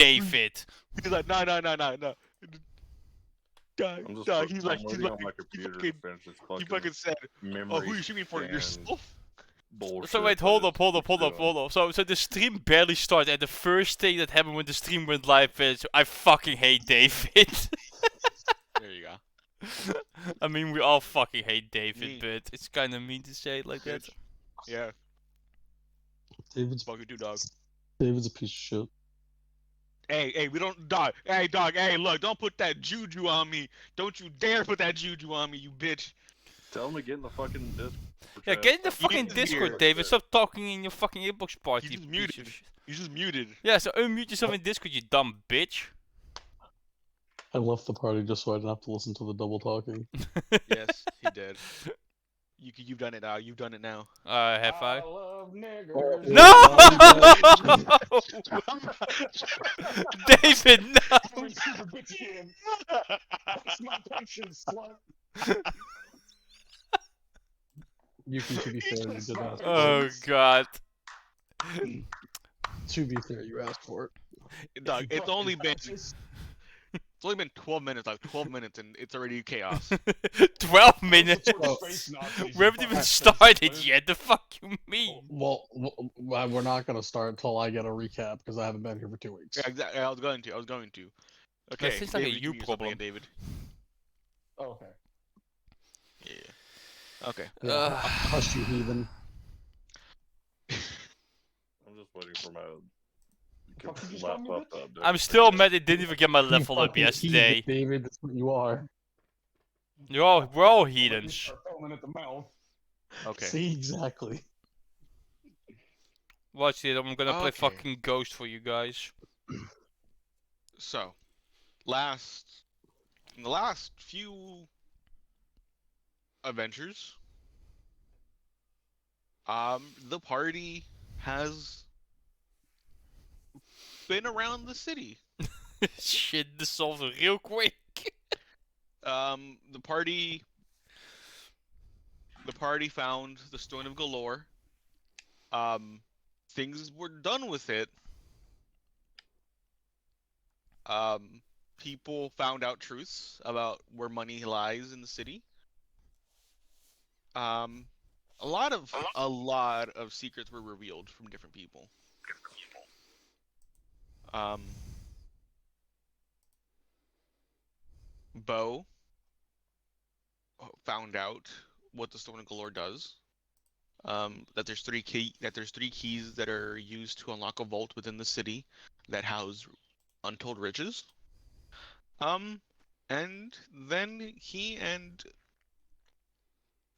David. He's like, no. Dog, I'm just dog. I'm waiting on my computer to finish this he fucking fucking said, memory. "Oh, who you shooting for? Yourself?" Bullshit. So wait, hold up. So the stream barely started, and the first thing that happened when the stream went live is I fucking hate David. There you go. I mean, we all fucking hate David, Me. but it's kind of mean to say it like that. Bitch. Yeah. David's Fuck you too, dog. David's a piece of shit. Hey, we don't, dog. Hey, dog. Hey, look, don't put that juju on me. Don't you dare put that juju on me, you bitch. Tell him to get in the fucking Discord. Yeah, get in the fucking is Discord, here. David. Stop talking in your fucking inbox party. He's just you piece muted. of shit. He's just muted. Yeah, so unmute yourself in Discord, you dumb bitch. I left the party just so I didn't have to listen to the double talking. Yes, he did. You've done it now. You've done it now. Have I? love niggers. No! David, no! I'm super bitchy and that's my patience, slut. Yuki, to be fair, you did ask for Oh it. god. To be fair, you asked for it. Dog, it's only been Just 12 minutes, like 12 minutes, and it's already chaos. 12 minutes? sort of space Nazis We haven't and even fucking started space yet, the fuck you mean? Well, we're not gonna start until I get a recap because I haven't been here for 2 weeks. Yeah, exactly. I was going to. Okay. seems like a David, you can do something problem. again, David. Oh, okay. Yeah. Okay. Yeah, hush you heathen. I'm just waiting for my Fuck, you just called me laptop bitch? to update. I'm still mad it didn't even get my You level up fucking yesterday. heathen, David, that's what you are. We're all Let me heathens. start foaming at the mouth. Okay. See, exactly. Watch it, I'm gonna play Okay. fucking Ghost for you guys. So, in the last few adventures, the party has been around the city. Shit, this solves it real quick. The party found the Stone of Galore. Things were done with it. People found out truths about where money lies in the city. A lot of secrets were revealed from different people. Bo found out what the Stone of Galore does. That there's three keys that are used to unlock a vault within the city that house untold riches. And then he and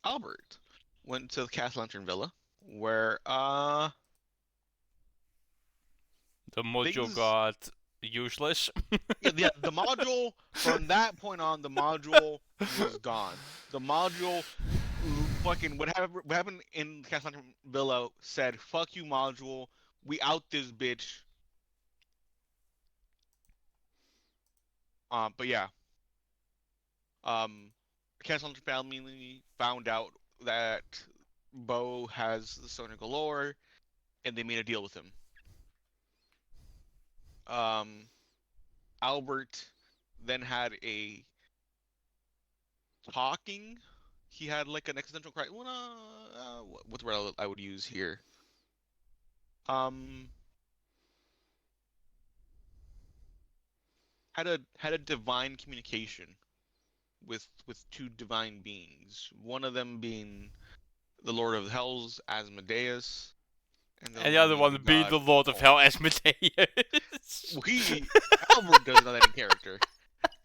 Albert went to the Cast Lantern Villa, where The module Things- got useless. yeah, the module from that point on, the module was gone. The module fucking what happened in Cast Lantern Villa said, "Fuck you, module. We out this bitch." But yeah. Cast Lantern family found out that Bo has the Stone of Galore, and they made a deal with him. Albert then had a talking. He had like an existential crisis. What's the word I would use here? Had a divine communication with two divine beings. One of them being the Lord of Hells, Asmodeus, And the other one being the Lord of Hell, Asmodeus. Albert doesn't know that in character.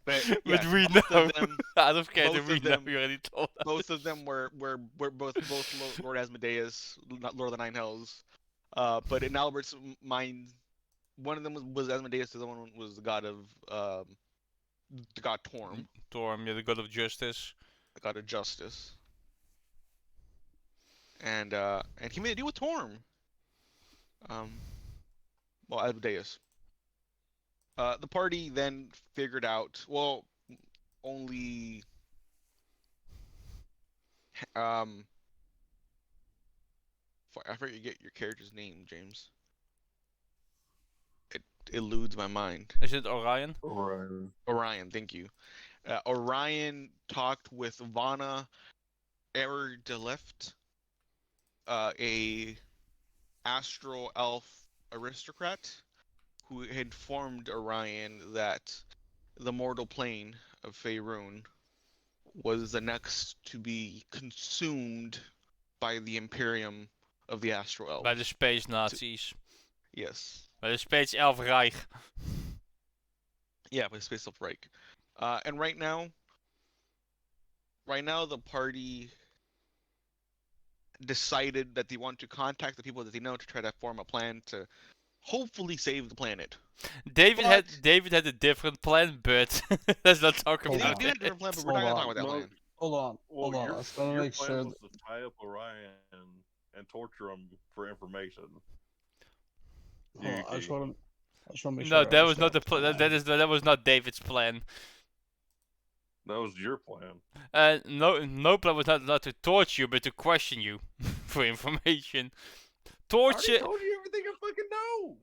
But But yeah, we both know. of them, Out of character, both we of know. them- You already told us. both of them were both Lord Asmodeus, not Lord of the Nine Hells. But in Albert's mind, one of them was Asmodeus, the other one was the god of the god Torm, Torm, yeah, the god of justice. the god of justice. And he made a deal with Torm. Well, Asmodeus. The party then figured out, well, only I forget your character's name, James. eludes my mind. Is it Orion? Orion. Orion, thank you. Orion talked with Vana Erdeleft, a astral elf aristocrat, who had informed Orion that the mortal plane of Faerun was the next to be consumed by the Imperium of the Astral Elves. By the space Nazis. Yes. By the Space Elf Reich. Yeah, by Space Elf Reich. And right now, the party decided that they want to contact the people that they know to try to form a plan to hopefully save the planet. David But- had a different plan, but let's not talk Hold They about did it. have a different plan, but we're Hold not gonna on. talk about that No, plan. Hold on. Well, Hold on. your, Let's gotta your make plan sure. was to tie up Orion and torture him for information. Hold on, I just want to make No, sure. I that was not the understand plan. That was not David's plan. That was your plan. No plan was not to torture you, but to question you for information. I already Torture, told you everything I fucking know.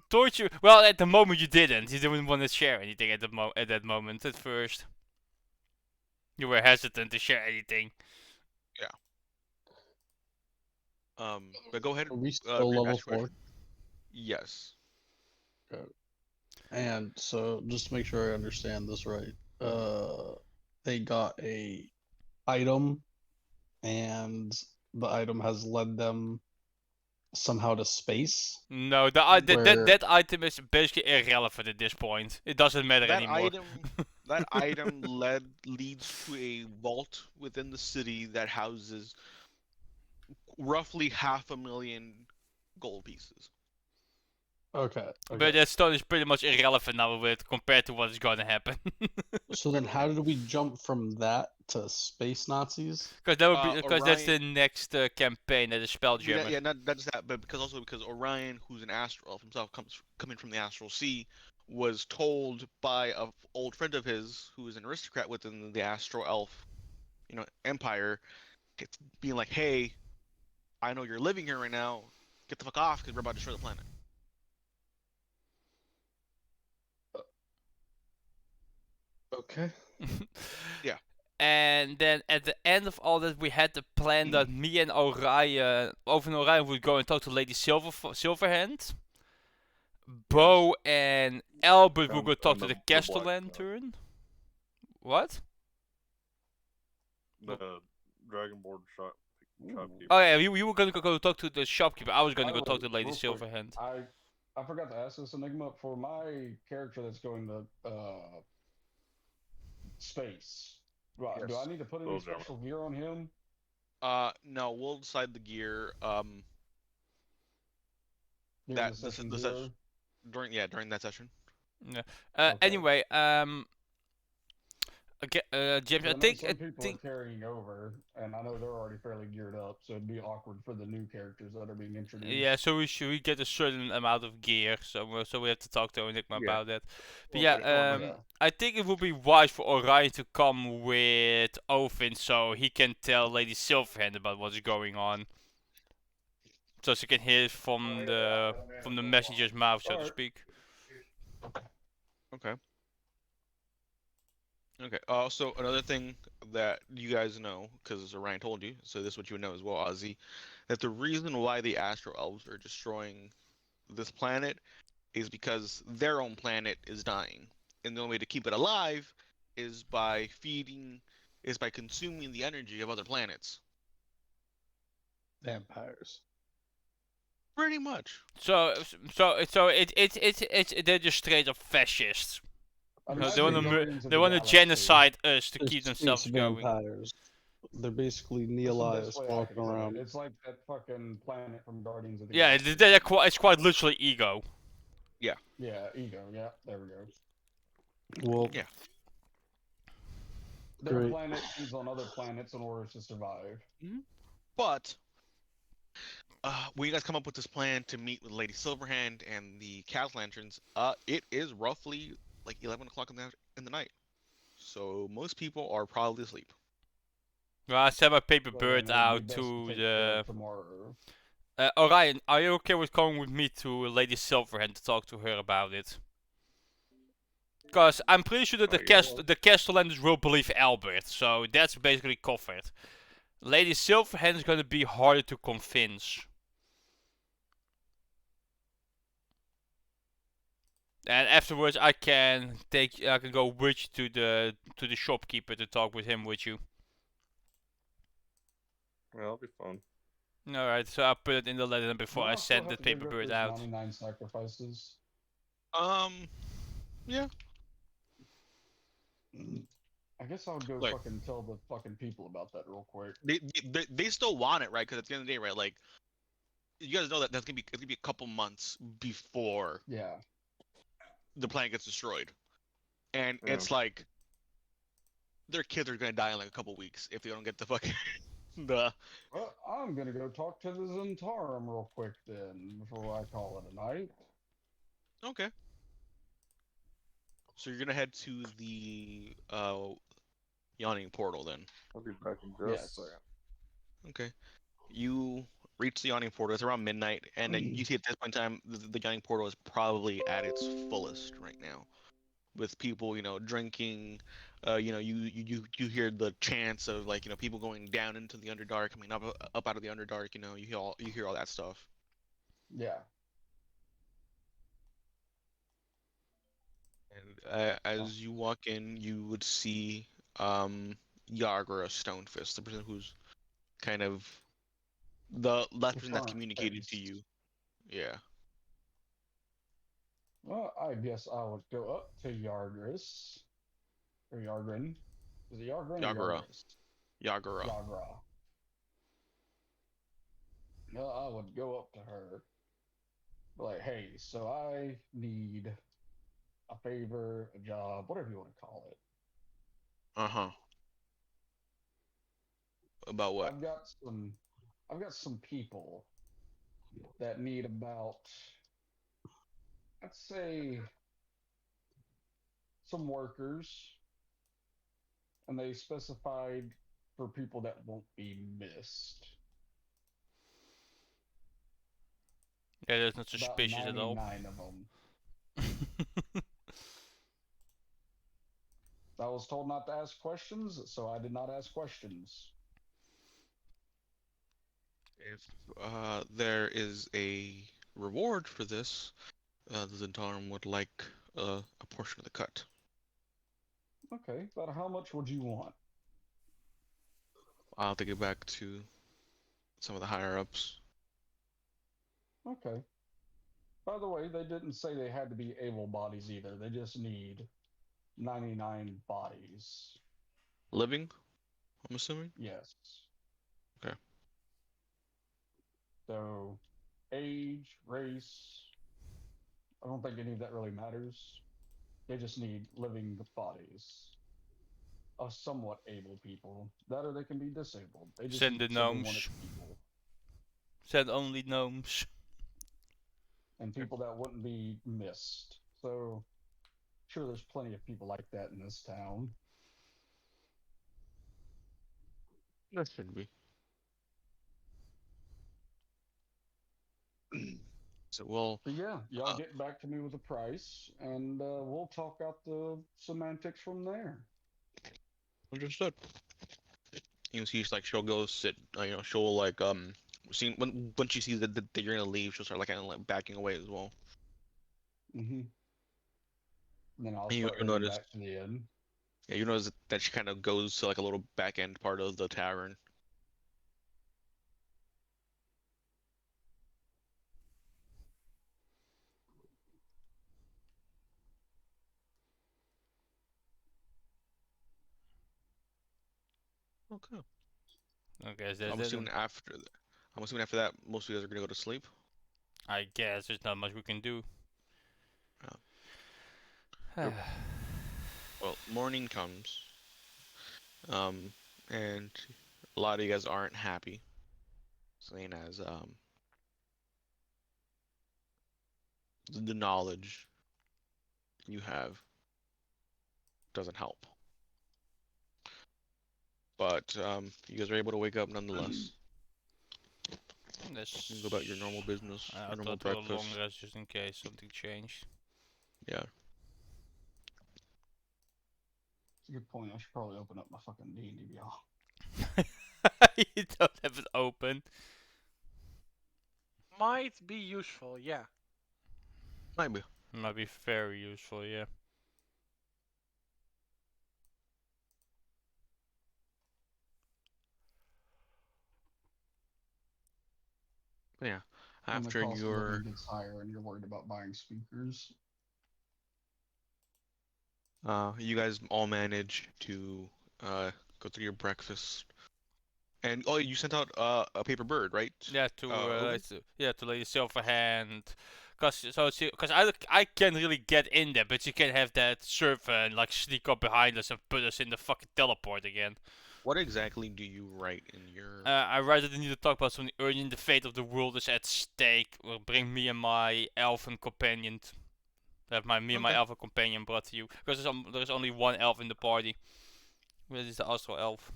torture. Well, at the moment you didn't. You didn't want to share anything at that moment. At first, you were hesitant to share anything. But go ahead. Are we Reed, still ask level your 4? question. Yes. And so, just to make sure I understand this right, they got a item, and the item has led them somehow to space. No, Where- that item is basically irrelevant at this point. It doesn't matter That anymore. item leads to a vault within the city that houses roughly 500,000 gold pieces. Okay. But that stone is pretty much irrelevant now with compared to what is going to happen. So then, how did we jump from that to space Nazis? Because that would be because that's the Orion- next campaign that is Spelljammer. Yeah, not just that, but because Orion, who's an astral elf himself, coming from the astral sea, was told by an old friend of his who is an aristocrat within the astral elf, empire, being like, "Hey, I know you're living here right now. Get the fuck off, because we're about to destroy the planet." Okay. Yeah. And then at the end of all that, we had the plan that me and Orion, would go and talk to Lady Silverhand. Bo and Albert would go talk to the Black Castle Knight. Lantern. What? The Dragonborn shopkeeper. Oh yeah, we were gonna go talk to the shopkeeper. I was gonna go talk to Lady Real quick, Silverhand. I forgot to ask this, Enigma. For my character that's going to space, right, do Yes. I need to put any Those are- special gear on him? No, we'll decide the gear. During That- the this is- session this zero? during that session. Okay. Anyway, okay, James, I know think some people are carrying over, and I know they're already fairly geared up, so it'd be awkward for the new characters that are being introduced. yeah. So we get a certain amount of gear. So we have to talk to Enigma Yeah. about that. But Well, yeah, yeah. I think it would be wise for Orion to come with Ovin so he can tell Lady Silverhand about what's going on. So she can hear it from the messenger's mouth, so to Alright. speak. Okay. Okay. Also, another thing that you guys know, because Orion told you, so this is what you would know as well, Ozzy, that the reason why the Astral Elves are destroying this planet is because their own planet is dying, and the only way to keep it alive is by consuming the energy of other planets. Vampires. Pretty much. So they're just straight up fascists. No, they wanna They want to genocide us to They're keep space themselves going. vampires. They're basically That's the Neolias best way I walking can put it. around. It's like that fucking planet from Guardians of the Yeah, Galaxy. it's quite literally ego. Yeah, ego. Yeah, there we go. Well, Yeah. Their Great. planet feeds on other planets in order to survive. But when you guys come up with this plan to meet with Lady Silverhand and the Cat Lanterns, it is roughly like 11 o'clock in the night. So most people are probably asleep. Well, I sent my paper So bird then it'd be out best to take care the of tomorrow. Orion, are you okay with going with me to Lady Silverhand to talk to her about it? Because I'm pretty sure that Yeah. the Castellanders will believe Albert, so that's basically covered. Lady Silverhand is gonna be harder to convince. And afterwards, I can go with you to the shopkeeper to talk with him with you. Yeah, that'll be fun. All right, so I'll put it in the letter before Do I I still send the have to dig up paperwork those out. 99 sacrifices? Yeah. I guess I'll go Look, fucking tell the fucking people about that real quick. they still want it, right? Because at the end of the day, right? Like, you guys know that it's gonna be a couple months before Yeah. the planet gets destroyed, and Yeah. it's like their kids are gonna die in like a couple weeks if they don't get the fucking the. Well, I'm gonna go talk to the Zentarum real quick then before I call it a night. Okay. So you're gonna head to the yawning portal then. I'll be back in just Yes. a second. Okay. You reach the yawning portal. It's around midnight, and you see at this point in time the yawning portal is probably at its fullest right now, with people, drinking. You hear the chants of like people going down into the underdark, coming up out of the underdark. You hear all that stuff. Yeah. And as you walk in, you would see Yagra Stonefist, the person who's kind of the last person that's Current communicated to face. you. Yeah. Well, I guess I would go up to Yardris. Or Yargrin. Is it Yargrin or Yagra. Yardris? Yagra. Yagra. Well, I would go up to her. Be like, hey, so I need a favor, a job, whatever you want to call it. Uh-huh. About what? I've got some people that need about, I'd say, some workers, and they specified for people that won't be missed. Yeah, that's not About suspicious at all. 99 of them. I was told not to ask questions, so I did not ask questions. If there is a reward for this, the Zentarum would like a portion of the cut. Okay, but how much would you want? I'll have to get back to some of the higher ups. Okay. By the way, they didn't say they had to be able bodies either. They just need 99 bodies. Living, I'm assuming? Yes. Okay. So, age, race, I don't think any of that really matters. They just need living bodies of somewhat able people. That or they can be disabled. They just Send need the someone gnomes. people. Send only gnomes. And people that wouldn't be missed. So, sure, there's plenty of people like that in this town. That should be. So we'll But yeah, y'all get back to me with a price, and we'll talk out the semantics from there. understood. She's like she'll go sit. She'll like see when she sees that you're gonna leave, she'll start like kind of like backing away as well. Mm-hmm. Then I'll And start you heading notice, back to the inn. yeah, you notice that she kind of goes to like a little back end part of the tavern. Okay. Okay, so I'm that's assuming it. after that. I'm assuming after that, most of you guys are gonna go to sleep. I guess there's not much we can do. Yep. Well, morning comes, and a lot of you guys aren't happy, seeing as the knowledge you have doesn't help. But you guys are able to wake up nonetheless. This. You can go about your normal business, I your normal thought a long breakfast. rest just in case something changed. Yeah. It's a good point. I should probably open up my fucking D&D Beyond. You don't have it open. Might be useful, yeah. Might be. Might be very useful, yeah. But yeah. When the After cost of your living gets higher and you're worried about buying speakers. you guys all manage to go through your breakfast. And oh, you sent out a paper bird, right? Yeah, to Owen? to Lady Silverhand, cause I can't really get in there, but you can have that servant like sneak up behind us and put us in the fucking teleport again. What exactly do you write in your? I rather than need to talk about something urgent. The fate of the world is at stake. Will bring me and my elven companion. Have me and my Okay. elven companion brought to you, because there's only one elf in the party. That is the astral elf.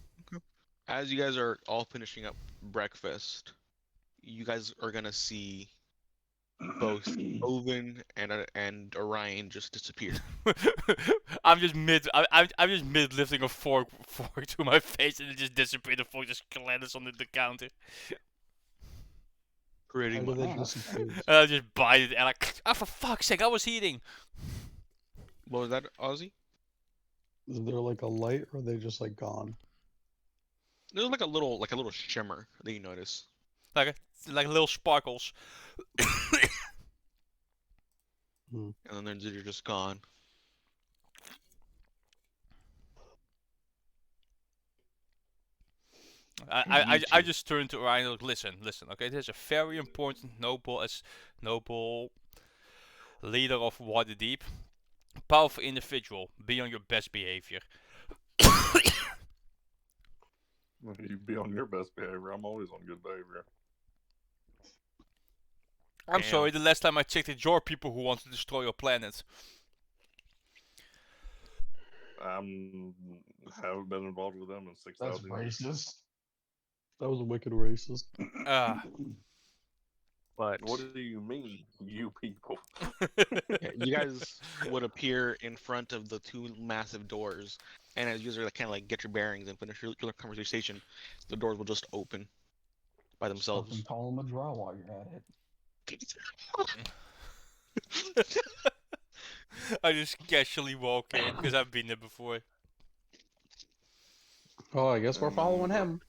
As you guys are all finishing up breakfast, you guys are gonna see both Oven and Orion just disappear. I'm just mid lifting a fork to my face and it just disappeared. The fork just collapses on the counter. Pretty How much. do they Yeah. disappear? And I just bite it and for fuck's sake, I was eating. What was that, Ozzy? Is there like a light, or are they just like gone? There's like a little shimmer that you notice. Like little sparkles. And then they're just gone. I just turned to Orion and look, listen, okay, there's a very important noble leader of Waterdeep. Powerful individual. Be on your best behavior. You be on your best behavior. I'm always on good behavior. I'm Damn. sorry, the last time I checked, it's your people who want to destroy your planet. Haven't been involved with them in That's 6,000 years. racist. That was wicked racist. But What do you mean, you people? yeah, you guys would appear in front of the two massive doors, and as you guys are kind of like get your bearings and finish your conversation, the doors will just open by themselves. Fucking call him a draw while you're at it. I just casually walk in because I've been there before. Oh, I guess we're following him.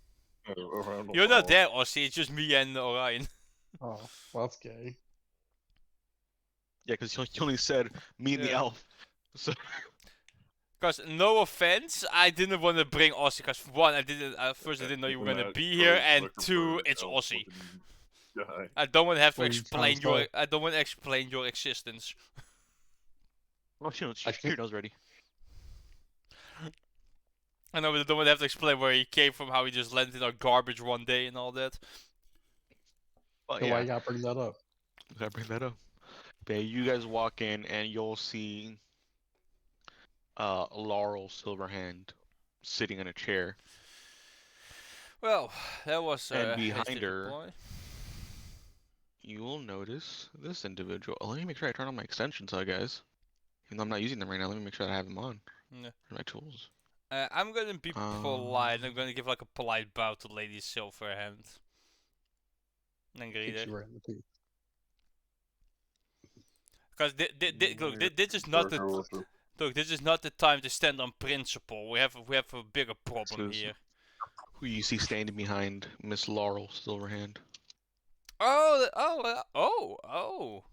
You're not there, Ossie. It's just me and Orion. Oh, well, that's gay. Yeah, because he only said me and the Yeah. elf. So Because no offense, I didn't want to bring Ossie. Because one, I didn't know you were gonna be here, and two, it's Ossie. Guy. I don't want to have to What are you trying to say? I don't want to explain your existence. well, she knows already. I know, but I don't want to have to explain where he came from, how he just landed on garbage one day, and all that. But So yeah, why you gotta bring that up? gotta bring that up. But yeah, you guys walk in and you'll see Laurel Silverhand sitting in a chair. Well, that was And a behind hasty her- reply. You will notice this individual. Oh, let me make sure I turn on my extensions, guys. Even though I'm not using them right now, let me make sure that I have them on. Yeah. My tools. I'm gonna be polite. I'm gonna give like a polite bow to Lady Silverhand. And greet Kicks her. you right in the teeth. Because this is not this is not the time to stand on principle. We have a bigger problem This is- here. Who you see standing behind Miss Laurel Silverhand. Oh.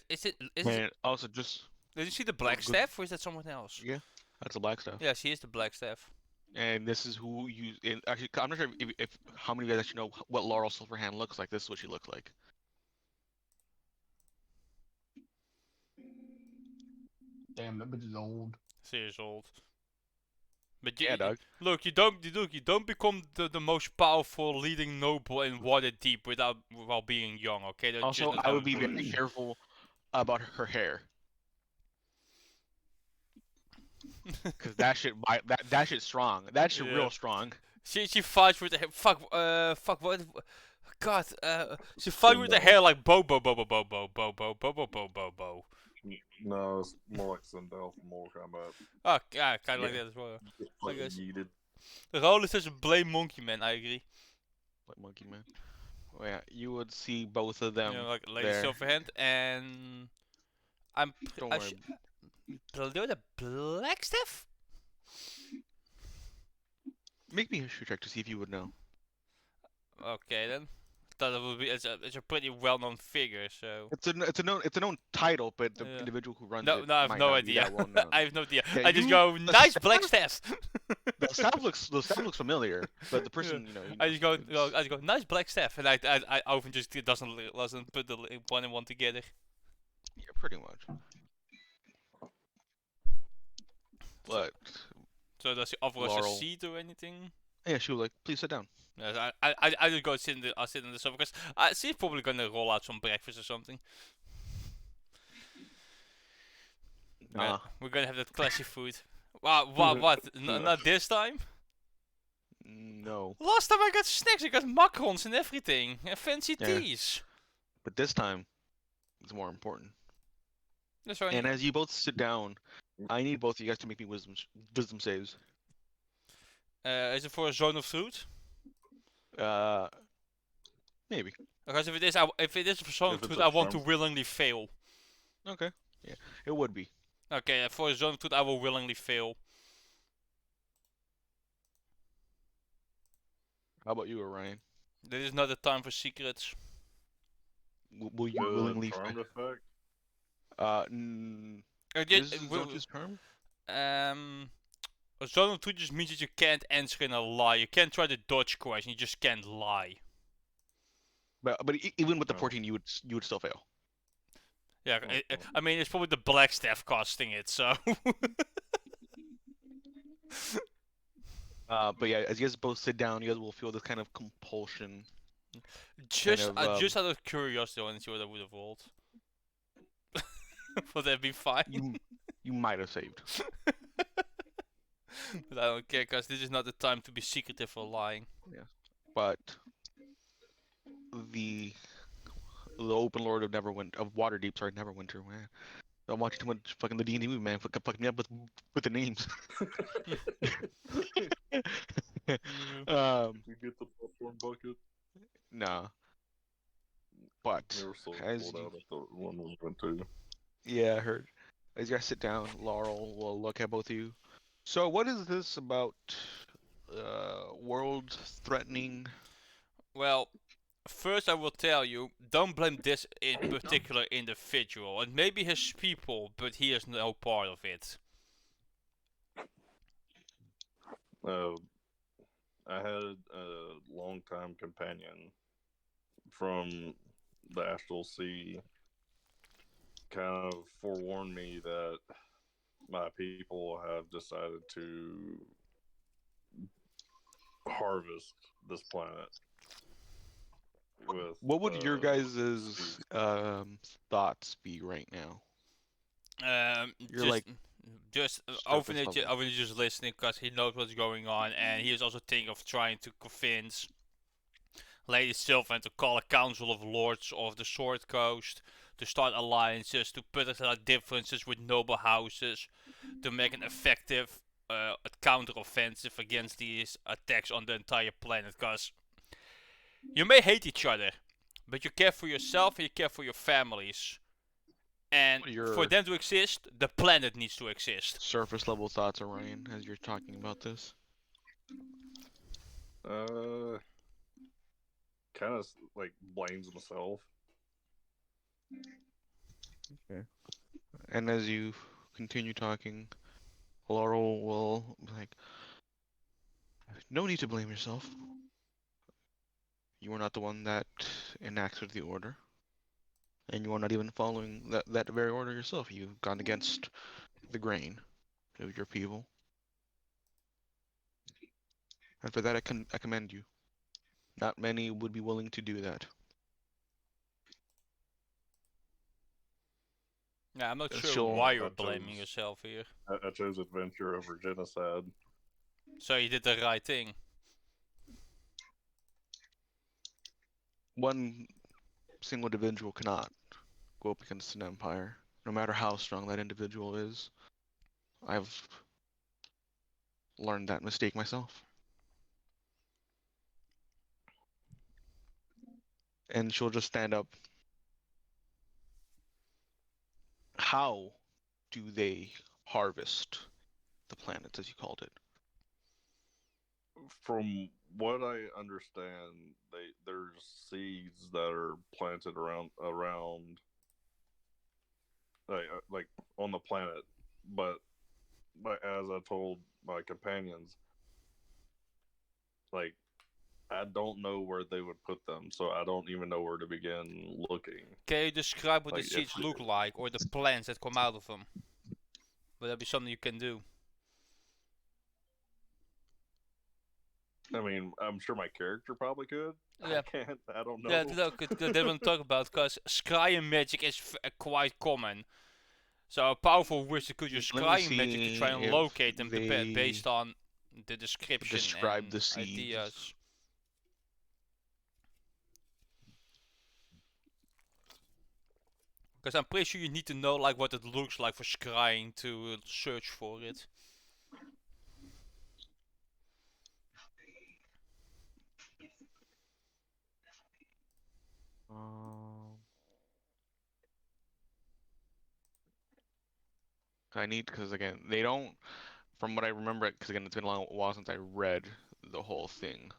Is it? And also just Did you see the black good- staff, or is that someone else? yeah, that's the black stuff. Yeah, she is the black staff. And this is who you. And actually, I'm not sure if how many of you guys actually know what Laurel Silverhand looks like. This is what she looks like. Damn, that bitch is old. She is old. But Yeah, dog. Look, you don't become the most powerful leading noble in Waterdeep while being young. Okay, that's Also, just not I how would it be works. very careful about her hair. Cause that shit, that shit's strong. That shit Yeah. real strong. She fights with the fuck what God, she fight with her hair like Bo Bo Bo Bo Bo Bo Bo Bo Bo Bo Bo Bo Bo. No, it's more like Sindel from Mortal Kombat. Oh, yeah, kind of like Yeah. that as well. Just I fucking guess. yeeted. The role is such a blame monkey man. I agree. Like Monkey Man. Oh, yeah, you would see both of them You know, like Lady there. Silverhand and I'm. Don't worry. The Blackstaff. Make me a history check to see if you would know. Okay then. Thought it would be. It's a pretty well-known figure, so. It's a known title, but the Yeah. individual who runs No, it no, I have might no not be idea. that well known. I have no idea. Yeah, I just you- go the nice staff- Blackstaff. The staff looks familiar, but the person, you know. I just go nice Blackstaff, and I often just doesn't put the one and one together. Yeah, pretty much. But So does he offer us a Laurel. seat or anything? yeah, she was like, "Please sit down." Yes, I just go sit in the sofa because she's probably gonna roll out some breakfast or something. Nah. We're gonna have that classy food. Wow, what? Not this time? No, Last time I got snacks, I got macarons and everything, and fancy Yeah. teas. but this time, it's more important. That's right. And as you both sit down, I need both of you guys to make me wisdom saves. Is it for a zone of truth? Maybe. Because if it is, if it is for zone of If it's truth, a I want to charm. willingly fail. Okay. Yeah, it would be. Okay, for a zone of truth, I will willingly fail. How about you, Orion? This is not the time for secrets. Will you The willingly? charmed effect. Is Zota's charm? A zone of truth just means that you can't answer in a lie. You can't try to dodge question. You just can't lie. But even with the Oh. 14, you would still fail. Yeah, Oh. I mean it's probably the Blackstaff costing it. So. But yeah, as you guys both sit down, you guys will feel this kind of compulsion. Just, of, just out of curiosity, I want to see what I would have rolled. Would that be fine? You might have saved. But I don't care, cause this is not the time to be secretive or lying. But the Open Lord of Waterdeep, sorry, Neverwinter, man. I'm watching too much fucking the D&D movie, man. Fucking me up with the names. You get the popcorn bucket. Nah. But They were so as sold you- out at the one we went to. yeah, I heard. As you guys sit down, Laurel will look at both of you. So, what is this about world-threatening? Well, first I will tell you, don't blame this in particular individual. It may be his people, but he is no part of it. I had a longtime companion from the Astral Sea kind of forewarned me that my people have decided to harvest this planet. With, What would your guys' seeds. thoughts be right now? You're just, like just surface level. Owen is just listening because he knows what's going on, and he is also thinking of trying to convince Lady Sylvan to call a council of lords of the Sword Coast, to start alliances, to put aside differences with noble houses, to make an effective counter-offensive against these attacks on the entire planet. Because you may hate each other, but you care for yourself and you care for your families. And What are for your- them to exist, the planet needs to exist. surface level thoughts, Orion, as you're talking about this? Kind of like blames himself. And as you continue talking, Laurel will be like, no need to blame yourself. You are not the one that enacted the order. And you are not even following that very order yourself. You've gone against the grain of your people. And for that I commend you. Not many would be willing to do that. Yeah, I'm not Uh, sure sure, why you're that blaming chose- yourself here. I chose adventure over genocide. So you did the right thing. one single individual cannot go up against an empire, no matter how strong that individual is. I've learned that mistake myself. And she'll just stand up. How do they harvest the planets, as you called it? From what I understand, there's seeds that are planted around like on the planet, but as I told my companions, like I don't know where they would put them, so I don't even know where to begin looking. Can you describe what the Like, seeds look like, or the plants that come out of them? Would that be something you can do? I mean, I'm sure my character probably could. Yeah. I can't. I don't know. Yeah, look, they want to talk about, because scrying magic is quite common. So a powerful wizard could use Let me scrying magic to see try and if locate them they based on the description describe and the seeds. ideas. Because I'm pretty sure you need to know like what it looks like for scrying to search for it. I need, because again, they don't, from what I remember, because again, it's been a long while since I read the whole thing.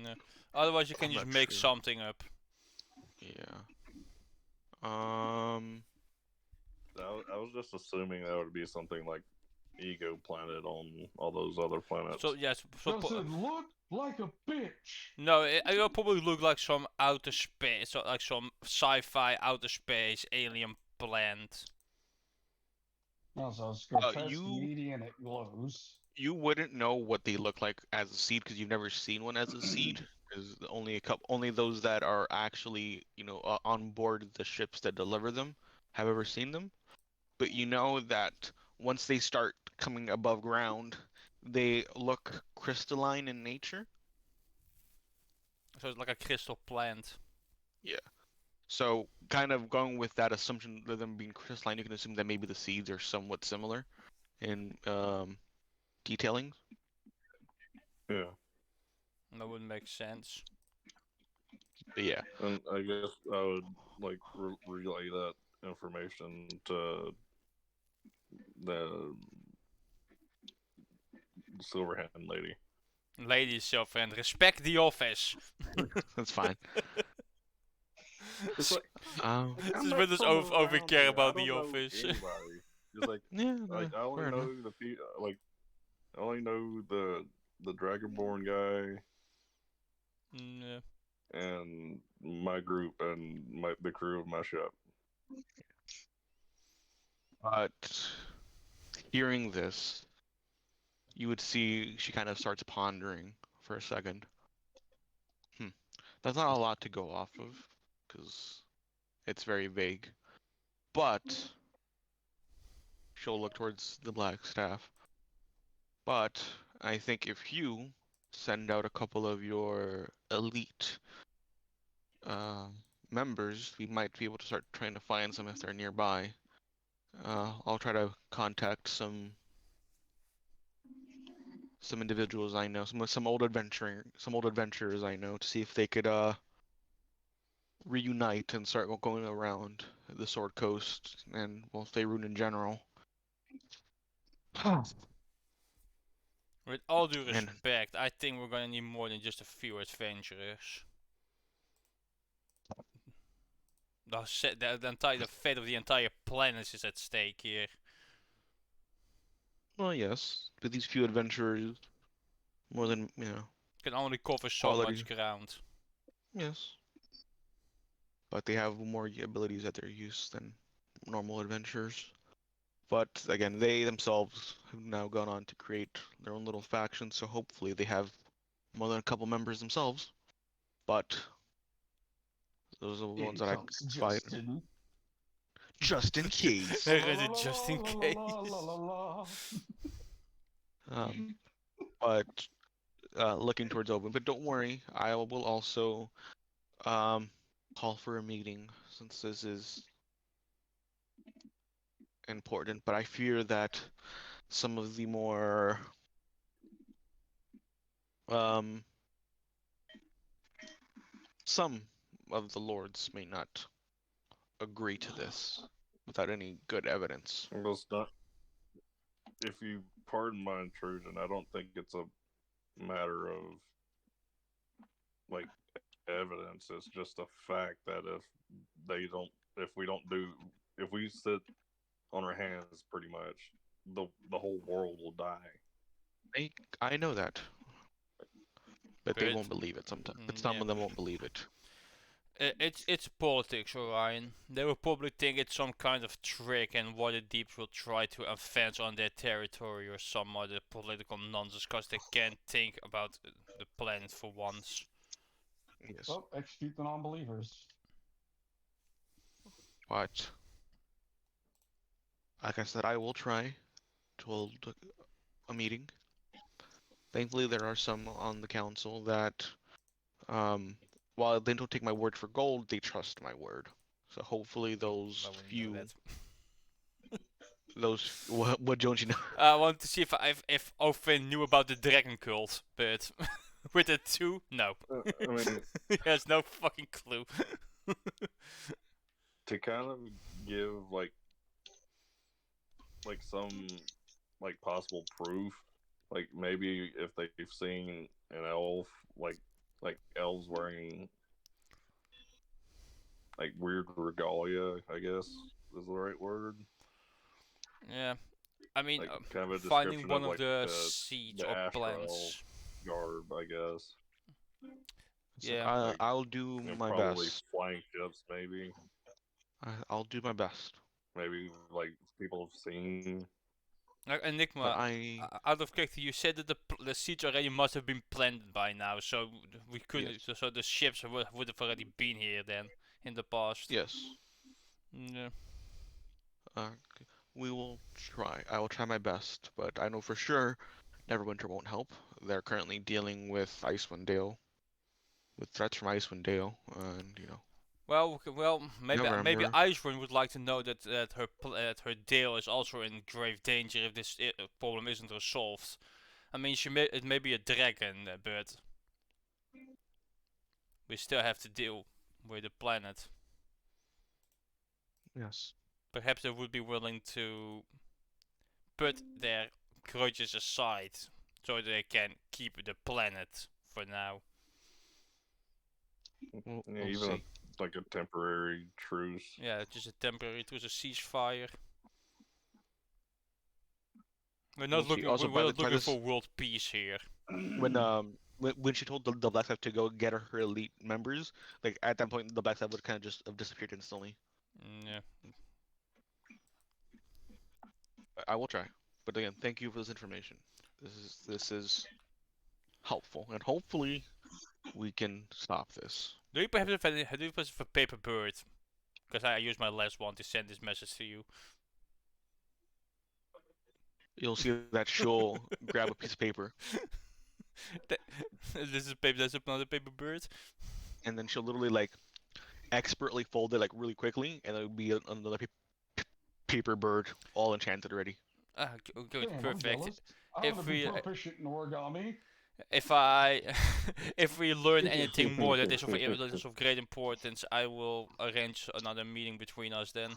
No. Otherwise you can I'm just not make sure. something up. Yeah. I was just assuming that would be something like Ego Planet on all those other planets. So yes, Does it look like a bitch? no, it will probably look like some outer space, so like some sci-fi outer space alien plant. No, so it's grotesque, you- meaty, and it glows. You wouldn't know what they look like as a seed because you've never seen one as a seed. Because only those that are actually, on board the ships that deliver them have ever seen them. But you know that once they start coming above ground, they look crystalline in nature. So it's like a crystal plant. So, kind of going with that assumption of them being crystalline, you can assume that maybe the seeds are somewhat similar in detailing. Yeah, That would make sense. But yeah, and I guess I would like relay that information to the Silverhand lady. Ladies, Silverhand, respect the office. that's fine. It's like, Just met let us someone over around care here. about I the don't know office. anybody. Just like Yeah, I only fair know enough. the I only know the Dragonborn guy Yeah. and my group and the crew of my ship. But hearing this, you would see she kind of starts pondering for a second. That's not a lot to go off of, because it's very vague. But she'll look towards the black staff. But I think if you send out a couple of your elite members, we might be able to start trying to find some if they're nearby. I'll try to contact some individuals I know, some old adventurers I know, to see if they could reunite and start going around the Sword Coast and, well, Faerun in general. With all due And respect, I think we're gonna need more than just a few adventurers. The fate of the entire planet is at stake here. well, yes, but these few adventurers, more than Can only cover so quality. much ground. Yes, but they have more abilities at their use than normal adventurers. But again, they themselves have now gone on to create their own little faction, so hopefully they have more than a couple members themselves. But those are the ones that I comes fight. Justin. Just in case. There is it just in case. But looking towards open. But don't worry, I will also call for a meeting since this is important, but I fear that some of the more um some of the lords may not agree to this without any good evidence. Well, it's not. If you pardon my intrusion, I don't think it's a matter of like evidence. It's just a fact that if we don't do, if we sit on our hands, pretty much, the whole world will die. I know that, but they But won't believe it sometimes. But yeah, some of them won't believe it. it's politics, Orion. They will probably think it's some kind of trick, and Waterdeep will try to advance on their territory or some other political nonsense, because they can't think about the planet for once. Yes. Well, execute the non-believers. But like I said, I will try to hold a meeting. Thankfully, there are some on the council that, while they don't take my word for gold, they trust my word. So hopefully, those I wouldn't know few, that. what don't you know? I want to see if Owen knew about the dragon cult, but with the two, no. I mean, He has no fucking clue. to kind of give some like possible proof, like maybe if they've seen an elf, like elves wearing like weird regalia, I guess is the right word. Yeah, I mean, Like kind of a finding description one of of like the seeds the or astral plants. garb, I guess. So Yeah. Like, I'll do my probably best. flying ships, maybe. I'll do my best. Maybe like people have seen. But Enigma, I out of character, you said that the seeds already must have been planted by now, so we couldn't. Yes. So the ships would have already been here then in the past. yes. Yeah. Uh, we will try. I will try my best, but I know for sure Neverwinter won't help. They're currently dealing with Icewind Dale, with threats from Icewind Dale, and Well, maybe November. Icewind would like to know that her Dale is also in grave danger if this problem isn't resolved. I mean, it may be a dragon, but we still have to deal with the planet. Yes. Perhaps they would be willing to put their grudges aside so they can keep the planet for now. We'll Yeah, even see. like a temporary truce. Yeah, just a temporary truce, a ceasefire. We're not We'll see. looking. Also, We're not by looking this, for world peace here. when she told the Black Side to go get her elite members, like at that point, the Black Side would kind of just have disappeared instantly. Yeah. I will try, but again, thank you for this information. This is helpful, and hopefully we can stop this. Do you perhaps have a paper bird? Because I used my last one to send this message to you. You'll see that she'll grab a piece of paper, This is paper. That's another paper bird. and then she'll literally like expertly fold it like really quickly, and it'll be another paper bird, all enchanted already. Ah, good, Damn, I'm perfect. jealous. I If want to be we, proficient in origami. if I, if we learn anything more that is of great importance, I will arrange another meeting between us then,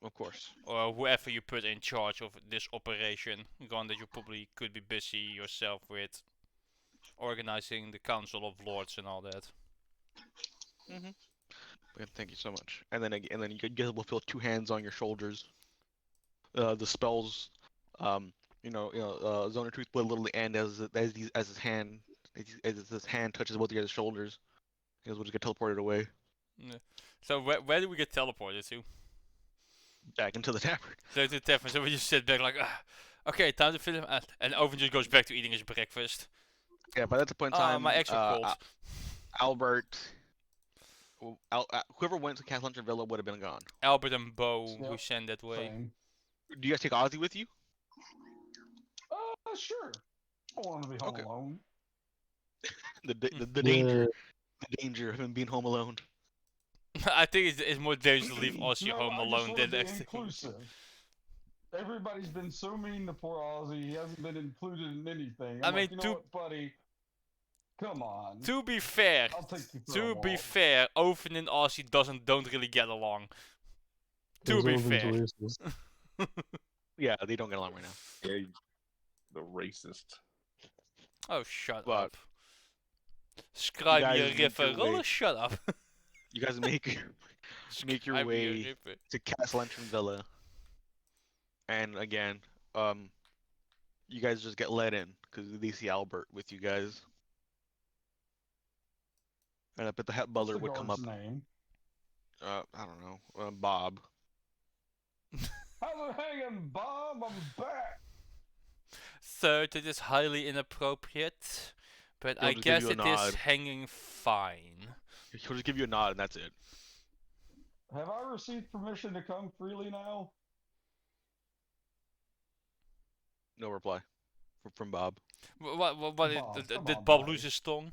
Of course. or whoever you put in charge of this operation. Gone that you probably could be busy yourself with organizing the Council of Lords and all that. Again, thank you so much. And then you guys will feel two hands on your shoulders. The spells, Zone of Truth will literally end as his hand touches both of your shoulders. You guys will just get teleported away Yeah. So where do we get teleported to? back into the tavern. So to the tavern. So we just sit back like, okay, time to finish. And Owen just goes back to eating his breakfast. Yeah, by that point in time, My extra cold. Albert, whoever went to Castle Hunter Villa would have been gone. Albert and Bo, Yep, we send that way. Same. Do you guys take Ozzy with you? Sure. I want to be home Okay. alone. The danger. The danger of him being home alone. I think it's more dangerous to leave Ozzy No, home I just alone want to than be actually. inclusive. Everybody's been so mean to poor Ozzy. He hasn't been included in anything. I I'm mean, like, you know what, buddy? Come on. To be fair, I'll take you for a to be walk. fair, Oven and Ozzy don't really get along. To Those be Oven's fair. racist. Yeah, they don't get along right now. Yeah, the racist. Oh, shut But up. Scribe me a guys make your river. Roller, way- shut up. You guys make your Scribe me a way river. to Castle Lantern Villa, and again, you guys just get let in because they see Albert with you guys. And I bet the head What's butler the would come up. guard's name? I don't know, Bob. How's it hanging, Bob? I'm back. Third, it is highly inappropriate, but He'll I just give guess you a it is nod. hanging fine. He'll just give you a nod, and that's it. Have I received permission to come freely now? No reply from Bob. What Bob, come did on, Bob buddy. lose his tongue?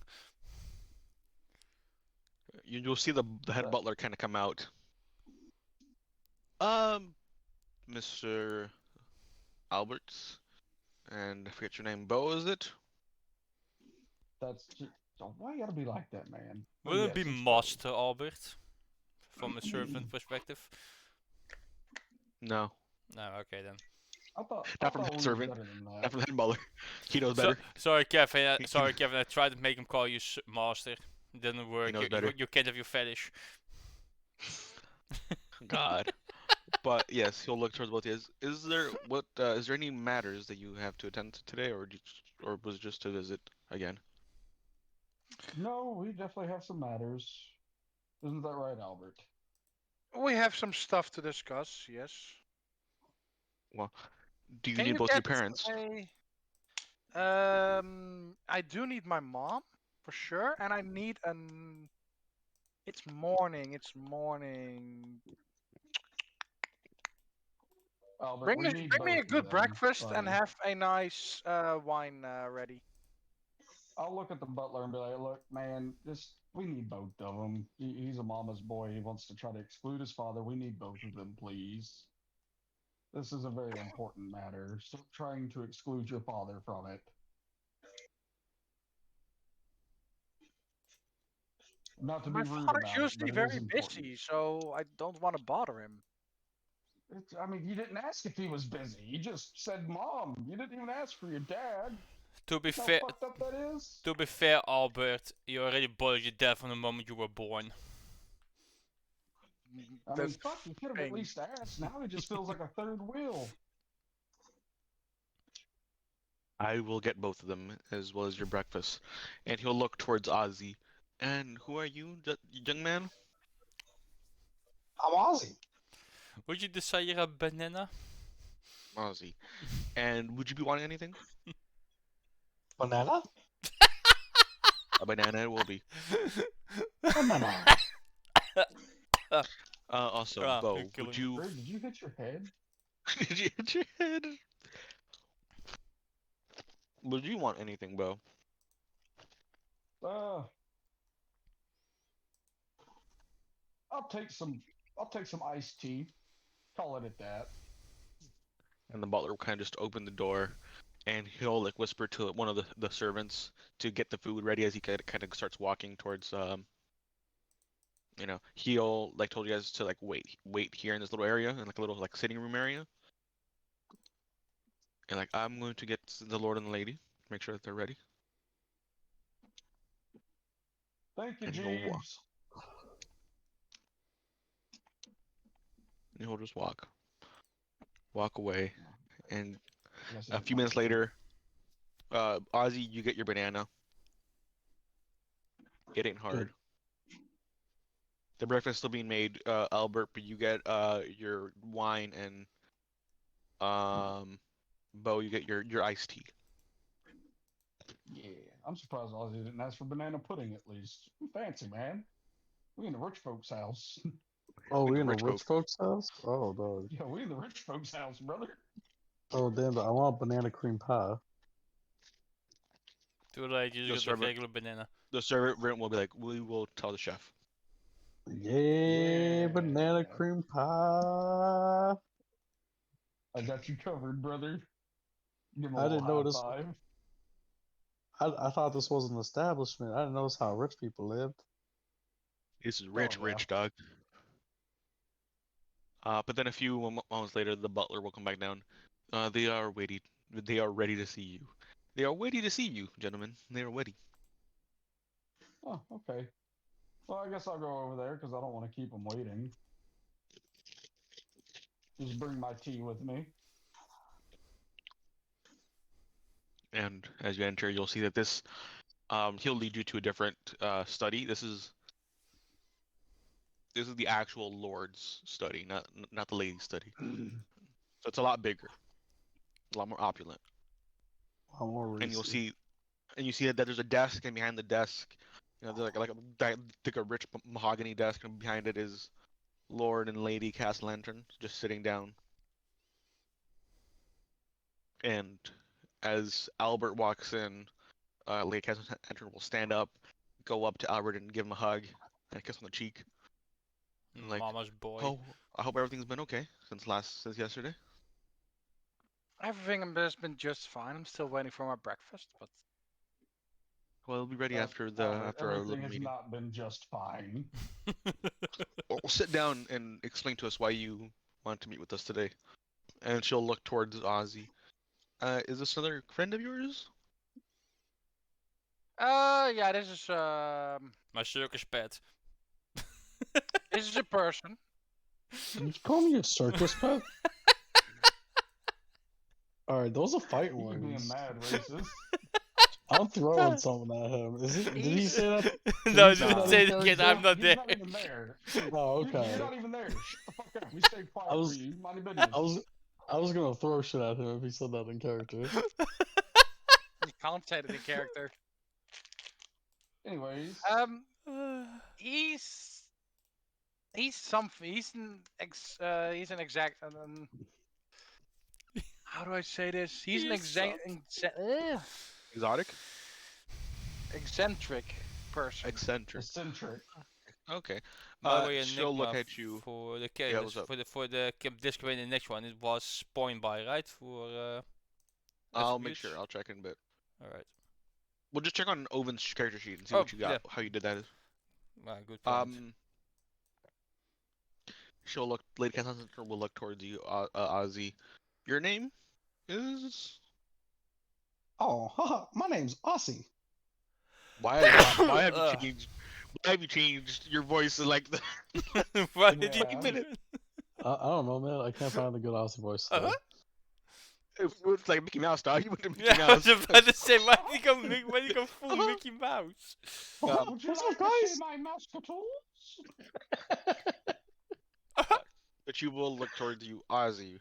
You'll see the head Right. butler kind of come out. Mr. Alberts, and I forget your name. Bo, is it? That's just, why you gotta be like that, man? But Will it be yes, it's Bo. Master Albert? From a servant perspective? No, No, okay then. I thought Not from I the thought we were servant. better than that. not from the head butler. He knows So, better. sorry, Kevin. Sorry, Kevin. I tried to make him call you Master. Didn't work. knows better. You can't have your fetish. God. But yes, he'll look towards both of you. Is there is there any matters that you have to attend to today, or was it just to visit again? No, we definitely have some matters. Isn't that right, Albert? We have some stuff to discuss. Yes. Do you Can need you both your get parents? I do need my mom for sure, and I need an. It's morning. It's morning. Albert, Bring we me, need bring me a both of good them, breakfast and buddy. have a nice wine ready. I'll look at the butler and be like, "Look, man, we need both of them. He's a mama's boy. He wants to try to exclude his father. We need both of them, please. This is a very important matter. Stop trying to exclude your father from it." Not to My be rude father's about it, usually but it is very important. busy, so I don't want to bother him. I mean, you didn't ask if he was busy. You just said mom. You didn't even ask for your dad. To be How fair, fucked up that is? to be fair, Albert, you already boiled your dad from the moment you were born. I mean, That's fuck, you could have thing. at least asked. Now he just feels like a third wheel. I will get both of them as well as your breakfast. And he'll look towards Ozzy. And who are you, young man? I'm Ozzy. Would you desire a banana? Ozzy. And would you be wanting anything? Banana? A banana it will be. Banana. Also, Ah, Bo, you're killing would me. you... Bird, did you hit your head? Did you hit your head? Would you want anything, Bo? I'll take some iced tea. Call it at that. And the butler will kind of just open the door, and he'll like whisper to one of the servants to get the food ready as he kind of starts walking towards he'll like told you guys to like wait here in this little area, in like a little like sitting room area. And like I'm going to get the lord and the lady, make sure that they're ready. Thank you, And he'll walk. Jeeves. And he'll just walk away, and Yes, a it's few fine. minutes later, Ozzy, you get your banana. It ain't hard. The breakfast still being made, Albert, but you get your wine, and Bo, you get your iced tea. Yeah, I'm surprised Ozzy didn't ask for banana pudding at least. Fancy, man. We in the rich folks' house. Oh, Like we a in a rich rich folks' house? Oh, dog. Yeah, we in the rich folks' house, brother. Oh, damn, but I want banana cream pie. Too late, you You'll just got serve the it. regular banana. The servant will be like, we will tell the chef. Yeah, banana Yeah. cream pie. I got you covered, brother. Give him a I little didn't know high this. five. I thought this was an establishment. I didn't notice how rich people lived. This is Oh, rich, yeah. rich dog. But then a few moments later, the butler will come back down. They are waiting. They are ready to see you. They are ready to see you, gentlemen. They are ready. Oh, okay. Well, I guess I'll go over there because I don't want to keep them waiting. Just bring my tea with me. And as you enter, you'll see that this he'll lead you to a different study. This is the actual Lord's study, not the lady's study. So it's a lot bigger, a lot more opulent. I'm more And you'll Reese. see that there's a desk, and behind the desk, there's like a rich mahogany desk, and behind it is Lord and Lady Cast Lantern just sitting down. And as Albert walks in, Lady Cast Lantern will stand up, go up to Albert and give him a hug and a kiss on the cheek. Like, Mama's boy. oh, I hope everything's been okay since yesterday. Everything has been just fine. I'm still waiting for my breakfast, but Well, it'll be ready after Albert, our everything little has meeting. not been just fine. We'll sit down and explain to us why you want to meet with us today. And she'll look towards Ozzy. Is this another friend of yours? yeah, this is My circus pet. a person. Did you call me a circus pet? Alright, those are fighting He's being words. mad racist. I'm throwing something at him. Did he say that? No, he just say that say in it again. character? I'm not He's there. not even there. Oh, You're okay. not even there. Shut the fuck up. We stay quiet I was- for you. Mind your business. I was gonna throw shit at him if he said that in character. You can't say that in character. Anyways, He's something. He's an exact. How do I say this? He's an Exotic? eccentric person. Eccentric. eccentric. Okay. By the way, a she'll look enigma at you. for the Yeah, characters what's up? for the disc in the next one. It was spawned by, right? For I'll make attributes? sure. I'll check in a bit. All right. We'll just check on Oven's character sheet and see Oh, what you got, yeah. how you did that. Good point. She'll look. Lady Constance will look towards you, Ozzy. Your name is. Oh, haha, my name's Aussie. Why have you Ugh. changed? Why have you changed your voice to like the? Why Yeah. did you Fucking minute. I don't know, man. I can't find a good Aussie voice. Today. Uh-huh. It was like Mickey Mouse, dog. You went to Mickey Yeah, I Mouse. was about to say, why did you go full Mickey Mouse? Would you What's like up, to guys? see my muscatools? But you will look towards you, Ozzy.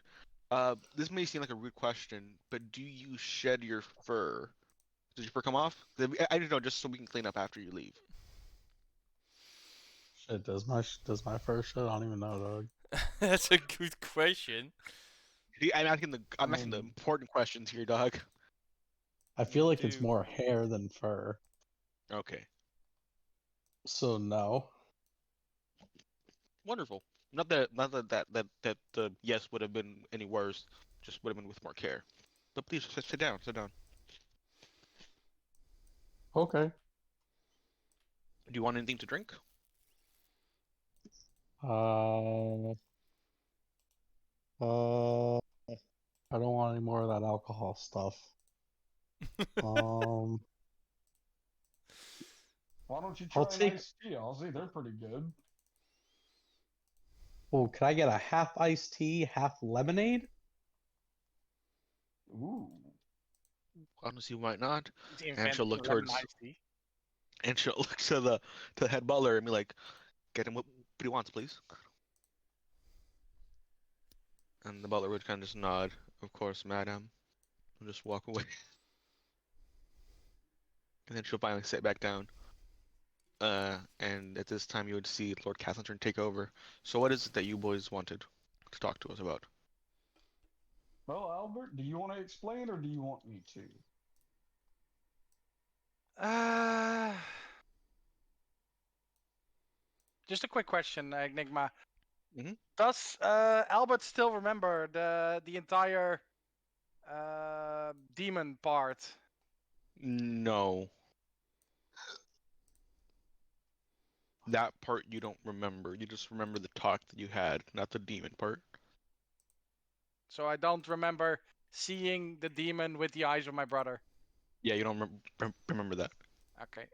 This may seem like a rude question, but do you shed your fur? Does your fur come off? I just know, just so we can clean up after you leave. Shit, does my first shit? I don't even know, dog. That's a good question. See, I'm asking the mean- important questions here, dog. I feel like it's Dude. more hair than fur. Okay, So no. wonderful. Not that the yes would have been any worse. Just would have been with more care. But please sit down. Sit down. Okay. Do you want anything to drink? I don't want any more of that alcohol stuff. Why don't you try I'll take- an iced tea, Ozzy? They're pretty good. Oh, can I get a half iced tea, half lemonade? Ooh. Honestly, why not? And she'll look towards- And she'll look to the head butler and be like, "Get him what he wants, please." And the butler would kind of just nod, "Of course, madam," and just walk away. And then she'll finally sit back down. And at this time, you would see Lord Castlantern take over. So, what is it that you boys wanted to talk to us about? Well, Albert, do you want to explain or do you want me to? just a quick question, Enigma. Mhm. Does Albert still remember the entire demon part? No. That part you don't remember. You just remember the talk that you had, not the demon part. So I don't remember seeing the demon with the eyes of my brother. Yeah, you don't remember that. Okay.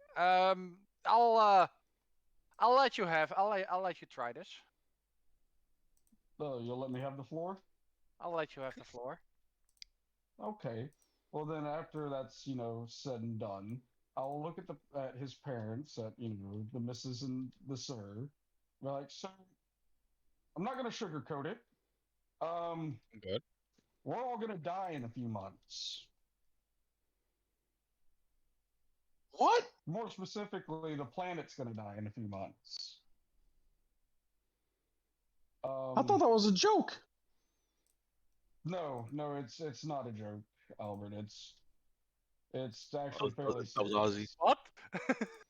I'll let you have. I'll let you try this. You'll let me have the floor? I'll let you have the floor. Okay. Well, then after that's said and done, I'll look at his parents, at the missus and the sir. We're like, so I'm not gonna sugarcoat it. Um, Good. we're all gonna die in a few months. What? More specifically, the planet's gonna die in a few months. I thought that was a joke. No, it's not a joke, Albert. It's actually fairly That was Ozzy. serious. What?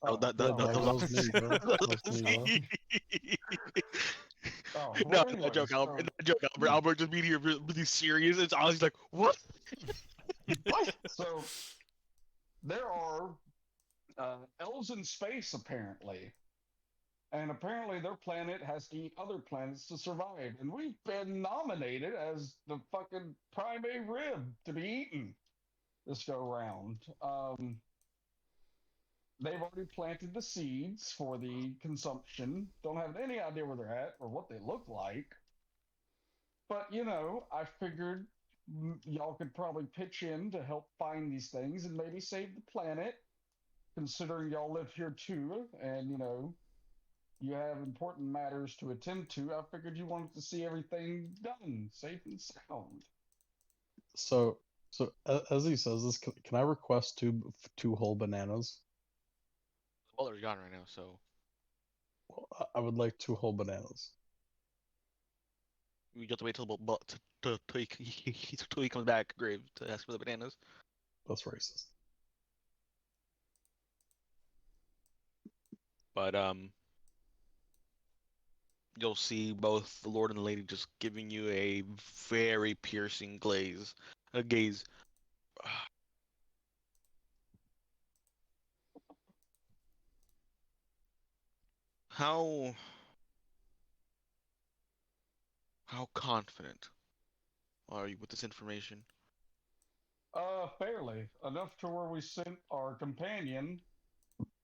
Oh, That Yeah, oh, that was me, bro. That was me, bro. oh, No, well, no anyways, joke, Albert. No joke, Albert. Albert just being here really serious. It's Ozzy's like, what? What? So there are elves in space apparently, and apparently their planet has to eat other planets to survive, and we've been nominated as the fucking primate rib to be eaten this go round. They've already planted the seeds for the consumption. Don't have any idea where they're at or what they look like. But, I figured y'all could probably pitch in to help find these things and maybe save the planet, considering y'all live here too. And, you have important matters to attend to. I figured you wanted to see everything done safe and sound. So, as he says this, can I request two whole bananas? Well, they're gone right now, so Well, I would like two whole bananas. we have to wait till he comes back, Grave, to ask for the bananas. That's racist. But you'll see both the Lord and the Lady just giving you a very piercing gaze. How confident are you with this information? Fairly. Enough to where we sent our companion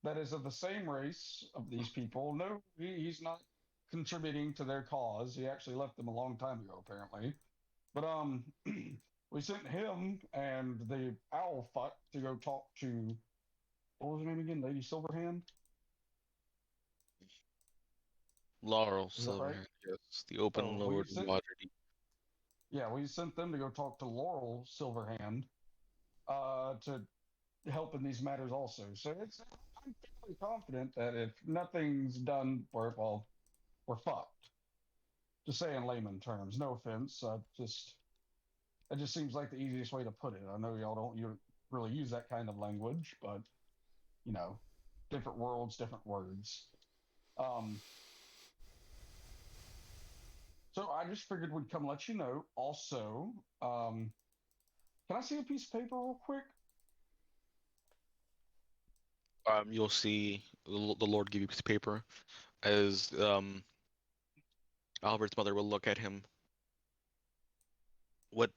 that is of the same race of these people. No, he's not contributing to their cause. He actually left them a long time ago, apparently. But we sent him and the owl fuck to go talk to what was her name again? Lady Silverhand? Laurel Is that right? Silverhand, yes, the open Oh, Lord of Waterdeep. yeah, we sent them to go talk to Laurel Silverhand to help in these matters also. So I'm fairly confident that if nothing's done, we're fucked. To say in layman terms, no offense. It just seems like the easiest way to put it. I know y'all don't really use that kind of language, but different worlds, different words. So I just figured we'd come let you know. Also, can I see a piece of paper real quick? You'll see the Lord give you a piece of paper as Albert's mother will look at him. What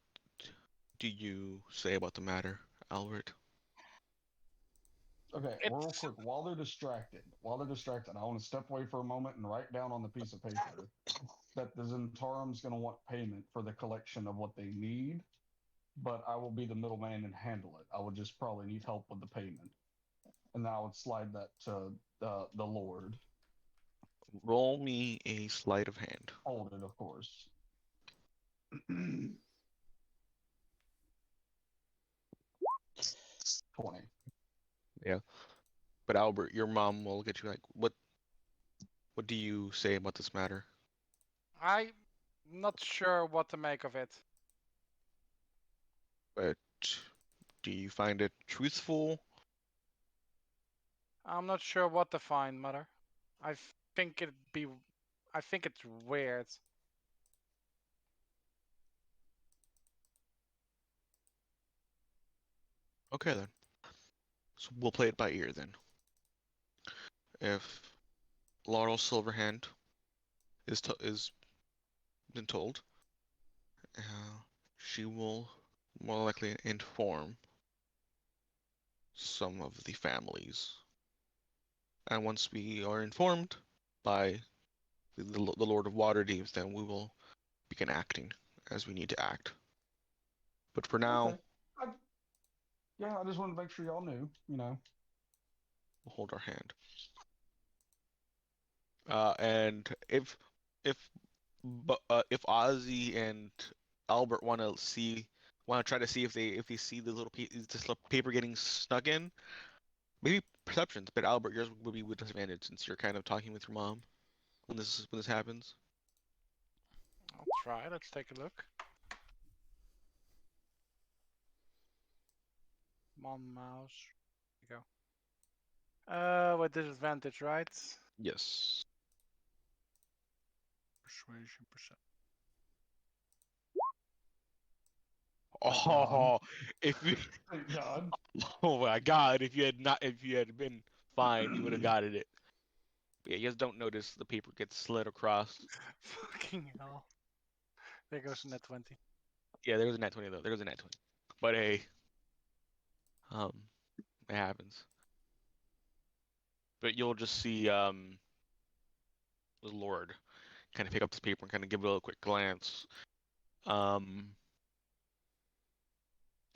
do you say about the matter, Albert? Okay, real quick, while they're distracted, I want to step away for a moment and write down on the piece of paper that the Zentarim's going to want payment for the collection of what they need, but I will be the middleman and handle it. I would just probably need help with the payment. And then I would slide that to the Lord. Roll me a sleight of hand. Hold it, of course. 20. Yeah. But Albert, your mom will look at you like, what do you say about this matter? I'm not sure what to make of it. But do you find it truthful? I'm not sure what to find, Mother. I've think it'd be. I think it's weird. Okay then. So we'll play it by ear then. If Laurel Silverhand is been told, she will more likely inform some of the families. And once we are informed by the Lord of Waterdeep, then we will begin acting as we need to act. But for now, Okay. Yeah, I just wanted to make sure y'all knew. we'll hold our hand. And if Ozzy and Albert want to try to see if they see this little paper getting snuck in, maybe perceptions. But Albert, yours will be with disadvantage since you're kind of talking with your mom when this happens. I'll try. Let's take a look. Mom mouse. Here we go. With disadvantage, right? Yes. Persuasion percent. Thank God. Oh, if you, Thank God. oh my God, if you had been fine, you would have gotten it. But yeah, you guys don't notice the paper gets slid across. Fucking hell. There goes a net 20. Yeah, there's a nat 20 though. There's a nat 20. But hey, it happens. But you'll just see the Lord kind of pick up this paper and kind of give it a quick glance.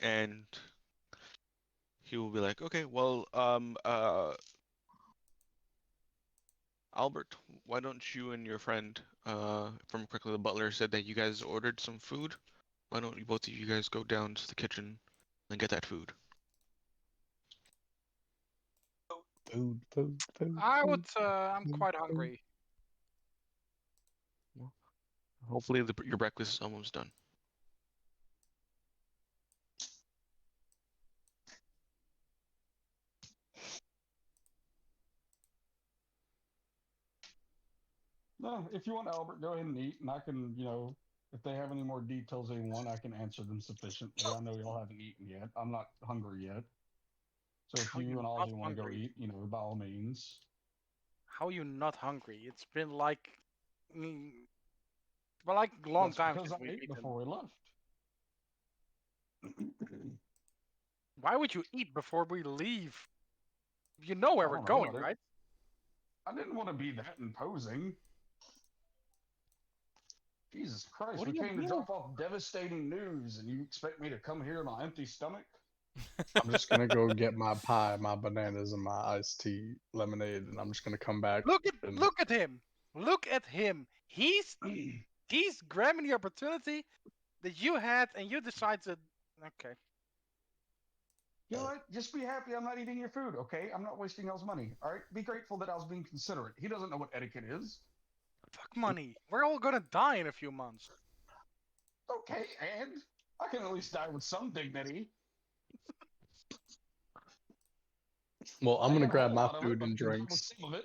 And he will be like, okay, well, Albert, why don't you and your friend, from quickly the butler said that you guys ordered some food? Why don't you both of you guys go down to the kitchen and get that food? Food. I'm quite hungry. Well, hopefully your breakfast is almost done. No, if you want Albert, go ahead and eat, and I can, if they have any more details they want, I can answer them sufficiently. I know y'all haven't eaten yet. I'm not hungry yet. So if How you you and not Ozzy want to go hungry? eat, by all means. How are you not hungry? It's been like, well, like a long That's time because since I we've ate eaten. before we left. Why would you eat before we leave? You know where I we're don't know. going, right? I didn't want to be that imposing. Jesus Christ, What we do you came to mean? drop off devastating news, and you expect me to come here on an empty stomach? I'm just gonna go get my pie, my bananas, and my iced tea lemonade, and I'm just gonna come back. And Look at him. Look at him. He's grabbing the opportunity that you had, and you decide to. Okay. You know what? Just be happy I'm not eating your food, okay? I'm not wasting y'all's money. All right? Be grateful that I was being considerate. He doesn't know what etiquette is. Fuck money. We're all gonna die in a few months. Okay, and I can at least die with some dignity. well, I'm I gonna got a grab whole my lot of it, food but and I can deal with drinks, some of it.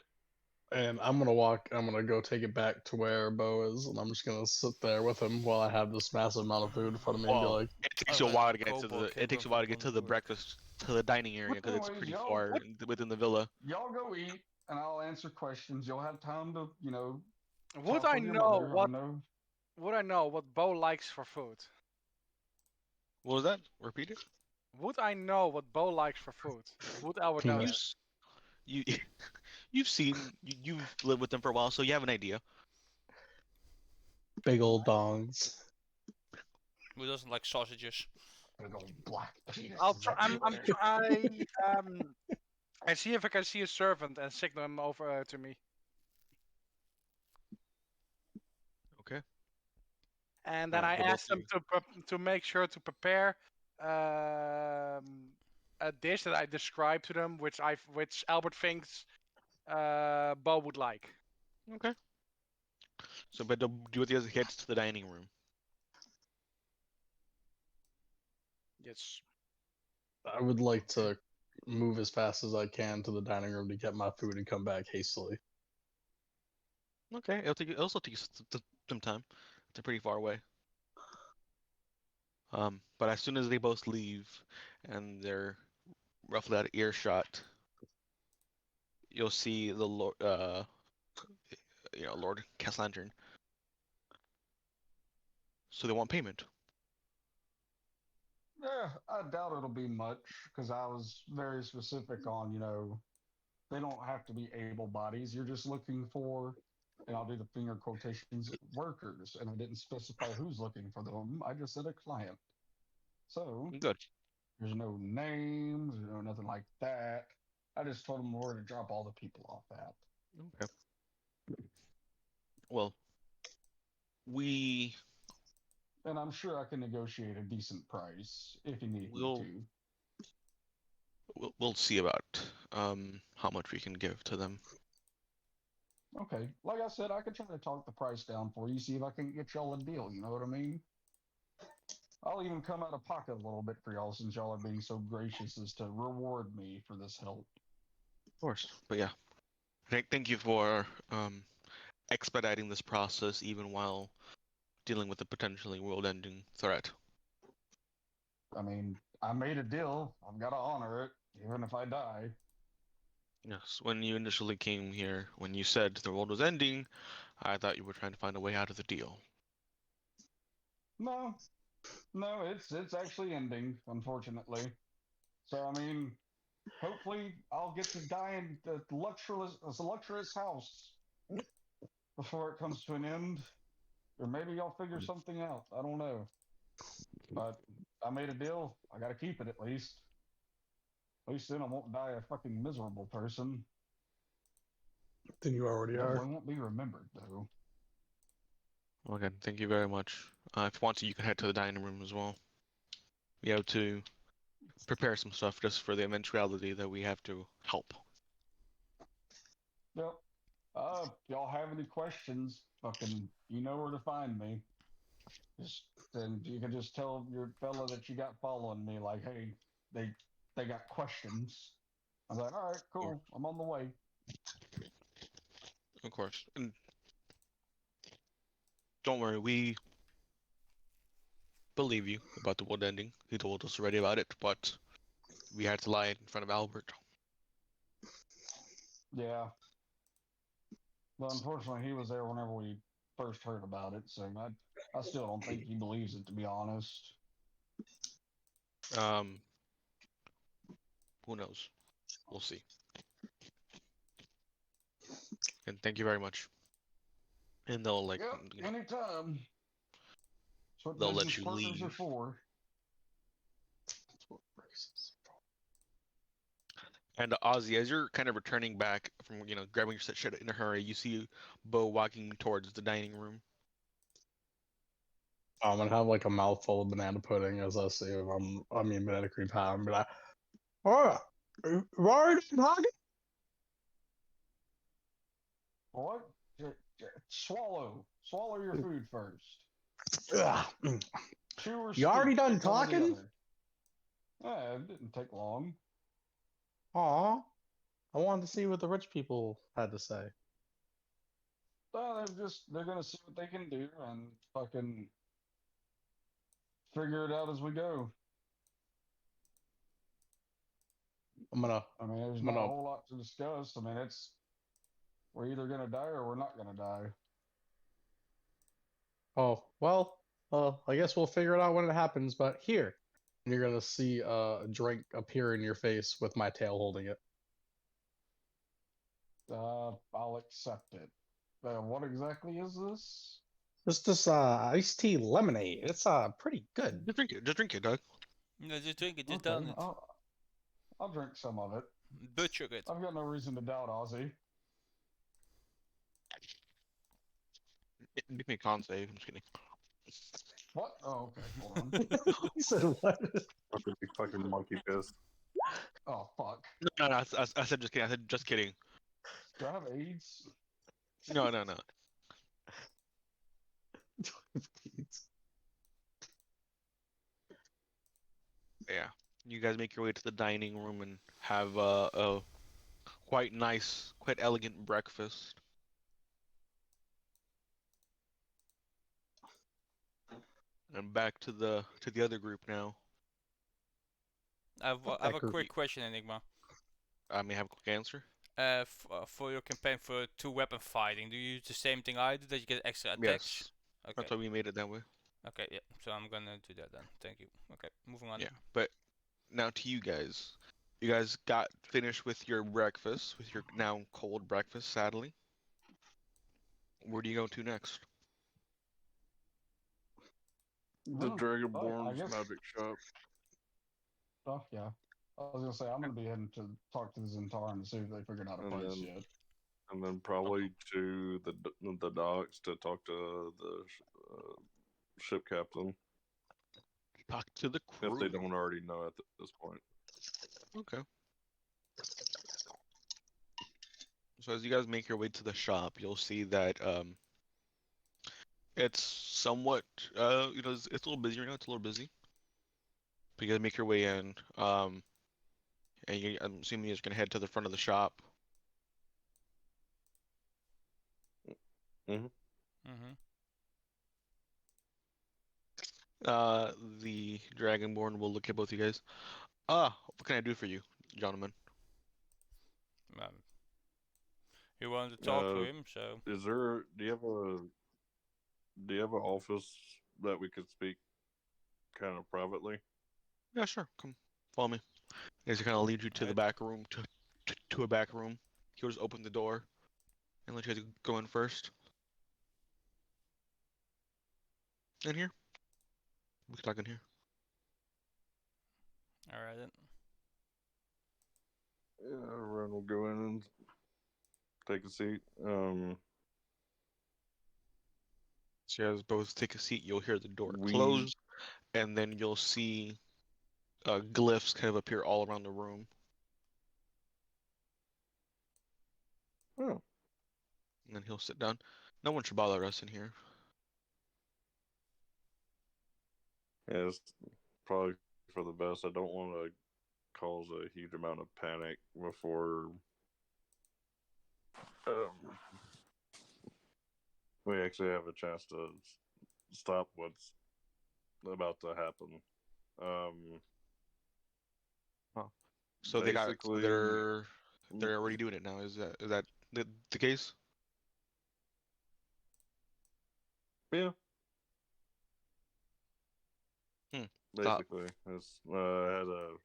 and I'm gonna go take it back to where Bo is, and I'm just gonna sit there with him while I have this massive amount of food in front of me and be Well, like, it takes you a while to get to the breakfast. breakfast to the dining area But because it's anyways, pretty far within the villa. y'all go eat, and I'll answer questions. You'll have time to, Would talk I with your know mother. what? Would I know what Bo likes for food? What was that? Repeat it. Would I know what Bo likes for food? Would Albert know You that? s- you you've lived with them for a while, so you have an idea. big old dongs. Who doesn't like sausages? Big old black I'll penises try. everywhere. I see if I can see a servant and signal him over to me. Okay. And then I The both asked of them you. to make sure to prepare a dish that I described to them, which Albert thinks Bo would like. Okay. So, but do with the other heads to the dining room. Yes. I would like to move as fast as I can to the dining room to get my food and come back hastily. Okay, it'll also take you some time. It's pretty far away. But as soon as they both leave, and they're roughly out of earshot, you'll see the Lord, Lord Cast Lantern. So they want payment. Yeah, I doubt it'll be much because I was very specific on, they don't have to be able bodies. You're just looking for, and I'll do the finger quotations, workers. And I didn't specify who's looking for them. I just said a client. So Good. there's no names, there's no nothing like that. I just told them where to drop all the people off at. Okay. Well, we And I'm sure I can negotiate a decent price if you need me will to. we'll see about how much we can give to them. Okay. Like I said, I could try to talk the price down for you, see if I can get y'all a deal. You know what I mean? I'll even come out of pocket a little bit for y'all since y'all are being so gracious as to reward me for this help. Of course. But yeah. Thank you for expediting this process even while dealing with a potentially world-ending threat. I mean, I made a deal. I've got to honor it, even if I die. Yes, when you initially came here, when you said the world was ending, I thought you were trying to find a way out of the deal. No, no, it's actually ending, unfortunately. So I mean, hopefully I'll get to die in the luxurious house before it comes to an end, or maybe I'll figure something out. I don't know, but I made a deal. I got to keep it at least. At least then I won't die a fucking miserable person. Then you already Definitely are. won't be remembered though. Well, again, thank you very much. If you want to, you can head to the dining room as well. We have to prepare some stuff just for the eventuality that we have to help. Yep. If y'all have any questions, fucking, you know where to find me. Just then you can just tell your fella that you got following me, like, hey, they got questions. I was like, all right, cool, I'm on the way. Of course. And don't worry, we believe you about the world ending. He told us already about it, but we had to lie in front of Albert. Yeah. But unfortunately, he was there whenever we first heard about it, so I still don't think he believes it, to be honest. Um, who knows? We'll see. And thank you very much. And they'll Yep, anytime. That's what they'll let business you partners are leave. for. And Ozzy, as you're kind of returning back from grabbing your shit in a hurry, you see Bo walking towards the dining room. I'm gonna have like a mouthful of banana pudding as I see if banana cream pie. I'm like, oh, right, talking? What? Swallow your food first. Chew or You already speak, done one or the talking? other. Yeah, it didn't take long. Aw, I wanted to see what the rich people had to say. They're gonna see what they can do and fucking figure it out as we go. I'm gonna, I mean, there's I'm not a gonna. whole lot to discuss. I mean, we're either gonna die or we're not gonna die. Oh well, I guess we'll figure it out when it happens. But here, and you're gonna see a drink appear in your face with my tail holding it. I'll accept it. What exactly is this? It's this iced tea lemonade. It's pretty good. Just drink it. Just drink it, Doug. No, just drink it, just Okay, down it. I'll drink some of it. Butcher it. I've got no reason to doubt Ozzy. Make me a con save. I'm just kidding. What? Oh, okay. Hold on. He said what? I'm gonna be fucking monkey pissed. Oh, fuck. No, I said just kidding. I said just kidding. Do I have AIDS? No, no, no. Yeah. You guys make your way to the dining room and have a quite nice, quite elegant breakfast. And back to the other group now. I have Fuck a that group. quick question, Enigma. I may have a quick answer. For your campaign for 2-weapon fighting, do you use the same thing I do, that you get extra attacks? Yes. Okay. That's why we made it that way. Okay, yeah. So I'm gonna do that then. Thank you. Okay, moving on. Yeah. But now to you guys. You guys got finished with your breakfast, with your now cold breakfast, sadly. Where do you go to next? The I Dragonborn's guess. magic shop. Oh yeah. I was gonna say I'm gonna be heading to talk to the Zentaran to see if they figured out a And price then- yet. And then probably to the docks to talk to the ship captain Talk to the crew. if they don't already know at this point. Okay. So as you guys make your way to the shop, you'll see that it's somewhat it's a little busy right now. It's a little busy. But you gotta make your way in. And I'm assuming you're just gonna head to the front of the shop. Mm-hmm. The Dragonborn will look at both of you guys. What can I do for you, gentlemen? You wanted to talk to him, so. Is there? Do you have an office that we could speak kind of privately? Yeah, sure. Come, follow me. He's gonna lead you to the back room, to a back room. He'll just open the door and let you guys go in first. In here. We can talk in here. Alright then. Yeah, everyone will go in and take a seat. So you guys both take a seat. You'll hear the door We- close, and then you'll see glyphs kind of appear all around the room. Oh. And then he'll sit down. No one should bother us in here. Yeah, it's probably for the best. I don't want to cause a huge amount of panic before we actually have a chance to stop what's about to happen. So they got. Basically- They're already doing it now. Is that the case? Yeah. Stop. Basically, it's I had a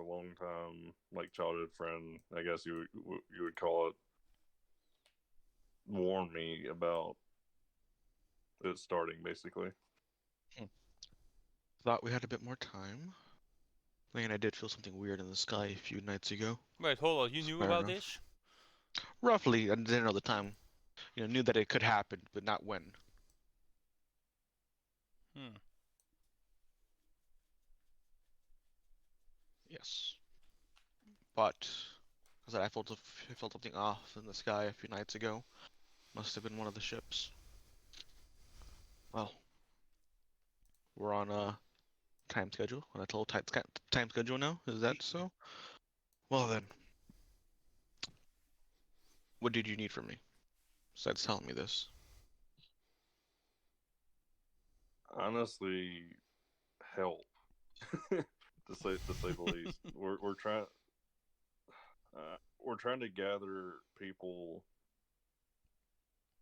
long time childhood friend, I guess you would call it, warn me about it starting basically. Thought we had a bit more time. And I did feel something weird in the sky a few nights ago. Wait, hold on. You knew Fair about enough. this? Roughly, I didn't know the time. Knew that it could happen, but not when. Yes. But as I felt something off in the sky a few nights ago. Must have been one of the ships. Well, we're on a time schedule, on a total time schedule now. Is that so? Well then, what did you need from me? Besides telling me this. Honestly, help. to say the least. We're trying to gather people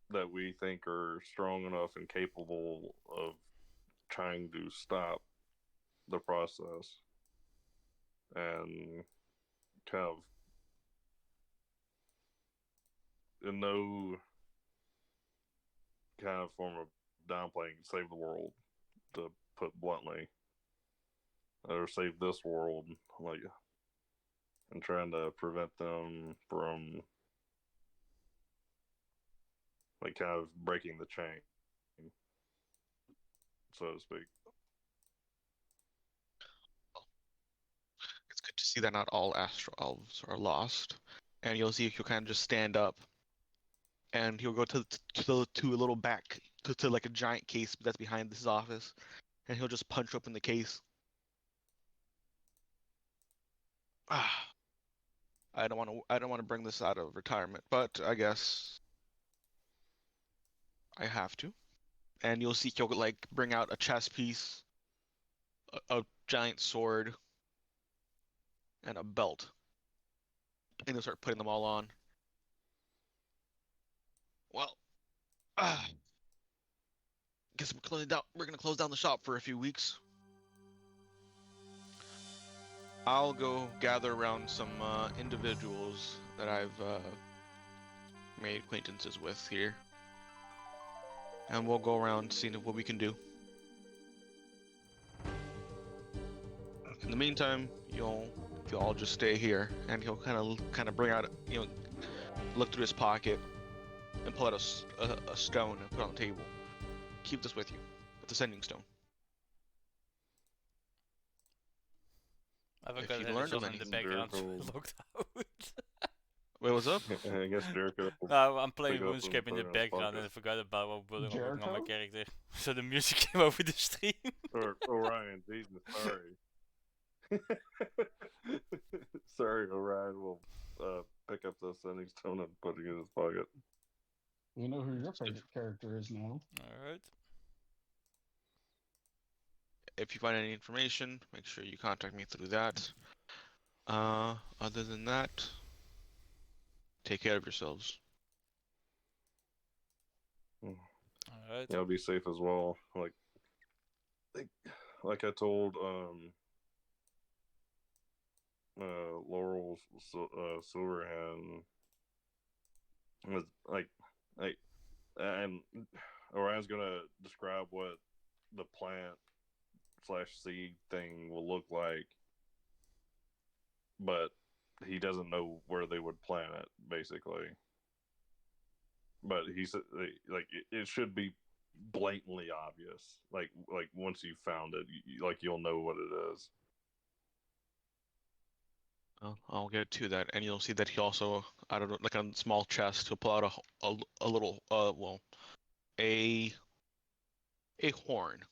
that we think are strong enough and capable of trying to stop the process and kind of, in no kind of form of downplaying, save the world, to put bluntly, or save this world, and trying to prevent them from kind of breaking the chain, so to speak. It's good to see that not all astral elves are lost. And you'll see he'll kind of just stand up, and he'll go to a little back to like a giant case that's behind his office, and he'll just punch open the case. I don't want to bring this out of retirement, but I guess I have to. and you'll see he'll like bring out a chess piece, a giant sword, and a belt, and he'll start putting them all on. Well, guess we're gonna close down the shop for a few weeks. I'll go gather around some individuals that I've made acquaintances with here, and we'll go around seeing what we can do. In the meantime, you'll all just stay here, and he'll kind of bring out, look through his pocket and pull out a stone and put it on the table. Keep this with you. It's a sending stone. I If forgot you've that learned it's of also in the anything, background, so I Jericho- looked out. Wait, what's up? I guess Jericho. No, I'm playing Pick up and RuneScape in put the it in his background and I pocket. forgot about what building I'm working on my Jericho? character. So the music came over the stream. Or Orion, Jesus, sorry. Sorry, Orion will pick up the sending stone and put it in his pocket. We know who your favorite character is now. Alright. If you find any information, make sure you contact me through that. Other than that, take care of yourselves. Alright. Yeah, be safe as well. Like I told Laurel Silverhand was like and Orion's gonna describe what the plant / seed thing will look like, but he doesn't know where they would plant it, basically. But he said like it should be blatantly obvious. Like once you found it, you'll know what it is. I'll get to that, and you'll see that he also, out of like a small chest, he'll pull out a little, a horn.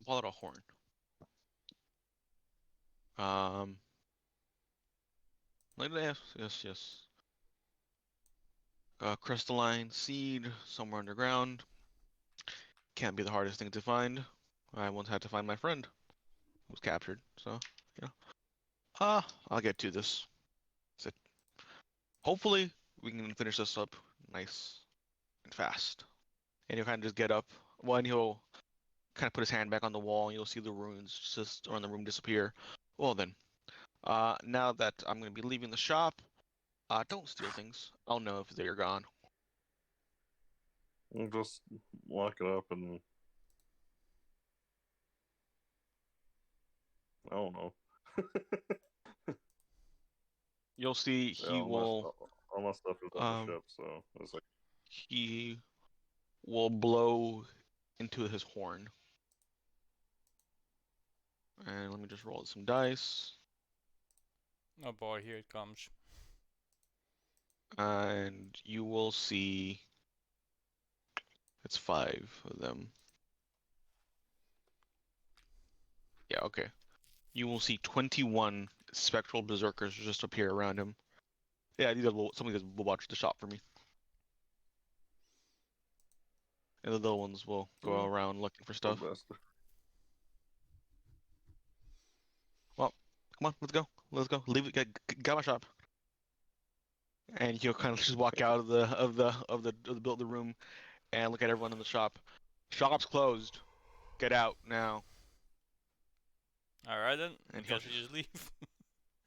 Pull out a horn. Yes. Crystalline seed somewhere underground. Can't be the hardest thing to find. I once had to find my friend who was captured, so I'll get to this. So hopefully we can finish this up nice and fast. And he'll kind of just get up. One, he'll kind of put his hand back on the wall, and you'll see the runes just around the room disappear. Well then, now that I'm gonna be leaving the shop, don't steal things. I'll know if they're gone. We'll just lock it up and I don't know. You'll see he Yeah, will all my stuff is on the ship, so it's like he will blow into his horn. And let me just roll some dice. Oh boy, here it comes. And you will see it's 5 of them. Yeah, okay. You will see 21 spectral berserkers just appear around him. Yeah, somebody will watch the shop for me. And the little ones will go around looking for stuff. the best. Well, come on, let's go. Leave it. Got my shop. And he'll kind of just walk out of the room and look at everyone in the shop. Shop's closed. Get out now. Alright then, I And guess we just leave.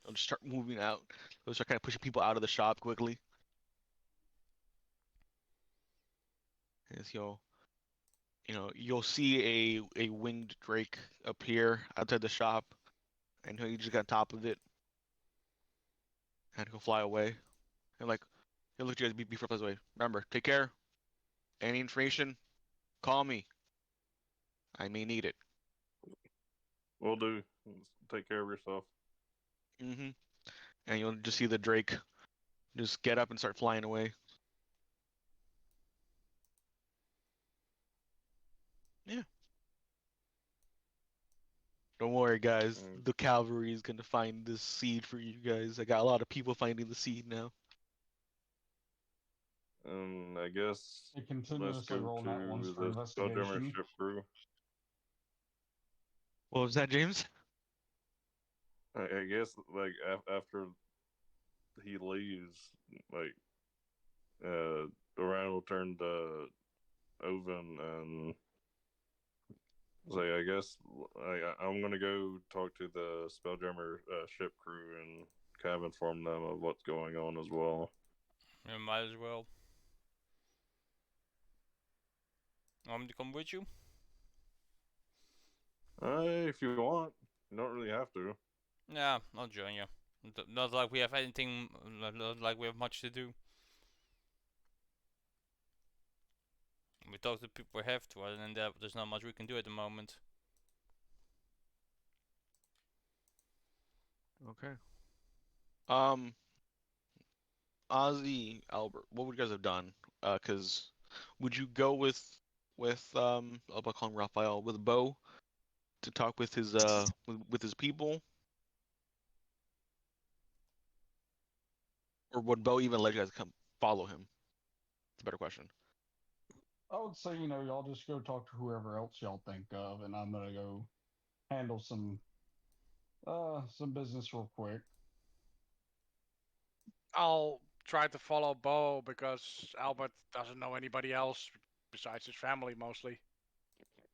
I'll just start moving out. He'll start kind of pushing people out of the shop quickly. As you'll see a winged drake appear outside the shop, and he'll just get on top of it, and he'll fly away. And he'll look at you guys before he flies away. Remember, take care. Any information, call me. I may need it. Will do. Take care of yourself. Mm-hmm. And you'll just see the drake just get up and start flying away. Yeah. Don't worry, guys. The cavalry is gonna find this seed for you guys. I got a lot of people finding the seed now. And I guess They let's continuously go roll nat ones to for the Spelljammer investigation. ship crew. What was that, James? I guess like after he leaves, like Orion will turn to Oven and say, I guess I'm gonna go talk to the Spelljammer ship crew and kind of inform them of what's going on as well. You might as well. Want me to come with you? If you want, you don't really have to. Yeah, I'll join you. Not like we have anything, not like we have much to do. We talk to the people we have to, other than that, there's not much we can do at the moment. Okay. Ozzy, Albert, what would you guys have done? Cause would you go with I'll call him Raphael, with Bo to talk with his with his people, or would Bo even let you guys come follow him? It's a better question. I would say, y'all just go talk to whoever else y'all think of, and I'm gonna go handle some business real quick. I'll try to follow Bo because Albert doesn't know anybody else besides his family mostly,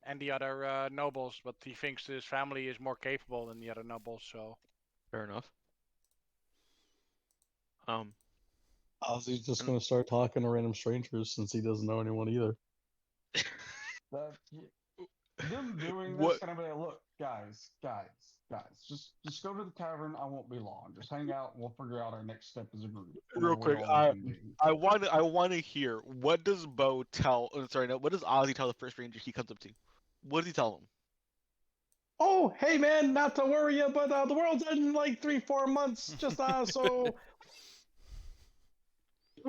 and the other nobles. But he thinks his family is more capable than the other nobles. So Fair enough. Um, Ozzy's just And- gonna start talking to random strangers since he doesn't know anyone either. Them doing this What- gonna be like, look, guys, just go to the tavern. I won't be long. Just hang out, and we'll figure out our next step as a group. Real What quick, all we can do. I want to hear, what does Bo tell? Sorry, no, what does Ozzy tell the first ranger he comes up to? What does he tell him? Oh, hey man, not to worry you, but the world's ending in like 3-4 months. Just so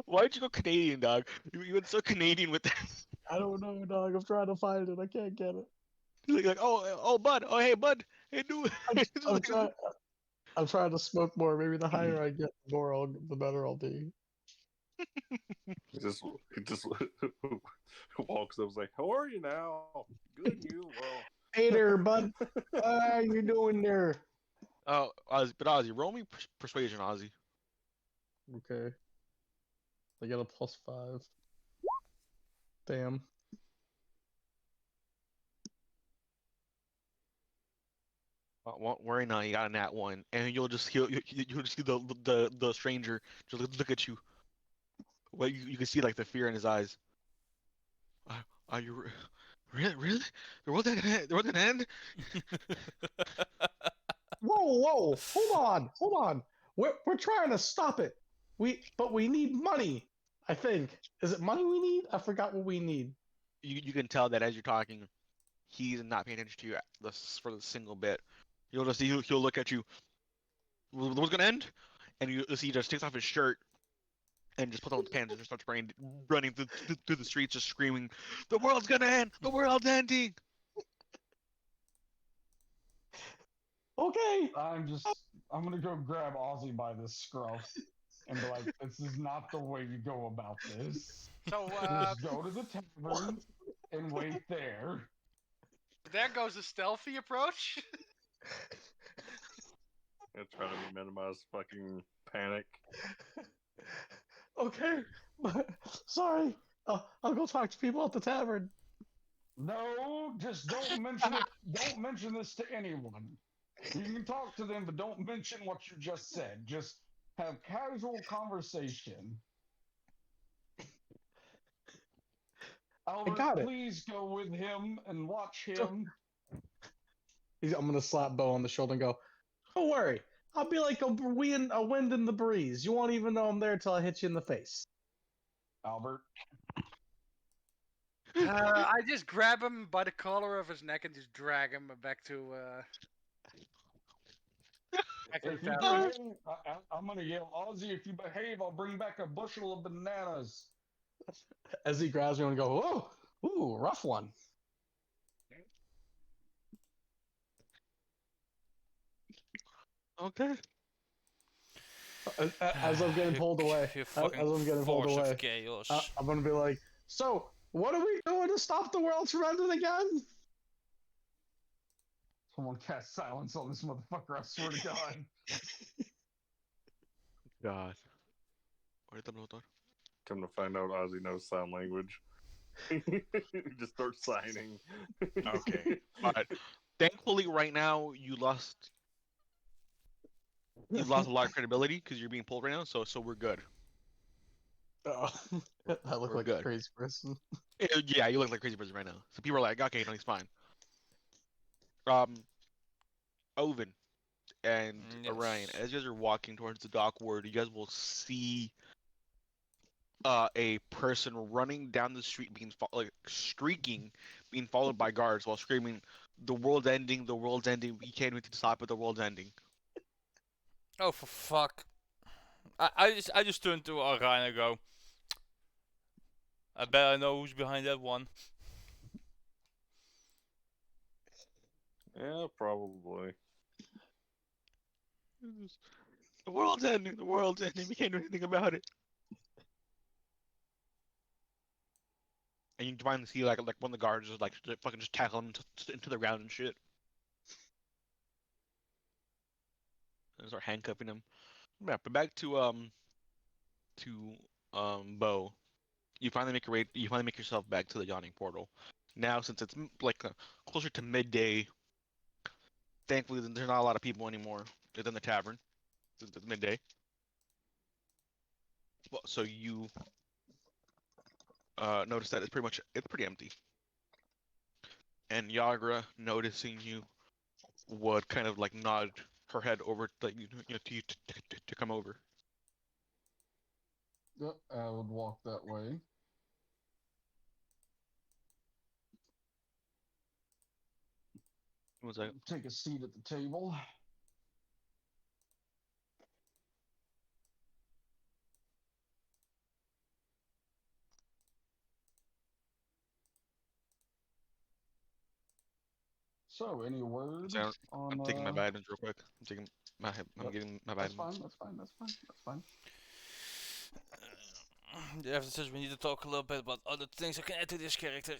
Why'd you go Canadian, dog? You went so Canadian with that. I don't know, dog. I'm trying to find it. I can't get it. Like, oh, bud, oh, hey, bud, hey, dude. I'm trying. I'm trying to smoke more. Maybe the higher I get, the better I'll be. He just walks up, and is like, "How are you now? Good, and you? Well, Hey there, bud. How you doing there? Oh, Ozzy, roll me persuasion, Ozzy. Okay. I got a +5. Damn. Won't worry now, you got a nat 1, and you'll just you'll just see the stranger just look at you. Well, you can see like the fear in his eyes. Are you really? The world gonna end? Whoa! Hold on. We're trying to stop it. But we need money. I think. Is it money we need? I forgot what we need. You can tell that as you're talking, he's not paying attention to you for the single bit. You'll just see he'll look at you. The world's gonna end, and you'll see he just takes off his shirt and just puts on his pants and just starts running through the streets, just screaming, "The world's gonna end! The world's ending!" Okay. I'm gonna go grab Ozzy by the scruff and be like, this is not the way you go about this. so Just go to the tavern and wait there. there goes the stealthy approach. I'm trying to minimize fucking panic." Okay. Sorry. I'll go talk to people at the tavern. No, just don't mention it. Don't mention this to anyone. You can talk to them, but don't mention what you just said. Just have casual conversation. Albert, got it. please go with him and watch him. I'm gonna slap Bo on the shoulder and go, "Don't worry. I'll be like a wind in the breeze. You won't even know I'm there till I hit you in the face." Albert, I just grab him by the collar of his neck and just drag him back to back to the if you tavern. behave, I'm gonna yell, Ozzy, if you behave, I'll bring back a bushel of bananas. As he grabs me and go, "Oh, ooh, rough one." Okay. As I'm getting pulled away, You as fucking I'm getting pulled force away, of chaos. I'm gonna be like, so what are we doing to stop the world from ending again? Someone cast silence on this motherfucker, I swear to God. God. Where's the motor? Come to find out, Ozzy knows sign language. Just start signing. Okay. But thankfully, right now you lost a lot of credibility because you're being pulled right now. So we're good. Oh, I look We're like good. a crazy person. Yeah, you look like a crazy person right now. So people are like, okay, no, he's fine. Oven and Orion, Yes. as you guys are walking towards the dock ward, you guys will see a person running down the street, like streaking, being followed by guards while screaming, "The world's ending! The world's ending! We can't even stop it! The world's ending!" Oh, for fuck. I just turned to Orion and go, I bet I know who's behind that one. Yeah, probably. The world's ending! The world's ending! We can't do anything about it. And you finally see like one of the guards just like fucking just tackle him into the ground and shit. And start handcuffing him. Yeah, but back to Bo. You finally make your way. You finally make yourself back to the yawning portal. Now, since it's like closer to midday, thankfully there's not a lot of people anymore within the tavern. Since it's midday. Well, so you notice that it's pretty empty. And Yagra, noticing you, would kind of like nod her head over, like to you to come over. Yep, I would walk that way. One second. Take a seat at the table. So, any word So on? I'm taking my vitamins real quick. I'm Yep, getting my that's vitamins. fine. That's fine. That's fine. That's fine. The evidence says we need to talk a little bit about other things I can add to this character.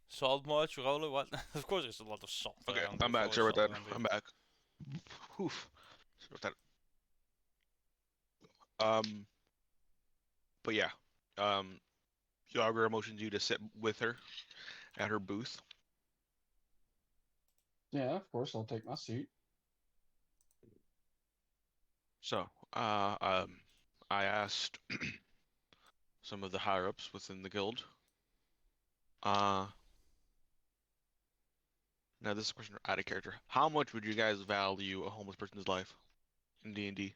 Salt much, roller, what? Of course there's a lot of salt Okay, around. I'm There's back. always Sorry about salt that. around here. I'm back. Oof. Sorry about that. But yeah, um, Yagra motions you to sit with her at her booth. Yeah, of course. I'll take my seat. So, I asked some of the higher ups within the guild. Uh, Now this is a question out of character. How much would you guys value a homeless person's life in D&D?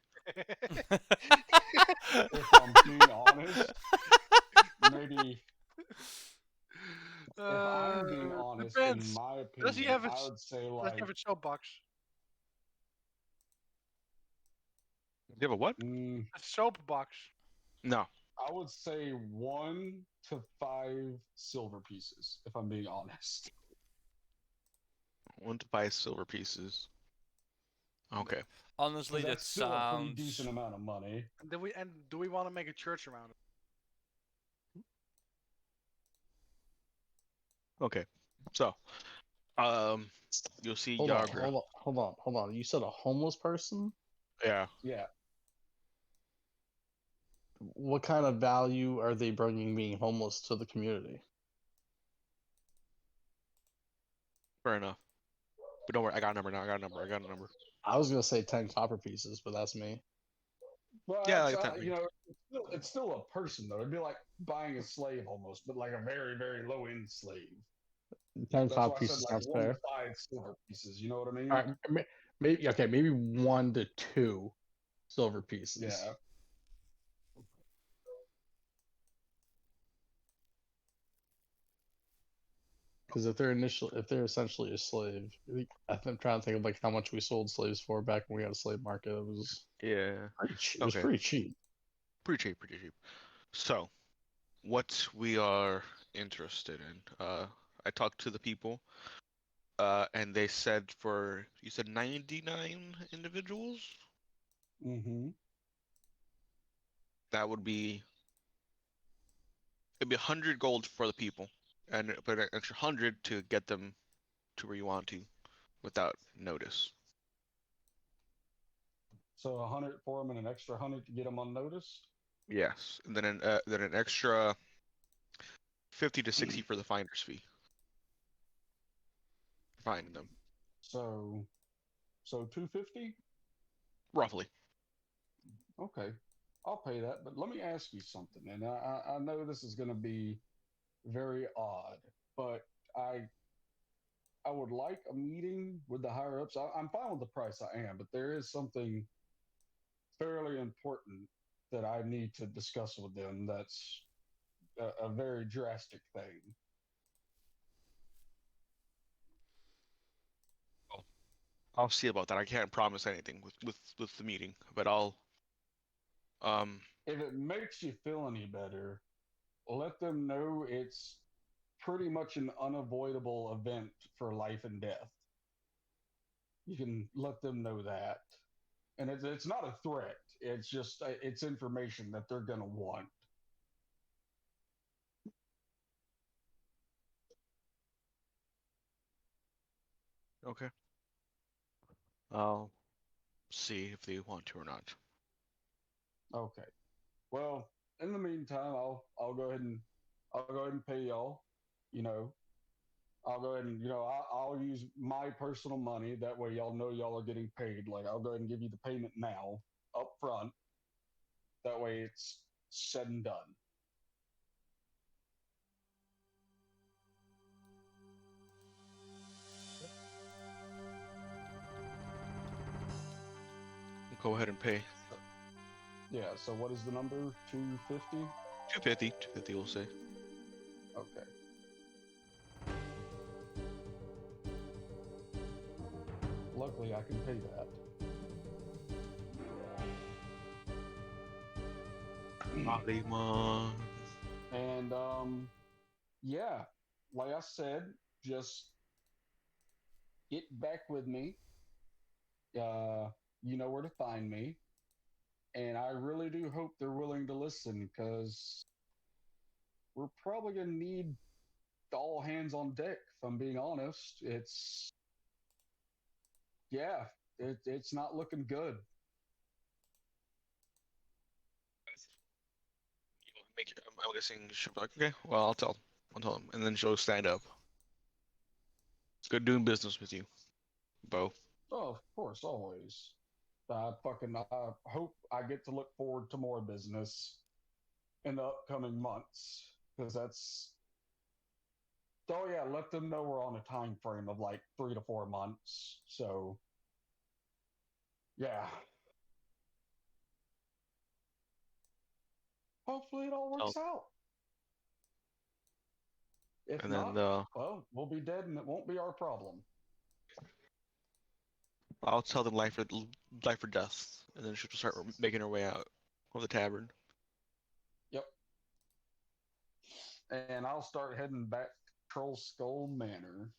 If I'm being honest, maybe. If I'm being honest, in Depends. my Does he opinion, have a I would say Does like he have a soapbox? Do you have a what? mm, A soapbox. No. I would say 1 to 5 silver pieces, if I'm being honest. 1 to 5 silver pieces. Okay. Honestly, Because that that's still a pretty decent sounds. amount of money. And do we want to make a church around it? Okay. So, um, you'll see Hold on, Yagra. hold on. You said a homeless person? Yeah. Yeah. What kind of value are they bringing being homeless to the community? Fair enough. But don't worry, I got a number now. I got a number. I was gonna say 10 copper pieces, but that's me. Well, Yeah, that's, like that. you know, it's still a person, though. It'd be like buying a slave almost, but like a very, very low end slave. 10 That's copper why I said pieces like sounds 1 to fair. 5 silver pieces. You know what I mean? All right, maybe okay, maybe 1 to 2 silver pieces. Yeah. Because if they're essentially a slave, I'm trying to think of like how much we sold slaves for back when we had a slave market. It was Yeah. it was Okay. pretty cheap. Pretty cheap. So, what we are interested in. I talked to the people, and they said you said 99 individuals? Mm-hmm. That would be, it'd be 100 gold for the people, and put an extra 100 to get them to where you want to without notice. So 100 for them and an extra 100 to get them on notice. Yes, and then an extra 50 to 60 for the finder's fee. Finding them, So 250. roughly. Okay, I'll pay that. But let me ask you something, and I know this is going to be very odd, but I would like a meeting with the higher ups. I'm fine with the price I am, but there is something fairly important that I need to discuss with them. That's a very drastic thing. I'll see about that. I can't promise anything with the meeting, but I'll If it makes you feel any better, let them know it's pretty much an unavoidable event for life and death. You can let them know that, and it's not a threat. It's just it's information that they're gonna want. okay. I'll see if they want to or not. Okay. Well, in the meantime, I'll go ahead and pay y'all. You know, I'll go ahead and I'll use my personal money. That way, y'all know y'all are getting paid. Like I'll go ahead and give you the payment now up front. That way, it's said and done. Go ahead and pay. Yeah. So what is the number? 250. 250 we'll say. Okay. Luckily, I can pay that. And yeah, like I said, just get back with me. You know where to find me. And I really do hope they're willing to listen because we're probably going to need all hands on deck, if I'm being honest. Yeah, it's not looking good. I'm guessing she'll be like, okay, well I'll tell him, and then she'll stand up. Good doing business with you, Bo. Oh, of course, always. I hope I get to look forward to more business in the upcoming months because that's. Oh yeah, let them know we're on a time frame of like 3 to 4 months. So yeah, hopefully it all Tell, works out. If and not, then well, we'll be dead and it won't be our problem. I'll tell them life or death, and then she'll start making her way out of the tavern. Yep. and I'll start heading back to Troll Skull Manor.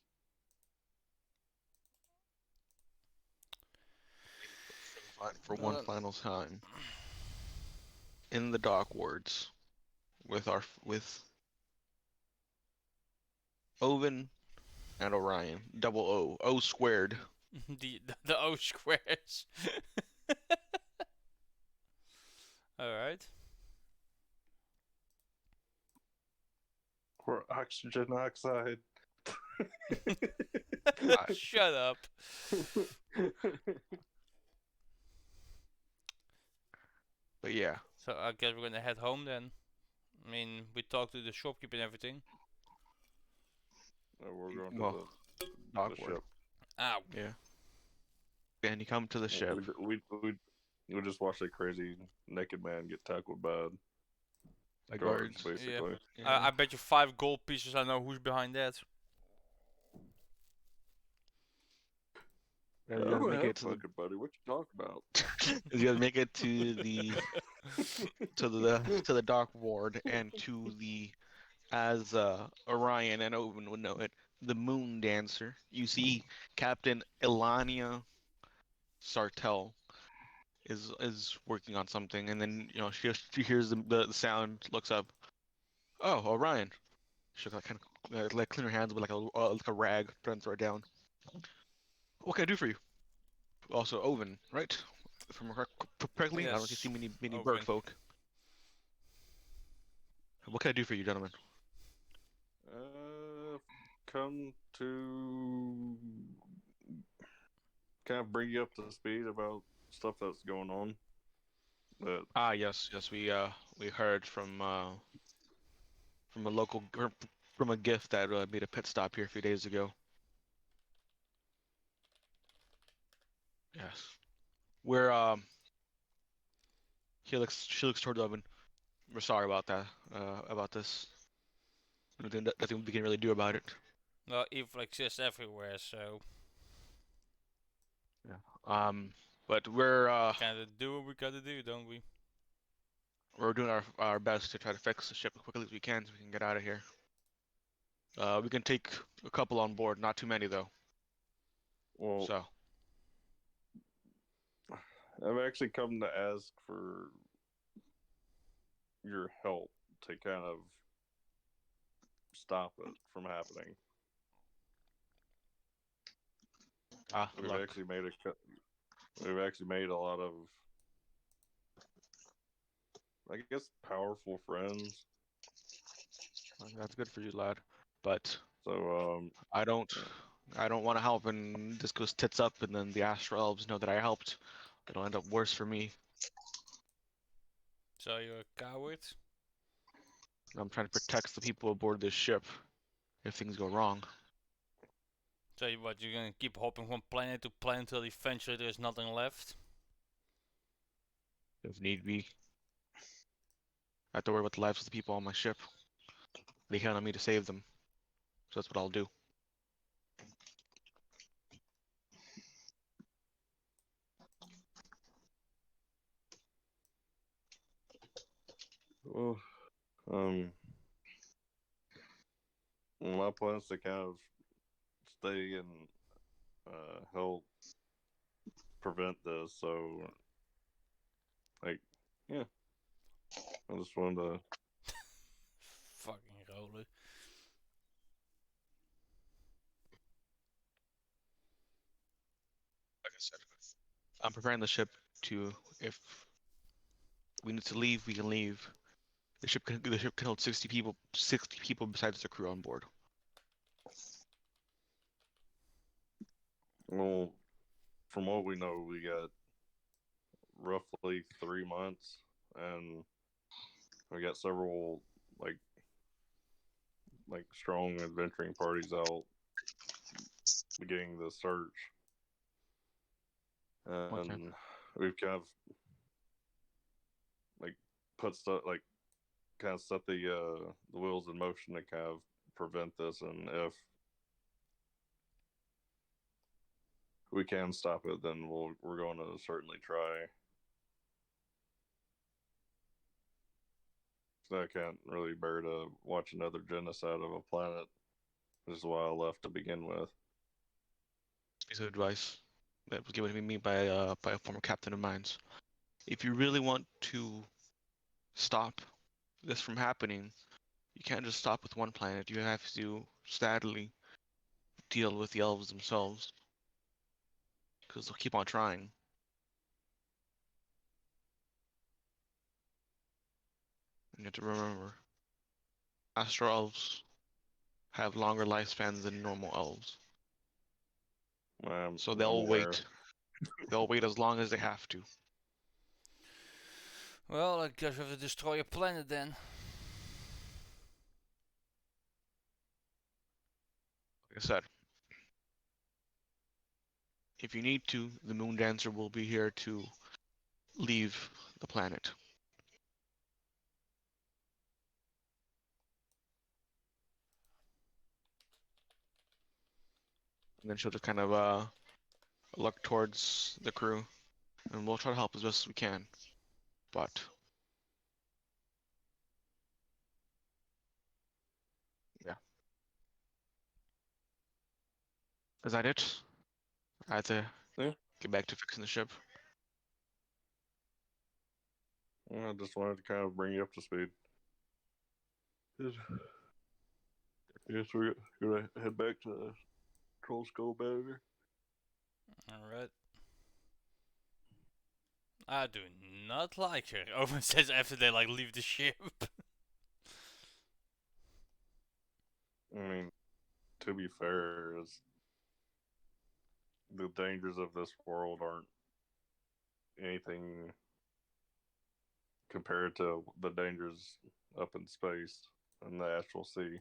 For one final time, in the Dark Wards, with Oven and Orion, double O squared. the O squares. All right. Or oxygen oxide. Shut up. But yeah, So I guess we're gonna head home then. I mean, we talked to the shopkeeper and everything. We're going to well, the Dark Ward. ship. Ow. Yeah. And you come to the ship. We just watched a crazy naked man get tackled by Like guards, guards. basically. Yeah. I bet you 5 gold pieces I know who's behind that. You guys make it to the fucking buddy. What you talking about? you guys make it to the to the Dark Ward and to the, as Orion and Owen would know it, the Moon Dancer. You see Captain Elania Sartell is working on something, and then she hears the sound, looks up. Oh, Orion. She'll kind of like clean her hands with like a rag, then throw it down. What can I do for you? Also, Oven, right? If I'm correctly, I don't Yes, see many Owen. bird folk. What can I do for you, gentlemen? Come to kind of bring you up to speed about stuff that's going on. But Yes, we heard from a local from a gift that made a pit stop here a few days ago. Yes, we're she looks toward Oven. We're sorry about that. About this. Nothing we can really do about it. Well, evil exists everywhere, so But we're kinda do what we gotta do, don't we? we're doing our best to try to fix the ship as quickly as we can so we can get out of here. We can take a couple on board, not too many though. well, So I've actually come to ask for your help to kind of stop it from happening. We've look, actually made a lot of, I guess, powerful friends. that's good for you, lad. But So I don't want to help, and this goes tits up, and then the Astral Elves know that I helped. It'll end up worse for me. So you're a coward? I'm trying to protect the people aboard this ship if things go wrong. So what, you're gonna keep hopping from planet to planet until eventually there's nothing left? If need be. I have to worry about the lives of the people on my ship. They count on me to save them. So that's what I'll do. well, my plan is to kind of stay and help prevent this. So, like, yeah, I just wanted to. Fucking roller. Like I said, I'm preparing the ship to, if we need to leave, we can leave. The ship can hold 60 people besides the crew on board. Well, from what we know, we got roughly 3 months, and we got several like strong adventuring parties out beginning the search, and we've kind of like put stuff like kind of set the wheels in motion to kind of prevent this, and if we can stop it, then we're going to certainly try. I can't really bear to watch another genocide of a planet. This is why I left to begin with. Piece of advice that was given to me by a former captain of mine. If you really want to stop this from happening, you can't just stop with one planet. You have to, sadly, deal with the elves themselves. Because they'll keep on trying. And you have to remember, astral elves have longer lifespans than normal elves. So they'll wait. They'll wait as long as they have to. Well, I guess we have to destroy a planet then. Like I said, if you need to, the Moon Dancer will be here to leave the planet. And then she'll just kind of look towards the crew, and we'll try to help as best as we can. But yeah, is that it? I had to get back to fixing the ship. I just wanted to kind of bring you up to speed. Yes, we're gonna head back to the Troll Skull Banner. Alright. I do not like her. Owen says after they like leave the ship. I mean, to be fair, is the dangers of this world aren't anything compared to the dangers up in space and the astral sea.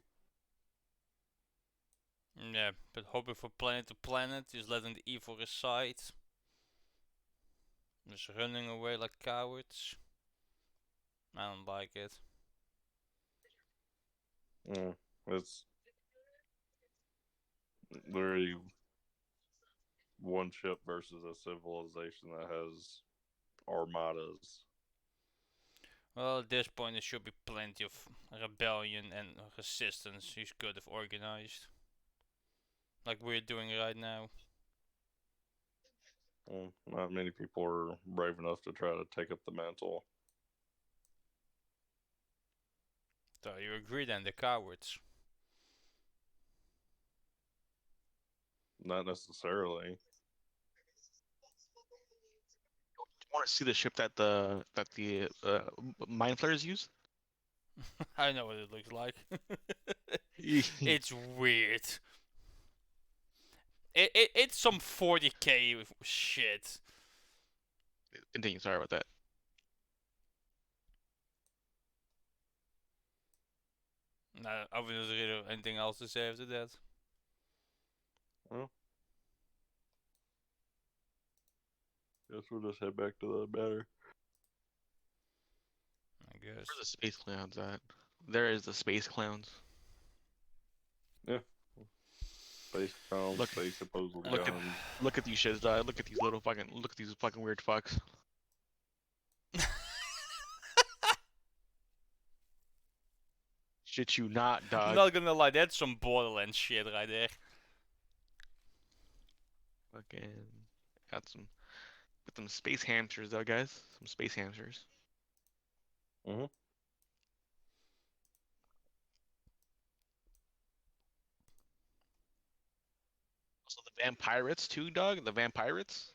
Yeah, but hopping from planet to planet is letting the evil reside. Just running away like cowards. I don't like it. It's literally one ship versus a civilization that has armadas. Well, at this point there should be plenty of rebellion and resistance who's good if organized. Like we're doing right now. Well, not many people are brave enough to try to take up the mantle. So you agree then, the cowards. Not necessarily. You want to see the ship that the mind flayers use? I know what it looks like. It's weird. It's some 40k shit. Continue. Sorry about that. No, I wouldn't really have anything else to say after that. Well, guess we'll just head back to the banner. I guess. Where are the space clowns at? There is the space clowns. Yeah. Space clowns, Look- space opposable look at- guns. Look at these shits, dog. Look at these little fucking. Look at these fucking weird fucks. Shit you not, I'm dog. not gonna lie, that's some Borderlands shit right there. Fucking got some space hamsters though, guys. Some space hamsters. Mhm. Also the vampirates too, dog. The vampirates.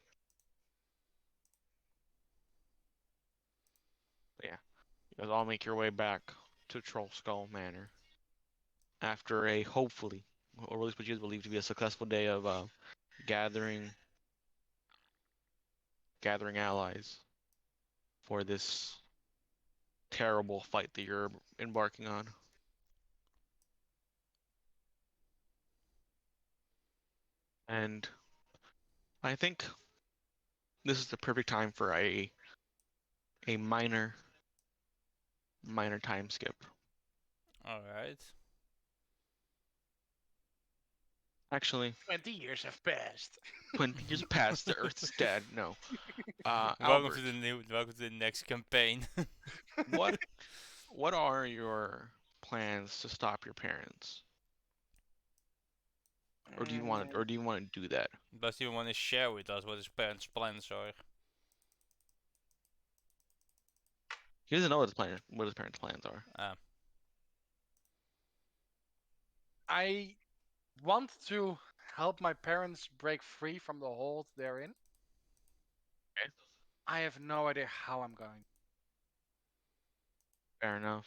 But yeah, you guys all make your way back to Troll Skull Manor after a hopefully, or at least what you guys believe to be a successful day of gathering allies for this terrible fight that you're embarking on. And I think this is the perfect time for a minor time skip. Alright. Actually, 20 years have passed. 20 years past, the Earth is dead. No. Welcome Albert, to the next campaign. what what are your plans to stop your parents? Or do you want to do that? Does he want to share with us what his parents' plans are? He doesn't know what his parents' plans are. I want to help my parents break free from the hold they're in. Okay. I have no idea how I'm going. Fair enough.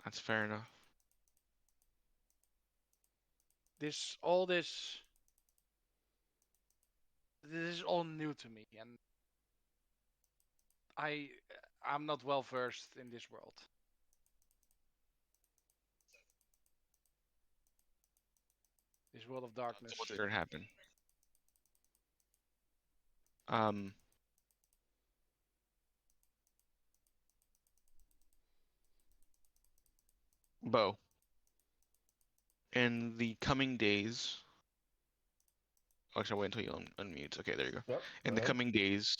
That's fair enough. This is all new to me, and I'm not well versed in this world. This world of darkness. What's going to happen? Bo. In the coming days. Actually, I'll wait until you unmute. Okay, there you go. Yep. In go the ahead. coming days,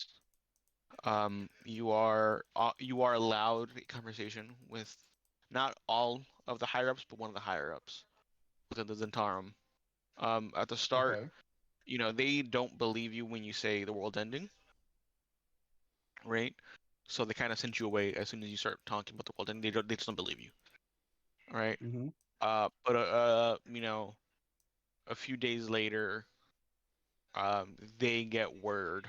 you are allowed a conversation with not all of the higher ups, but one of the higher ups within the Zentarum. At the start, Okay. they don't believe you when you say the world's ending, right? So they kind of send you away as soon as you start talking about the world ending. They just don't believe you, right? Mm-hmm. But a few days later, they get word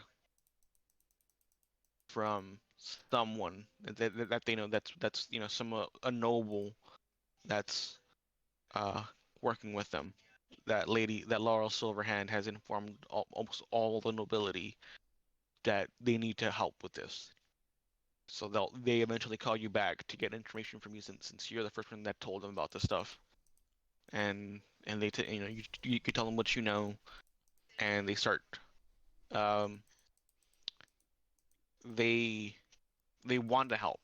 from someone that they know that's a noble that's working with them. That Laurel Silverhand has informed almost all the nobility that they need to help with this. So they eventually call you back to get information from you since you're the first one that told them about this stuff. And they you tell them what you know, and they start um they they want to help,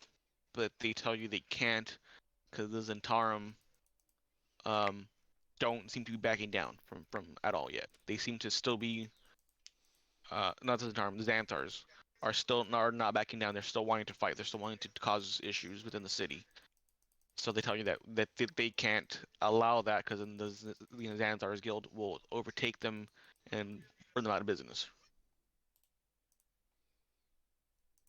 but they tell you they can't because the Zentarum um don't seem to be backing down from at all yet. They seem to still be not the Zentarum, the Xanthars are not backing down. They're still wanting to fight. They're still wanting to cause issues within the city. So they tell you that they can't allow that because then the Xanthars Guild will overtake them and burn them out of business.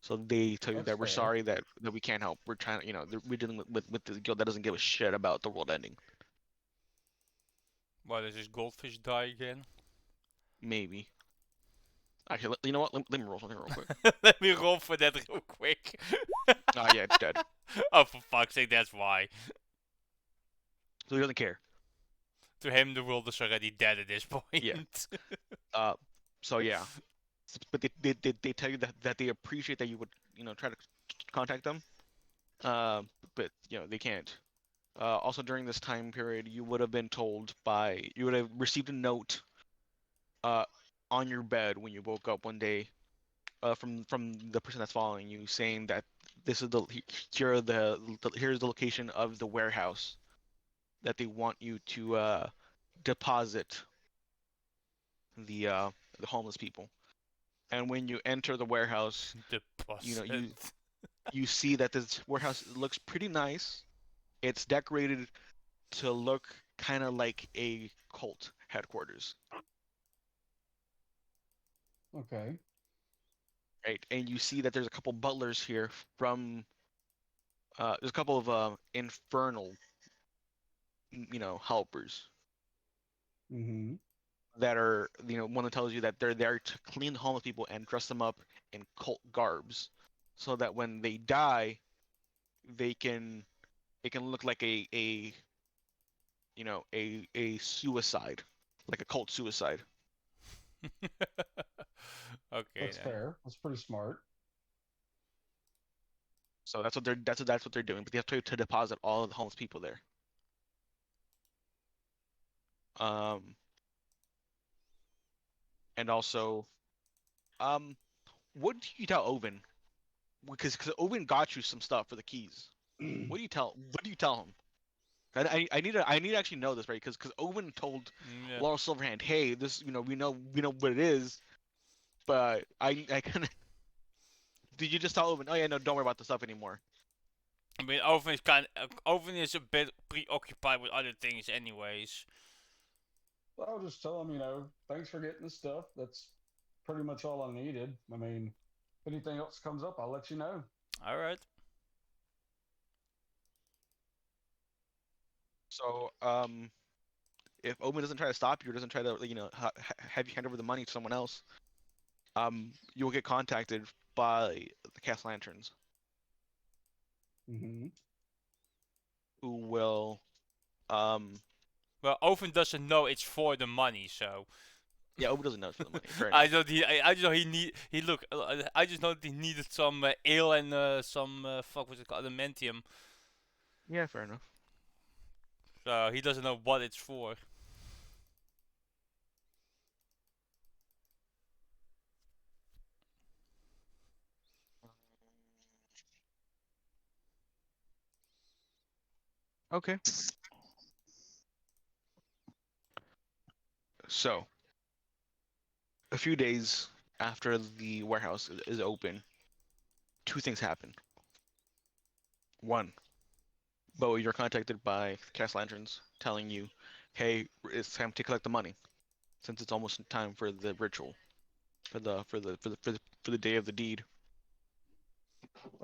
So they tell you That's that we're fair. sorry that we can't help. We're trying to, we're dealing with the guild that doesn't give a shit about the world ending. Why does his goldfish die again? Maybe. Actually, you know what? Let me roll something real quick. Let me roll for that real quick. Yeah, it's dead. Oh, for fuck's sake, that's why. So he doesn't care. To him, the world is already dead at this point. Yeah. So yeah. But they tell you that they appreciate that you would try to contact them. But they can't. Also during this time period, you would have received a note on your bed when you woke up one day from the person that's following you saying that this is here's the location of the warehouse that they want you to deposit the homeless people. And when you enter the warehouse, Deposit. you see that this warehouse looks pretty nice. It's decorated to look kind of like a cult headquarters, Okay. right? And you see that there's a couple butlers here from there's a couple of infernal helpers Mm-hmm. that are one that tells you that they're there to clean the homeless people and dress them up in cult garbs so that when they die they can look like a suicide, like a cult suicide. Okay, That's then. fair. That's pretty smart. So that's what they're doing, but they have to deposit all of the homeless people there. And also, what do you tell Owen? Because Owen got you some stuff for the keys. What do you tell him? I need to actually know this, right? Because Owen told Yeah. Laurel Silverhand, hey, this we know what it is, but I kind of did you just tell Owen, oh yeah, no, don't worry about the stuff anymore? I mean, Oven is a bit preoccupied with other things, anyways. I'll just tell him, thanks for getting the stuff. That's pretty much all I needed. I mean, if anything else comes up, I'll let you know. All right. So, if Omen doesn't try to stop you or doesn't try to, have you hand over the money to someone else, you'll get contacted by the cast lanterns, Mm-hmm. who will, um, Well, Oven doesn't know it's for the money, so yeah, Omen doesn't know it's for the money. Fair I enough. I just know I just know that he needed some ale and some fuck what's it called, adamantium. Yeah, fair enough. So he doesn't know what it's for. Okay. So, a few days after the warehouse is open, two things happen. One, Bo, you're contacted by cast lanterns telling you, "Hey, it's time to collect the money, since it's almost time for the ritual, for the day of the deed."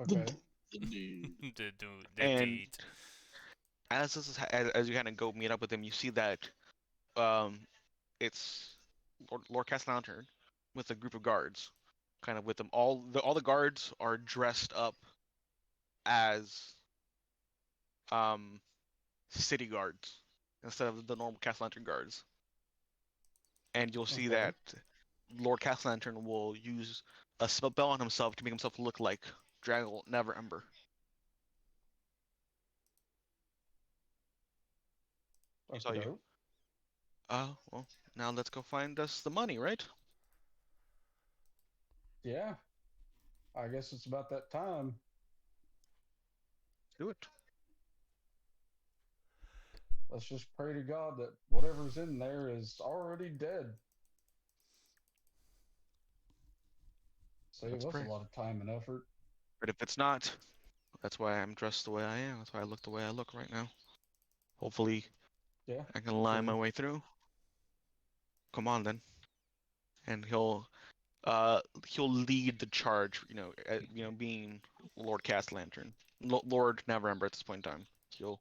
Okay. The And deed. as you kind of go meet up with them, you see that um, it's Lord Cast Lantern with a group of guards, kind of with them. All the guards are dressed up as um city guards instead of the normal Cast Lantern guards. And you'll see Okay. that Lord Cast Lantern will use a spell on himself to make himself look like Dragon Never Ember. He saw Okay. you. Well, now let's go find us the money, right? Yeah. I guess it's about that time. Do it. Let's just pray to God that whatever's in there is already dead. Save Let's us pray. a lot of time and effort. But if it's not, that's why I'm dressed the way I am. That's why I look the way I look right now. Hopefully, Yeah. I can lie my True. way through. Come on then. And he'll lead the charge. Being Lord Cast Lantern, Lord Neverember at this point in time. He'll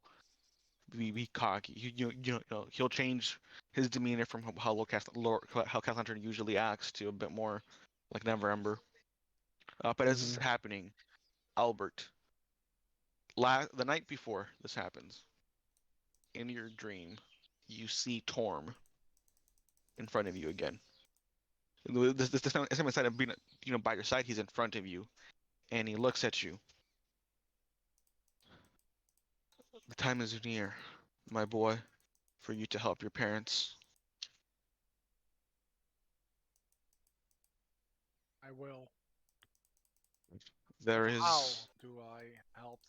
be cocky. He'll change his demeanor from how Cast Lantern usually acts to a bit more like Neverember. But as this is Mm-hmm. happening, Albert, the night before this happens, in your dream, you see Torm in front of you again. This time instead of being by your side, he's in front of you, and he looks at you. The time is near, my boy, for you to help your parents. I will. There But how is do I help?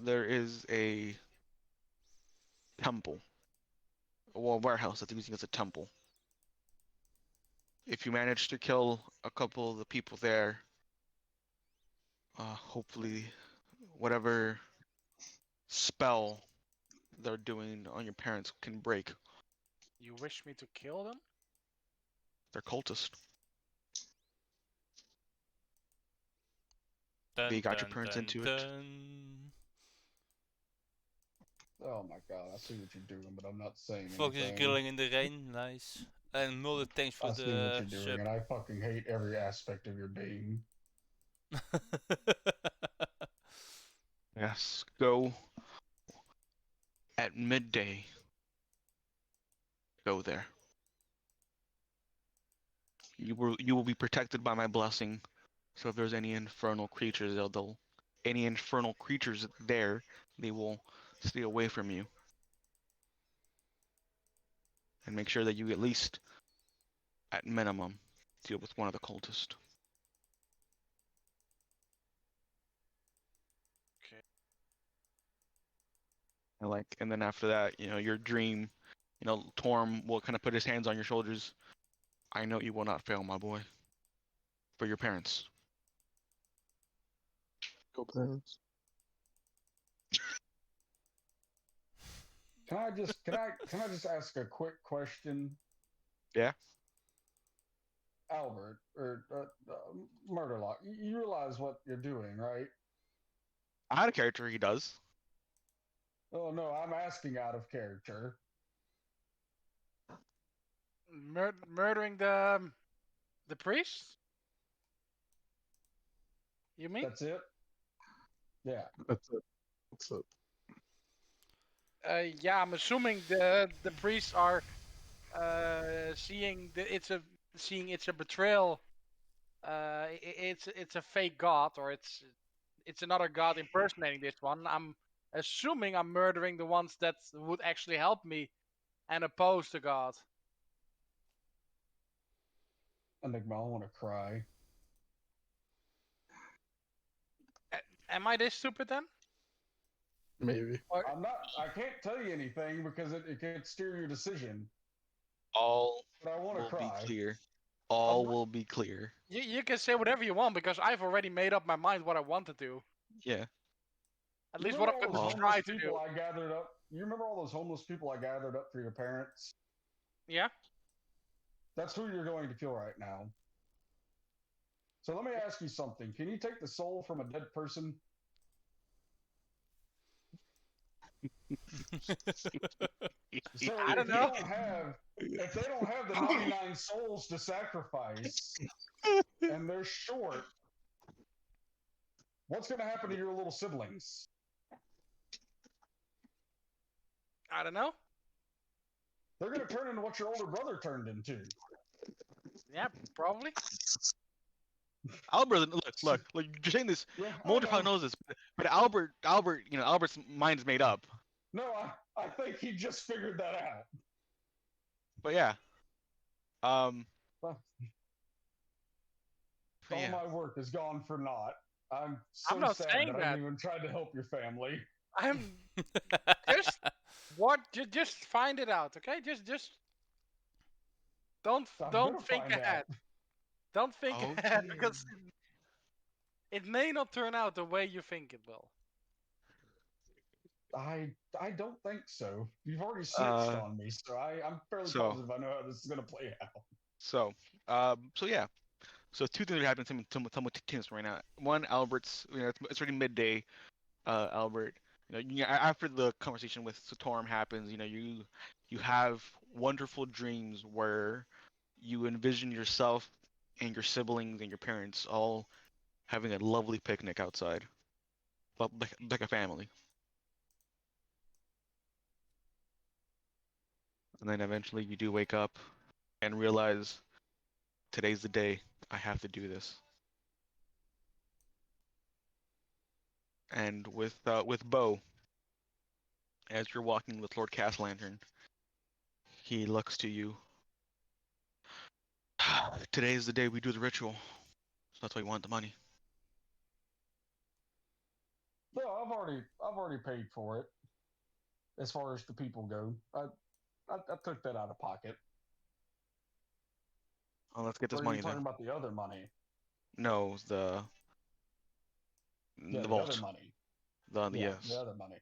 there is a temple, well, a warehouse that they're using as a temple. If you manage to kill a couple of the people there, hopefully, whatever spell they're doing on your parents can break. You wish me to kill them? They're cultists. Dun They got your dun parents dun into it. dun. Oh my God, I see what you're doing, but I'm not saying Focus anything. grilling in the rain, nice. And Mulder, thanks for I see what the you're doing, sub. and I fucking hate every aspect of your being. Yes, go at midday. Go there. You will be protected by my blessing. So if there's any infernal creatures, any infernal creatures there, they will stay away from you. And make sure that you at least, at minimum, deal with one of the cultists. Okay. And then after that, your dream, Torm will kind of put his hands on your shoulders. I know you will not fail, my boy. For your parents. Go parents. Can I just ask a quick question? Yeah. Albert or Murderlock, you realize what you're doing, right? I had a character. He does. Oh no, I'm asking out of character. Murdering the priest? You mean? That's it. Yeah. That's it. That's it. Yeah, I'm assuming the priests are seeing it's a betrayal. It's a fake god, or it's another god impersonating this one. I'm assuming I'm murdering the ones that would actually help me and oppose the god. Enigma, I want to cry. Am I this stupid then? Maybe. I'm not. I can't tell you anything because it could steer your decision. All But I want to will cry. be clear. All will be clear. You can say whatever you want because I've already made up my mind what I want to do. Yeah. At You least what I'm remember all going those to try homeless to people do. I gathered up? You remember all those homeless people I gathered up for your parents? Yeah. That's who you're going to kill right now. So let me ask you something. Can you take the soul from a dead person? So I don't know. If they don't have the 99 souls to sacrifice, and they're short, what's going to happen to your little siblings? I don't know. They're going to turn into what your older brother turned into. Yeah, probably. Albert, look, you're saying this. Yeah, Mulder probably knows this, but Albert's mind is made up. No, I think he just figured that out. But yeah. Well, Yeah. all my work has gone for naught. I'm so I'm not sad saying that I that. didn't even try to help your family. I'm just what? Just find it out, okay? Just don't I'm don't gonna think find ahead. out. Don't think ahead Okay. because it may not turn out the way you think it will. I don't think so. You've already snitched on me, so I'm fairly positive I know how this is gonna play out. So yeah. So two things are happening simultaneously right now. One, Albert's, it's already midday. Albert, after the conversation with Satorm happens, you have wonderful dreams where you envision yourself and your siblings and your parents all having a lovely picnic outside, like a family. And then eventually you do wake up and realize today's the day I have to do this. And with Bo, as you're walking with Lord Cast Lantern, he looks to you. Today is the day we do the ritual. So that's why you want the money. No, I've already paid for it. As far as the people go, I took that out of pocket. Oh, let's get this Or are money you then. talking about the other money? No, the Yeah, the vault. other money. Yes. The other money.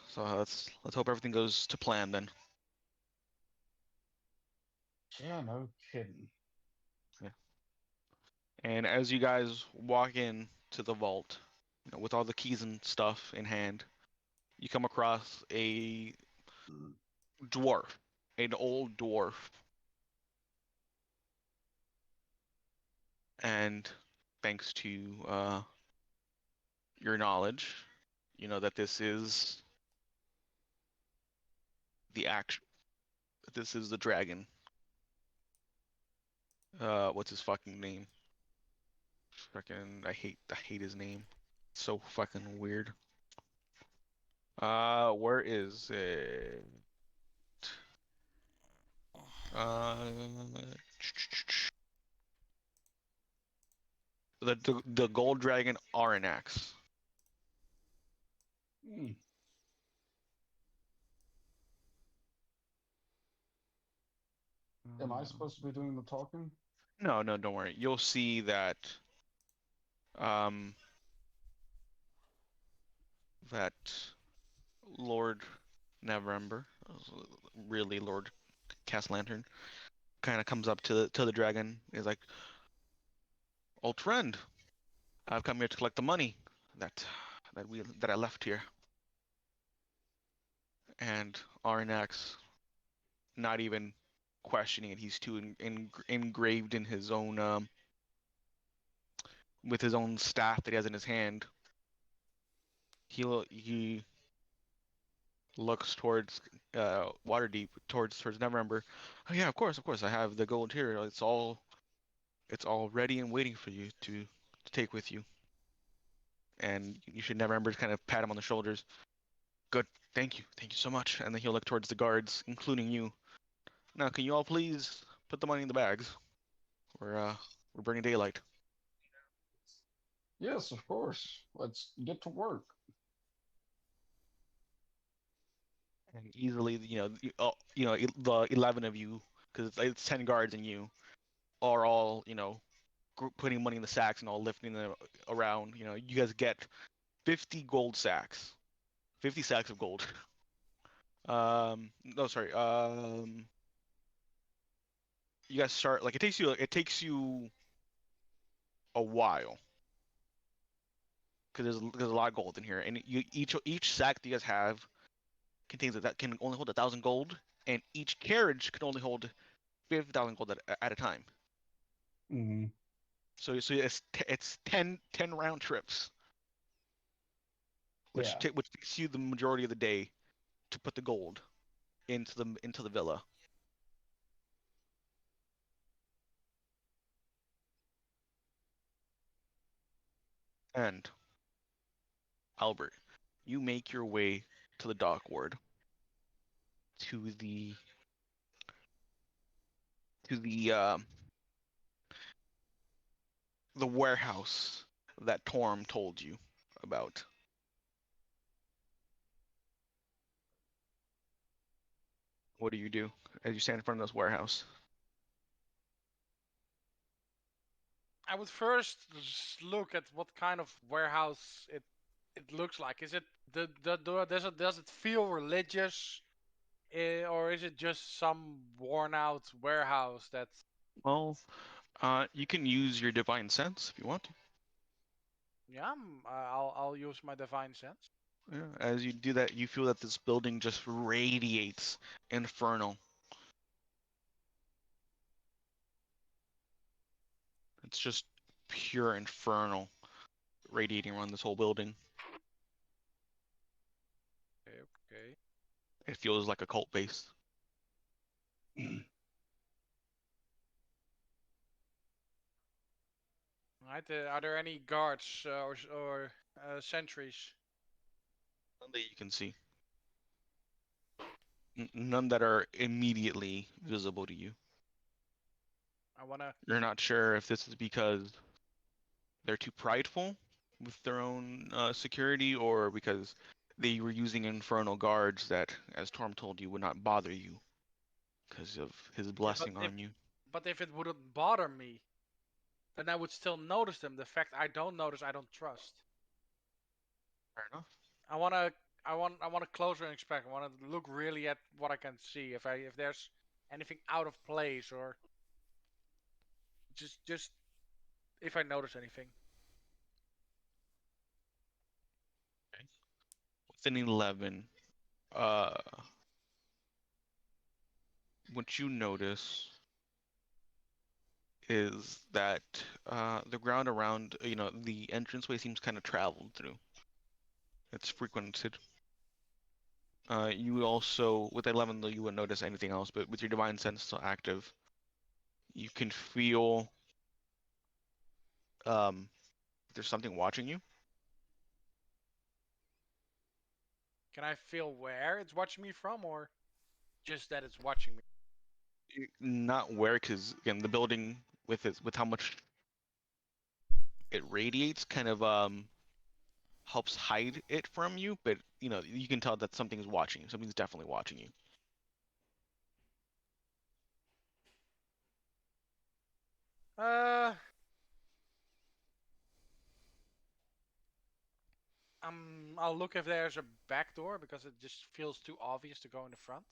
So let's hope everything goes to plan then. Yeah, no kidding. Yeah. And as you guys walk in to the vault, with all the keys and stuff in hand, you come across a dwarf, an old dwarf. And thanks to your knowledge, you know that this is this is the dragon. What's his fucking name? I hate his name. It's so fucking weird. Where is it? The gold dragon Aranax. Am I supposed to be doing the talking? No, don't worry. You'll see that that Lord Neverember, really Lord Cast Lantern, kind of comes up to the dragon. He's like, "Old friend, I've come here to collect the money that I left here." And Arnax, not even questioning it, he's too engraved in his own with his own staff that he has in his hand. He looks towards Waterdeep, towards Neverember. "Oh yeah, of course. I have the gold here. It's all ready and waiting for you to take with you. And you should Neverember kind of pat him on the shoulders. Good, thank you so much." And then he'll look towards the guards, including you. "Now, can you all please put the money in the bags? We're burning daylight." Yes, of course. Let's get to work. And easily, the 11 of you, because it's 10 guards and you, are all, putting money in the sacks and all lifting them around. You guys get 50 gold sacks, 50 sacks of gold. No, sorry. You guys start like it takes you a while because there's a lot of gold in here, and each sack that you guys have contains that can only hold 1,000 gold, and each carriage can only hold 5,000 gold at a time. Mm-hmm. So it's 10 round trips, which Yeah. which takes you the majority of the day to put the gold into the villa. And Albert, you make your way to the dock ward, to the warehouse that Torm told you about. What do you do as you stand in front of this warehouse? I would first just look at what kind of warehouse it looks like. Is it does it feel religious, or is it just some worn out warehouse that? Well, you can use your divine sense if you want to. Yeah, I'll use my divine sense. Yeah, as you do that, you feel that this building just radiates infernal. It's just pure infernal radiating around this whole building. Okay, okay. It feels like a cult base. Right. Are there any guards or sentries? None that you can see. None that are immediately visible to you. I wanna. You're not sure if this is because they're too prideful with their own security, or because they were using infernal guards that, as Torm told you, would not bother you because of his Yeah, but blessing on you. if it wouldn't bother me, then I would still notice them. The fact I don't notice, I don't trust. Fair enough. I wanna I want a closer inspection. I want to look really at what I can see. If there's anything out of place, or just if I notice anything. Okay. With an 11, uh, what you notice is that the ground around, the entranceway seems kind of traveled through. It's frequented. You also, with 11, though, you wouldn't notice anything else, but with your divine sense still active, you can feel there's something watching you. Can I feel where it's watching me from, or just that it's watching me? Not where, because again, the building with how much it radiates kind of helps hide it from you, but you can tell that something's watching you. Something's definitely watching you. Uh, I'll look if there's a back door because it just feels too obvious to go in the front.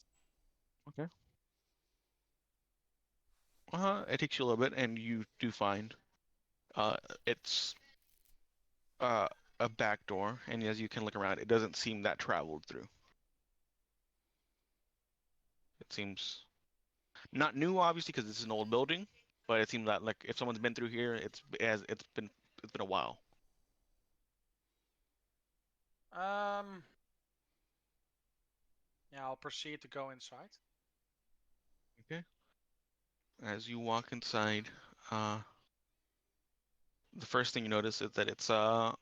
It takes you a little bit, and you do find it's uh a back door, and as you can look around, it doesn't seem that traveled through. It seems not new, obviously, because this is an old building, but it seems that like if someone's been through here, it's been a while. Um, yeah, I'll proceed to go inside. Okay. As you walk inside, the first thing you notice is that it's a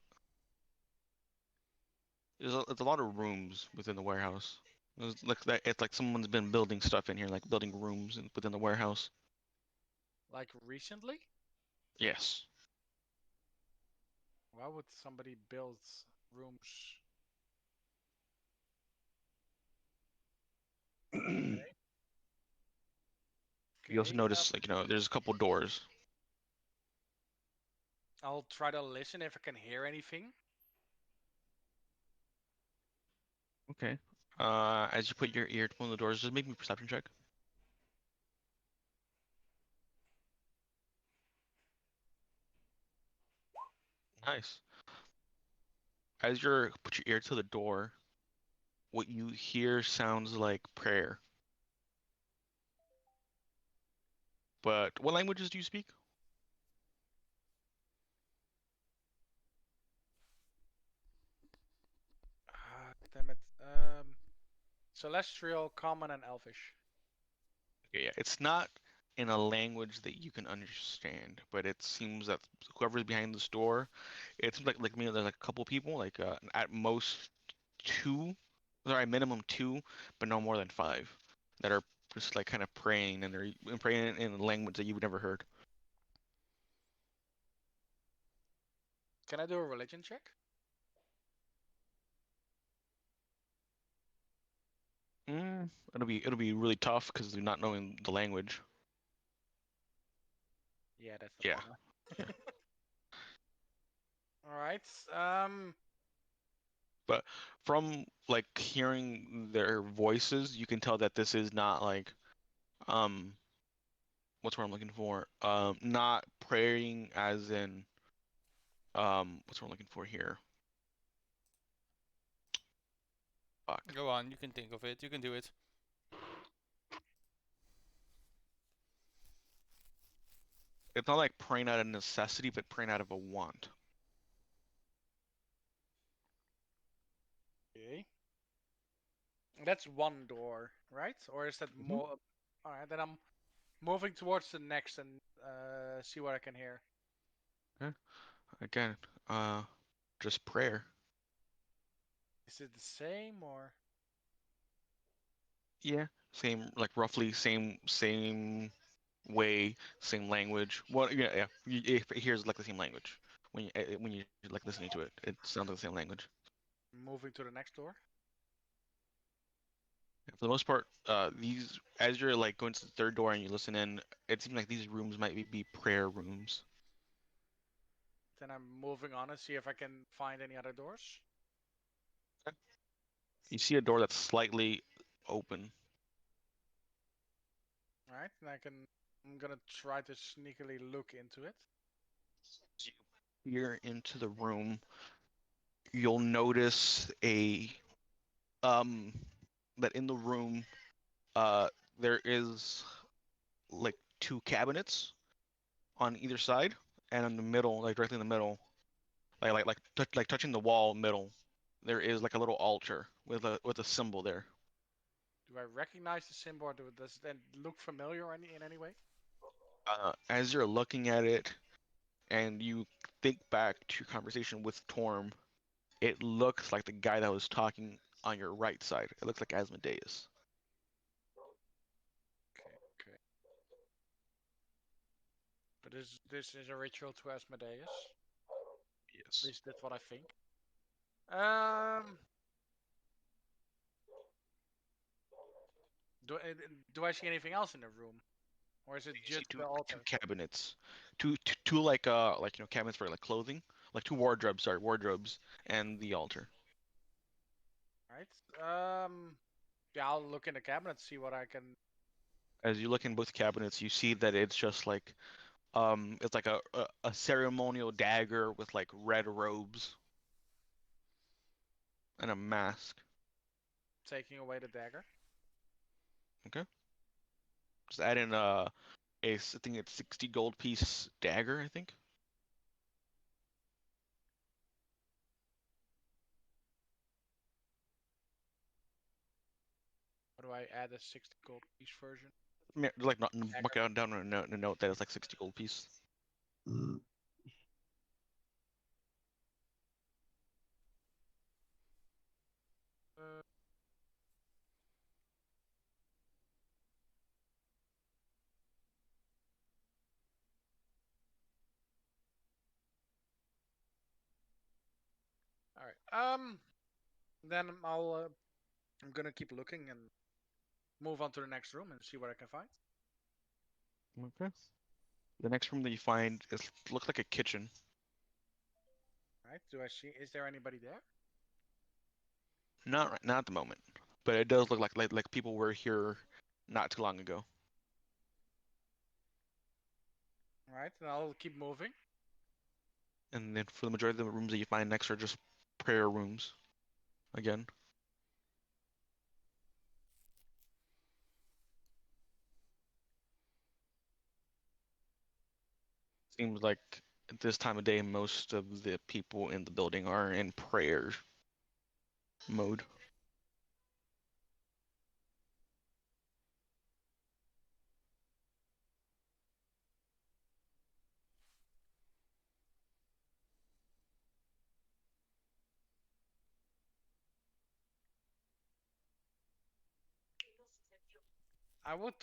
lot of rooms within the warehouse. It's like someone's been building stuff in here, like building rooms within the warehouse. Like recently? Yes. Why would somebody build rooms? You also Okay, notice, like, there's a couple doors. I'll try to listen if I can hear anything. Okay. As you put your ear to one of the doors, just make me a perception check. Nice. As you put your ear to the door, what you hear sounds like prayer. But what languages do you speak? Damn it. Celestial, Common, and Elvish. Okay, yeah, it's not in a language that you can understand, but it seems that whoever's behind this door, it seems like maybe there's like a couple people, like at most two, sorry, minimum two, but no more than five, that are just like kind of praying, and they're praying in a language that you've never heard. Can I do a religion check? It'll be really tough because they're not knowing the language. Yeah, that's the Yeah. point. Yeah. All right. But from like hearing their voices, you can tell that this is not like um what's what I'm looking for? Not praying as in what's what I'm looking for here? Fuck. Go on, you can think of it. You can do it. It's not like praying out of necessity, but praying out of a want. Okay. That's one door, right? Or is that more? All right, then I'm moving towards the next and see what I can hear. Okay. Again, just prayer. Is it the same or? Yeah. Same, like roughly same way, same language. Well, yeah, yeah. It hears like the same language when you like listening to it. It sounds like the same language. Moving to the next door. Yeah, for the most part, these as you're like going to the third door and you listen in, it seems like these rooms might be prayer rooms. Then I'm moving on and see if I can find any other doors. You see a door that's slightly open. All right, and I'm gonna try to sneakily look into it. As you peer into the room, you'll notice um that in the room there is like two cabinets on either side, and in the middle, like directly in the middle, like touching the wall middle, there is like a little altar with a symbol there. Do I recognize the symbol, or does it then look familiar in any way? As you're looking at it and you think back to your conversation with Torm, it looks like the guy that was talking on your right side. It looks like Asmodeus. Okay. But this is a ritual to Asmodeus. At Yes. least that's what I think. Um, do I see anything else in the room? Or is it You see just the altar? two cabinets, two like cabinets for like clothing, like two wardrobes, sorry, wardrobes, and the altar. Right. Yeah, I'll look in the cabinet, see what I can. As you look in both cabinets, you see that it's just like it's like a ceremonial dagger with like red robes and a mask. Taking away the dagger. Okay. Just add in I think it's 60 gold piece dagger, I think. Or do I add a 60 gold piece version? Like not mark it down on a note that it's like 60 gold piece. Uh, all right. Then I'm gonna keep looking and move on to the next room and see what I can find. Okay. The next room that you find looks like a kitchen. Right? Do I see? Is there anybody there? Not at the moment, but it does look like people were here not too long ago. All right. Then I'll keep moving. And then for the majority of the rooms that you find next are just prayer rooms. Again. Seems like at this time of day, most of the people in the building are in prayer mode. I would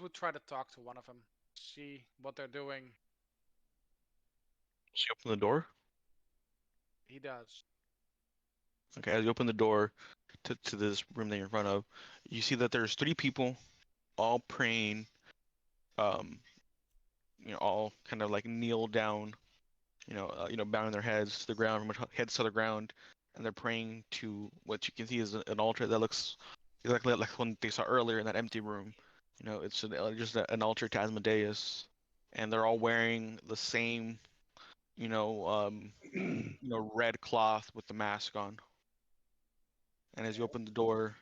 would try to talk to one of them, see what they're doing. So you open the door. He does. Okay, as you open the door to this room that you're in front of, you see that there's three people all praying, um, all kind of like kneel down, bowing their heads to the ground, heads to the ground, and they're praying to what you can see is an altar that looks exactly like one they saw earlier in that empty room. It's just an altar to Asmodeus, and they're all wearing the same, red cloth with the mask on. And as you open the door,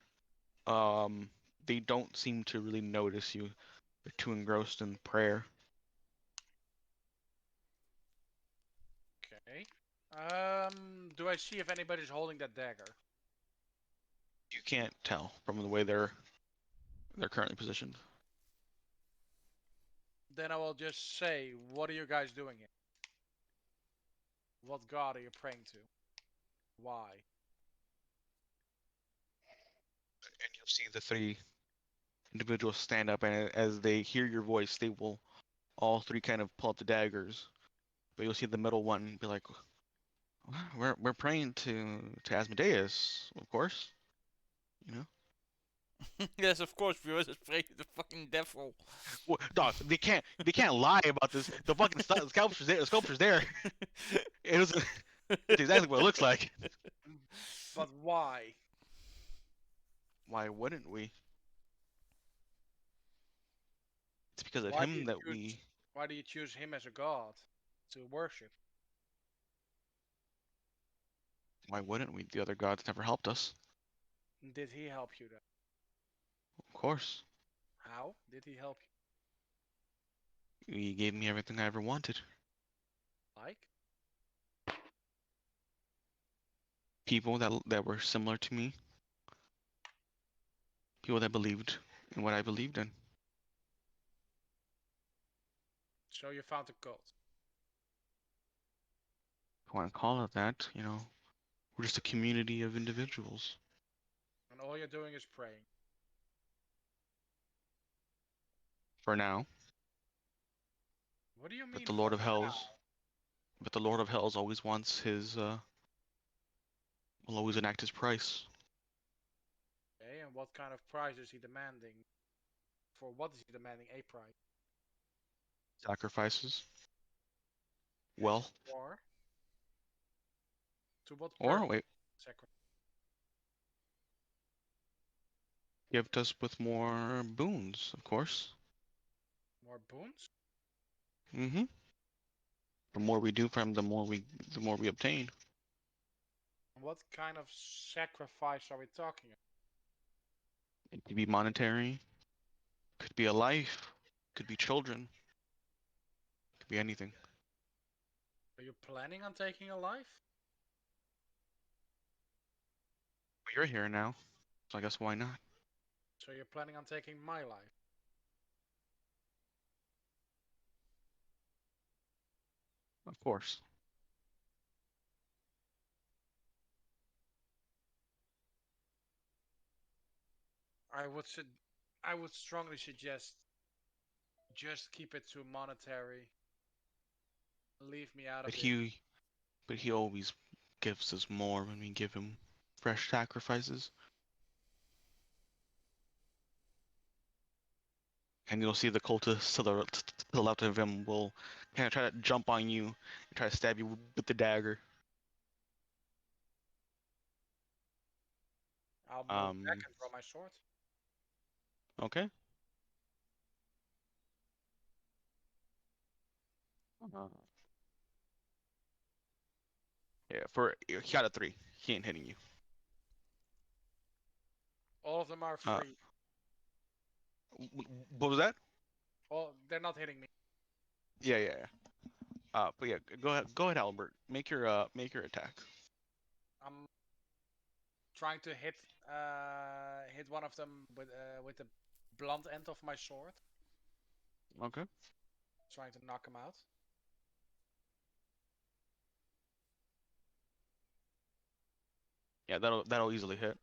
um, they don't seem to really notice you. They're too engrossed in prayer. Okay. Do I see if anybody's holding that dagger? You can't tell from the way they're currently positioned. Then I will just say, what are you guys doing here? What god are you praying to? Why? And you'll see the three individuals stand up, and as they hear your voice, they will all three kind of pull out the daggers. But you'll see the middle one be like, "We're praying to Asmodeus, of course." You know. Yes, of course, we were just praying to the fucking devil. Well, dog, they can't lie about this. The fucking sculpture's there. The sculpture's there. It was. It's exactly what it looks like. But why? Why wouldn't we? It's because of Why do you him that choose? we. Why do you choose him as a god to worship? Why wouldn't we? The other gods never helped us. Did he help you then? Of course. How did he help He gave me everything I ever wanted. you? Like? People that were similar to me. People that believed in what I believed in. So you found a cult. If you want to call it that, we're just a community of individuals. And all you're doing is praying. For now. What do you mean But the Lord of for now? Hells. But the Lord of Hells always wants will always enact his price. And what kind of price is he demanding? For what is he demanding a price? Sacrifices. Well, Or to what or purpose? wait, Sacrifice. gift us with more boons, of course. More boons? Mm-hmm. The more we do for him, the more we obtain. What kind of sacrifice are we talking about? It could be monetary, could be a life, could be children, could be anything. Are you planning on taking a life? But you're here now, so I guess why not? So you're planning on taking my life? Of course. I would strongly suggest just keep it to monetary. Leave me out of But it. he always gives us more when we give him fresh sacrifices. And you'll see the cultists to the left of him will kind of try to jump on you and try to stab you with the dagger. I'll move back and draw my sword. Okay. Yeah, he got a 3. He ain't hitting you. All of them are Uh, free. What was that? Well, they're not hitting me. Yeah. But yeah, go ahead, Albert. Make your attack. I'm trying to hit one of them with the blunt end of my sword. Okay. Trying to knock him out. Yeah, that'll easily hit.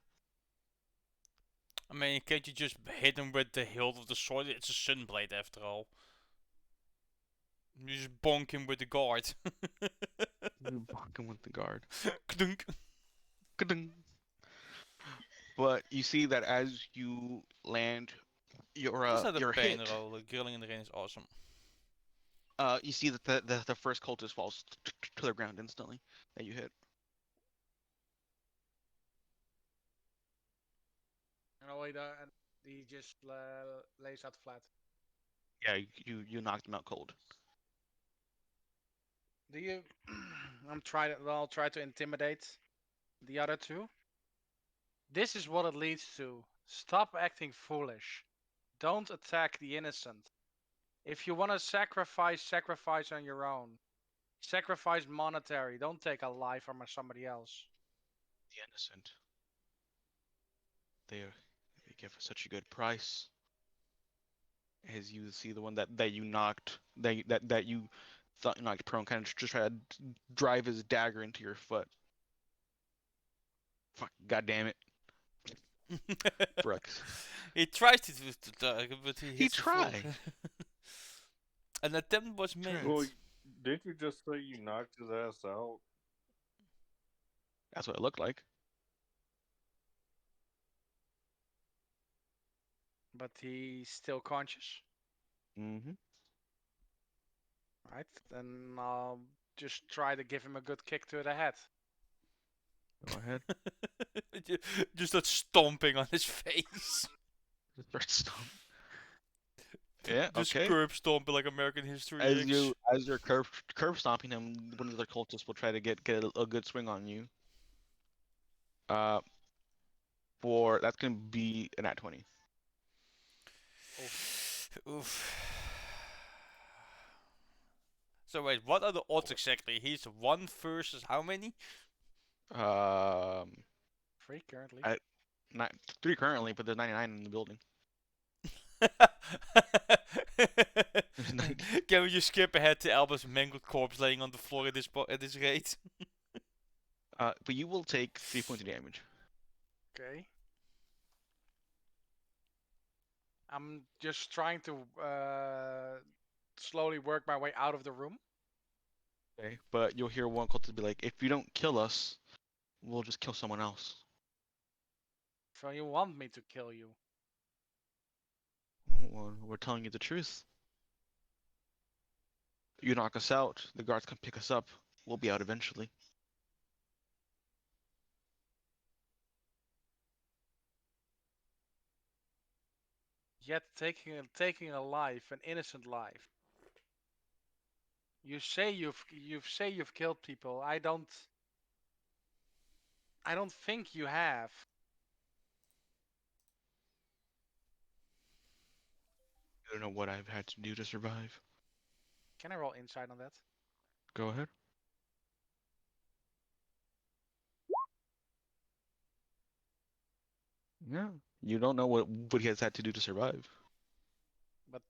I mean, can't you just hit him with the hilt of the sword? It's a sunblade after all. You just bonk him with the guard. You bonk him with the guard. Kdunk. Ka-ding. But you see that as you land Is that a your pain hit, roll? The grilling in the rain is awesome. you see that the first cultist falls to the ground instantly that you hit. And he just lays out flat. Yeah, you knocked him out cold. Do you? I'll try to intimidate the other two. This is what it leads to. Stop acting foolish. Don't attack the innocent. If you want to sacrifice, sacrifice on your own. Sacrifice monetary. Don't take a life from somebody else. The innocent. They give such a good price. As you see the one that you knocked, that you thought you knocked prone, kind of just try to drive his dagger into your foot. Fuck, God damn it, Brooks. He tries to but he He hits the floor. tried. An attempt was made. Well, didn't you just say you knocked his ass out? That's what it looked like. But he's still conscious. Mm-hmm. Right? Then I'll just try to give him a good kick to the head. Go ahead. Just that stomping on his face. Just start stomping. Yeah. Just Okay. curb stomping like American History As X. you're curb stomping him, one of the cultists will try to get a good swing on you. That's gonna be an at 20. Oof. So wait, what are the odds exactly? He's 1 versus how many? 3 currently. Not 3 currently, but there's 99 in the building. Can we just skip ahead to Albert's mangled corpse laying on the floor at this rate? But you will take 3 points of damage. Okay. I'm just trying to slowly work my way out of the room. Okay. But you'll hear one cultist be like, "If you don't kill us, we'll just kill someone else." So you want me to kill you? Well, we're telling you the truth. You knock us out, the guards come pick us up. We'll be out eventually. Yet taking a life, an innocent life. You say you've killed people. I don't think you have. You don't know what I've had to do to survive. Can I roll insight on that? Go ahead. Yeah. You don't know what he has had to do to survive. But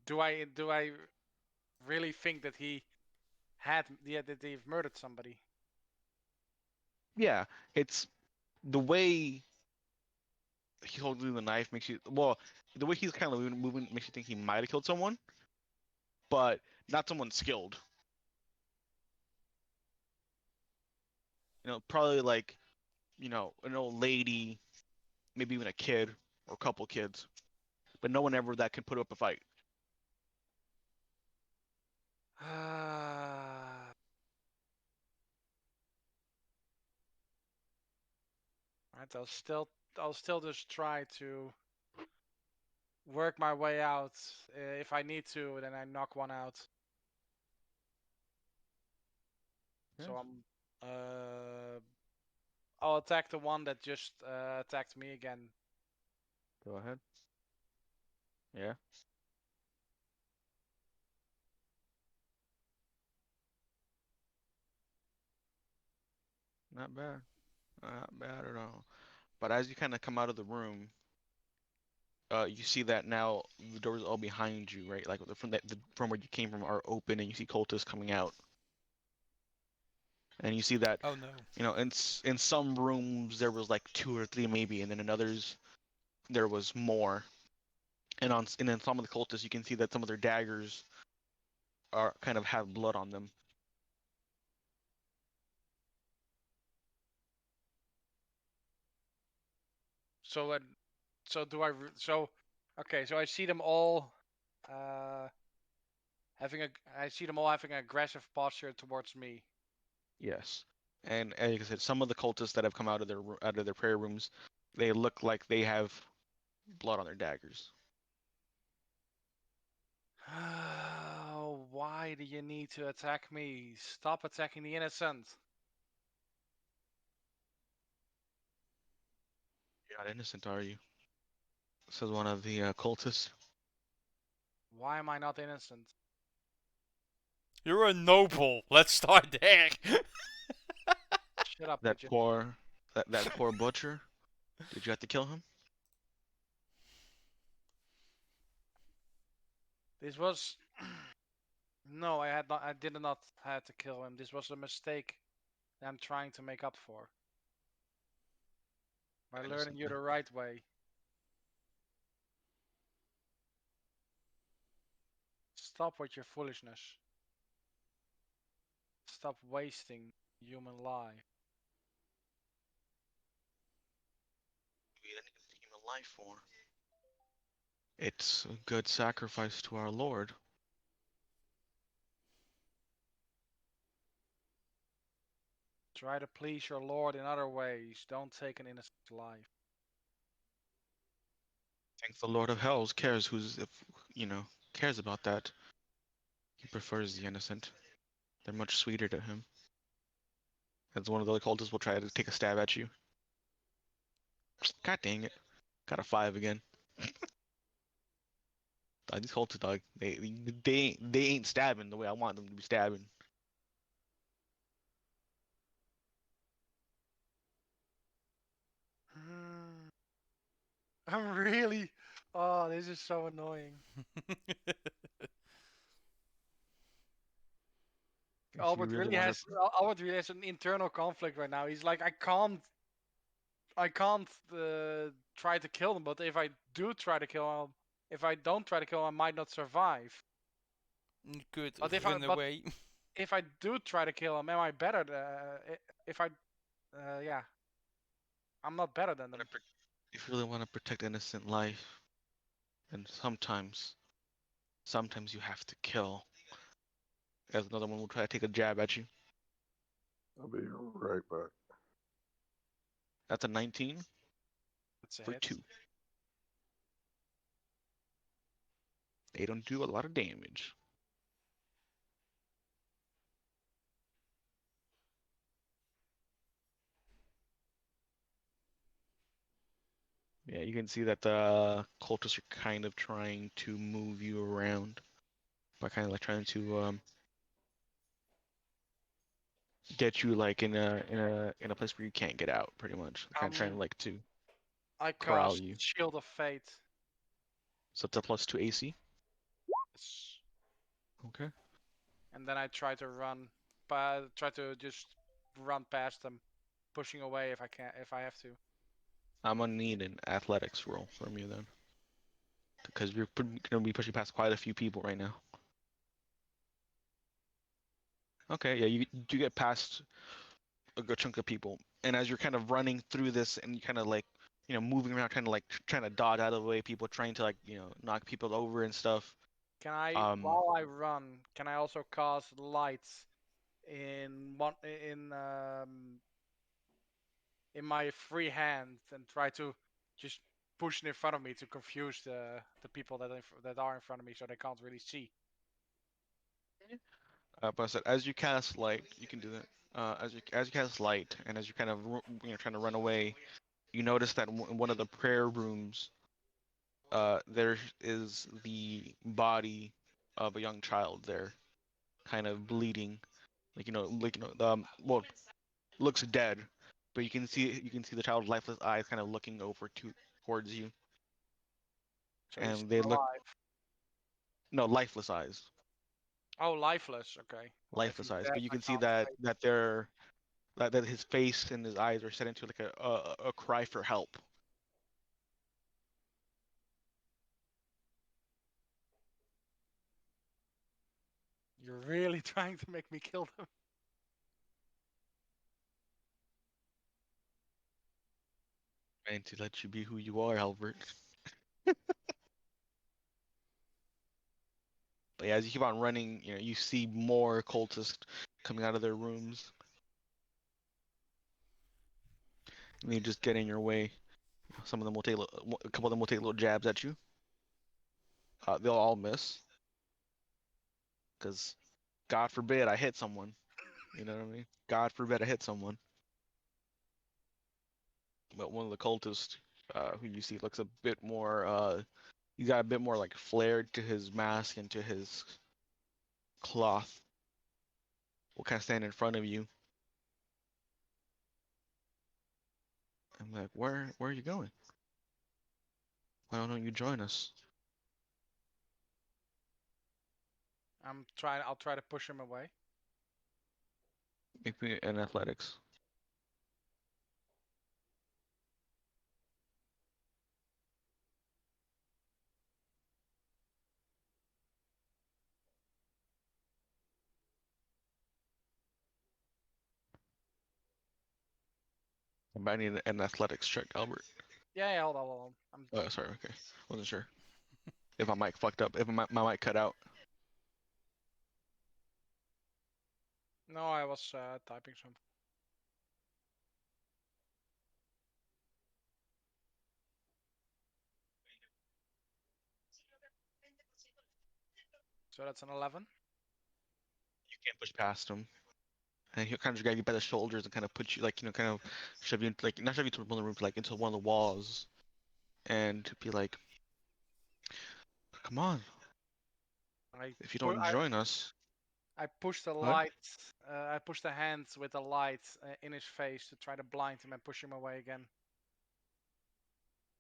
do I really think that that they've murdered somebody? Yeah, it's the way he's holding the knife makes you the way he's kind of moving makes you think he might have killed someone, but not someone skilled. Probably like, an old lady, maybe even a kid or a couple kids, but no one ever that could put up a fight. Right, I'll still just try to work my way out. If I need to, then I knock one out. Yeah. So I'll attack the one that just attacked me again. Go ahead. Yeah. Not bad. Not bad at all. But as you kind of come out of the room, you see that now the doors all behind you, right? Like from where you came from are open, and you see cultists coming out. And you see that, Oh no. in some rooms there was like 2 or 3 maybe, and then in others there was more. And in some of the cultists you can see that some of their daggers are kind of have blood on them. So okay. So I see them all uh, I see them all having an aggressive posture towards me. Yes. And like I said, some of the cultists that have come out of their prayer rooms, they look like they have blood on their daggers. Why do you need to attack me? Stop attacking the innocent. You're not innocent, are you? Says one of the cultists. Why am I not innocent? You're a noble. Let's start there. Shut up, That pigeon. poor, that poor butcher. Did you have to kill him? This was no, I did not have to kill him. This was a mistake that I'm trying to make up for by learning you the right way. Stop with your foolishness. Stop wasting human life. We didn't need human life for. It's a good sacrifice to our Lord. Try to please your Lord in other ways. Don't take an innocent life. Thank the Lord of Hells cares about that. He prefers the innocent. They're much sweeter to him. As one of the other cultists will try to take a stab at you. God dang it. Got a 5 again. Dog, these cultists, dog, they ain't stabbing the way I want them to be stabbing. I'm really. Oh, this is so annoying. If you really want to, Albert really has an internal conflict right now. He's like, I can't try to kill him, but if I do try to kill him, if I don't try to kill him, I might not survive. Good. But Run away. if I do try to kill him, am I better? If I, yeah, I'm not better than them. If you really want to protect innocent life, then sometimes you have to kill. As another one will try to take a jab at you. I'll be right back. That's a 19 That's a for hit. 2. They don't do a lot of damage. Yeah, you can see that the cultists are kind of trying to move you around by kind of like trying to get you like in a place where you can't get out, pretty much. Kind of trying like to I corral cast you. Shield of Fate. So it's a +2 AC. Yes. Okay. And then I try to run, try to just run past them, pushing away if I have to. I'm gonna need an athletics roll from you then, because you're gonna be pushing past quite a few people right now. Okay, yeah, you get past a good chunk of people, and as you're kind of running through this, and you kind of like, moving around, kind of like trying to dodge out of the way, people trying to like, knock people over and stuff. Can I, Um, while I run, can I also cast lights in my free hand and try to just push it in front of me to confuse the people that are in front of me so they can't really see? but I said, as you cast light, you can do that. As you cast light, and as you're kind of trying to run away, you notice that in one of the prayer rooms, there is the body of a young child there, kind of bleeding, well, looks dead, but you can see the child's lifeless eyes kind of looking over towards you, So he's and they still look, alive. no, lifeless eyes, Oh, lifeless. Okay. Well, if lifeless he's eyes, dead, but you I can see can't that fight. that his face and his eyes are set into like a cry for help. You're really trying to make me kill them. And to let you be who you are, Albert. But yeah, as you keep on running, you see more cultists coming out of their rooms. And you just get in your way. Some of them will take a couple of them will take little jabs at you. They'll all miss, because God forbid I hit someone. You know what I mean? God forbid I hit someone. But one of the cultists, who you see looks a bit more, he's got a bit more like flared to his mask and to his cloth, will kind of stand in front of you. I'm like, where are you going? Why don't you join us? I'll try to push him away. Make me an athletics. I need an athletics check, Albert. Yeah, hold on, hold on. Oh, sorry, okay. Wasn't sure. If my mic fucked up, if my mic cut out. No, I was typing something. So that's an 11. You can't push past him. And he'll kind of just grab you by the shoulders and kind of put you, like, kind of shove you, like, not shove you to one of the rooms, like, into one of the walls. And be like, come on, if you don't join us. I push the What? light. I push the hands with the light in his face to try to blind him and push him away again.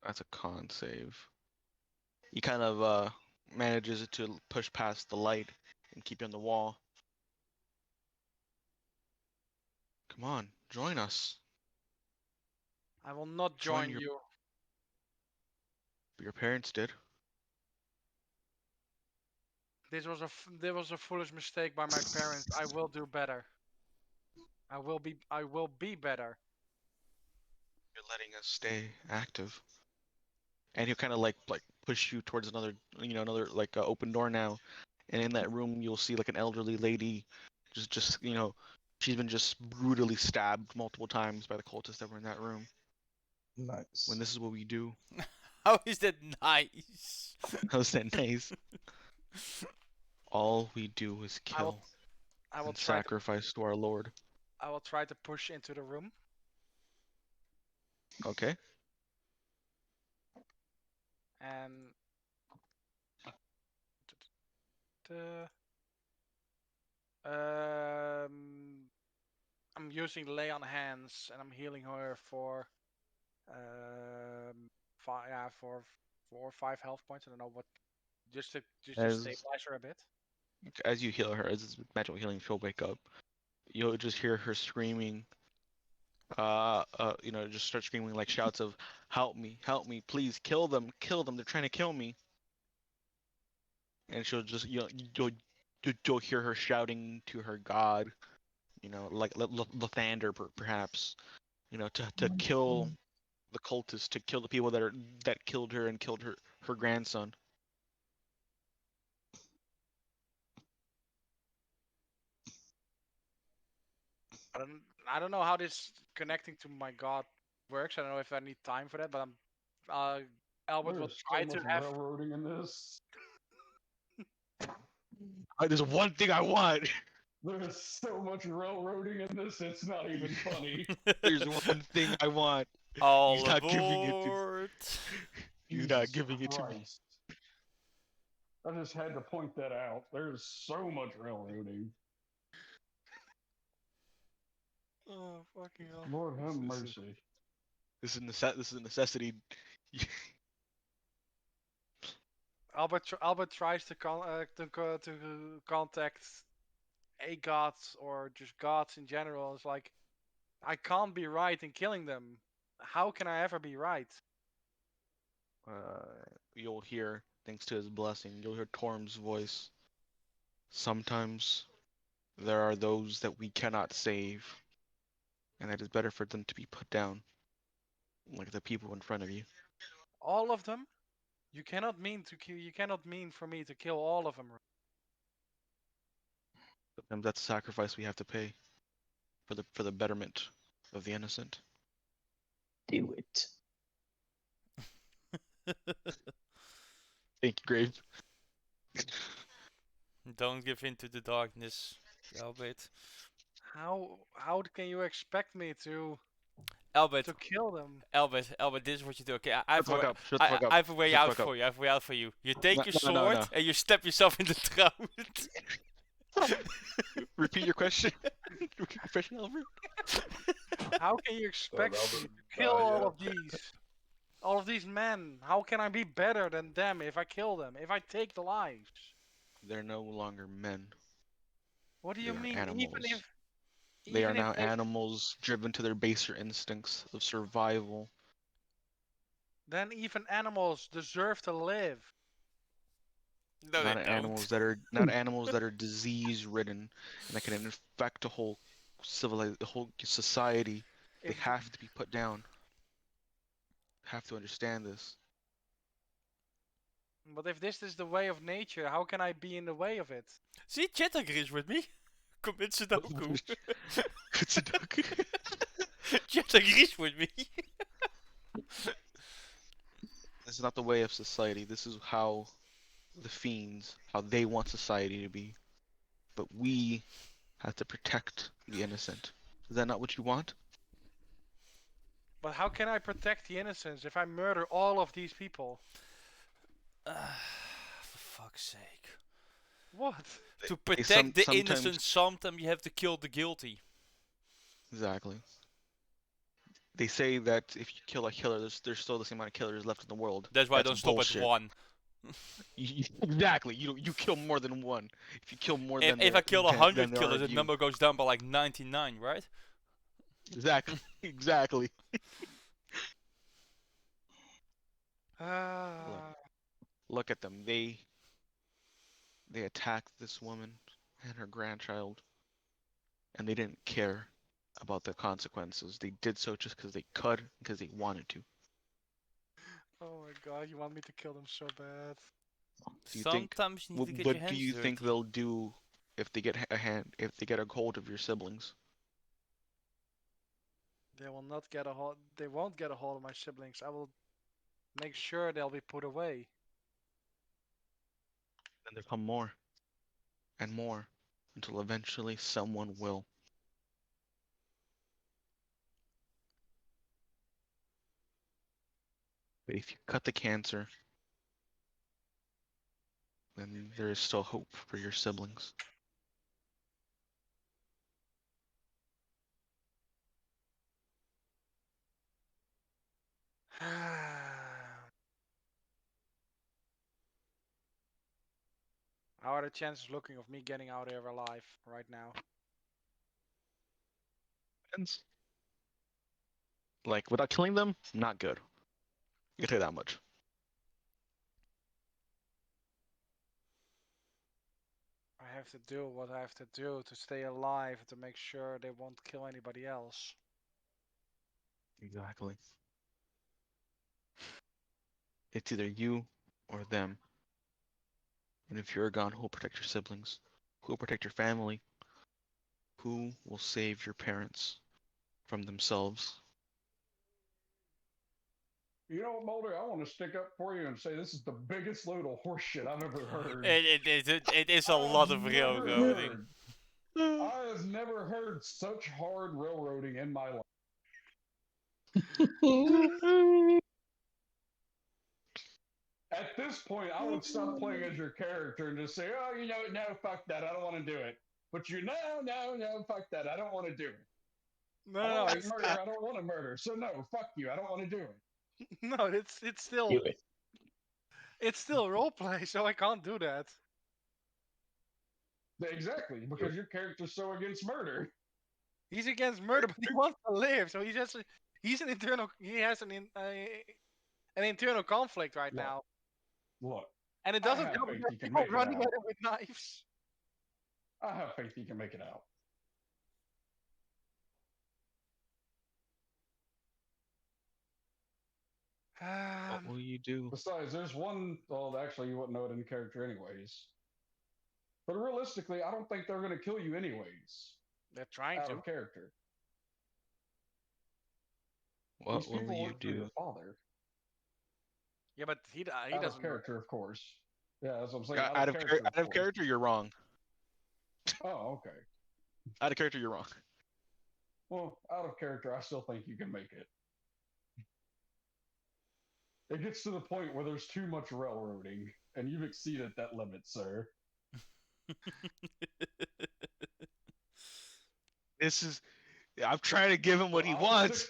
That's a con save. He kind of manages to push past the light and keep you on the wall. Come on, join us. I will not Join join you. Your parents did. This was a foolish mistake by my parents. I will do better. I will be better. You're letting us stay active. And he'll kind of like push you towards another, another like open door now. And in that room, you'll see like an elderly lady, just she's been just brutally stabbed multiple times by the cultists that were in that room. Nice. When this is what we do, How is that nice? how's that nice? All we do is I will, kill I will and try to, sacrifice to our Lord. I will try to push into the room. Okay. And I'm using lay on hands, and I'm healing her for for 4 or 5 health points. I don't know what, just to As stabilize her a bit. as you heal her, as it's magical healing, she'll wake up. You'll just hear her screaming. Just start screaming like shouts of help me, please, kill them, they're trying to kill me. And she'll just you'll hear her shouting to her god, like Lathander perhaps, to kill the cultists, to kill the people that killed her and killed her grandson. I don't know how this connecting to my god works. I don't know if I need time for that, but Albert will There's try so to much have. railroading in this. There's one thing I want. There's so much railroading in this, it's not even funny. There's one thing I want. All He's not giving it to me. aboard. He's not Jesus giving it to me. Christ. I just had to point that out. There's so much railroading. Oh fucking hell! Lord have This is- mercy. This is a necessity. Albert tries to contact a gods or just gods in general. It's like, I can't be right in killing them. How can I ever be right? You'll hear, thanks to his blessing, you'll hear Torm's voice. Sometimes there are those that we cannot save, and it is better for them to be put down, like the people in front of you. All of them? You cannot mean to kill. You cannot mean for me to kill all of them. Sometimes that's a sacrifice we have to pay for the betterment of the innocent. Do it. Thank you, Grave. Don't give in to the darkness, Albert. How can you expect me to Albert, kill them? Albert, this is what you do. Okay, I have Shut the fuck a, up. Shut the fuck up. I have a way Shut the out fuck up. for you. I have a way out for you. You take your No, no, sword no. and you stab yourself in the throat. Repeat your question. Repeat your question, Albert. How can you expect Albert me to kill died, all yeah. of these? All of these men. How can I be better than them if I kill them? If I take the lives? They're no longer men. What do They you are mean? animals. They are now animals driven to their baser instincts of survival. Then even animals deserve to live. No, not they animals don't. that are not animals that are disease ridden and that can infect a whole the whole society. They If have to be put down. Have to understand this. But if this is the way of nature, how can I be in the way of it? See, Chet agrees with me. Commit Sudoku. Sudoku. Chet agrees with me. This is not the way of society. This is how the fiends, how they want society to be. But we have to protect the innocent. Is that not what you want? But how can I protect the innocents if I murder all of these people? For fuck's sake. What? To They protect the sometimes innocent, sometimes you have to kill the guilty. exactly. They say that if you kill a killer, there's still the same amount of killers left in the world. That's why I That's don't stop bullshit. at one. Exactly. You kill more than one. If you kill more If, than if I kill then 100 there killers, are the you. number goes down by like 99, right? Exactly. Exactly. Look at them. They attacked this woman and her grandchild, and they didn't care. about the consequences. They did so just because they could, because they wanted to. Oh my god, you want me to kill them so bad. Do you think? Sometimes you need to get your What do hands you think dirty. they'll do if they get if they get a hold of your siblings? They will not get a hold. They won't get a hold of my siblings. I will make sure they'll be put away. Then there come more and more until eventually someone will. But if you cut the cancer, then there is still hope for your siblings. How are the chances looking of me getting out here alive right now? Depends. Like without killing them, not good. I can tell you that much. I have to do what I have to do to stay alive to make sure they won't kill anybody else. Exactly. It's either you or them. And if you're gone, who will protect your siblings? Who will protect your family? Who will save your parents from themselves? You know what, Mulder? I want to stick up for you and say this is the biggest load of horseshit I've ever heard. It is a lot of railroading. I have never heard such hard railroading in my life. At this point, I would stop playing as your character and just say, "Oh, you know, no, fuck that. I don't want to do it." But you, no, fuck that. I don't want to do it. No, I no, don't like it's murder. I don't want to murder. So no, fuck you. I don't want to do it. no, it's still Do it. it's still roleplay, so I can't do that. Exactly, because your character's so against murder. He's against murder, but he wants to live, so he's an internal he has an internal conflict right Look, now, Look, and it I doesn't have help faith that he can people make it running out. at him with knives. I have faith he can make it out. What will you do? Besides, there's one. Well, actually, you wouldn't know it in character anyways. But realistically, I don't think they're going to kill you anyways. They're trying Out to. of character. What These will people you work for your do? father. Yeah, but he Out doesn't. of character, of course. Yeah, that's what I'm saying. Out Out of character, out of course. character, you're wrong. Oh, okay. Out of character, you're wrong. Well, out of character, I still think you can make it. It gets to the point where there's too much railroading, and you've exceeded that limit, sir. This is. I'm trying to give him what he wants.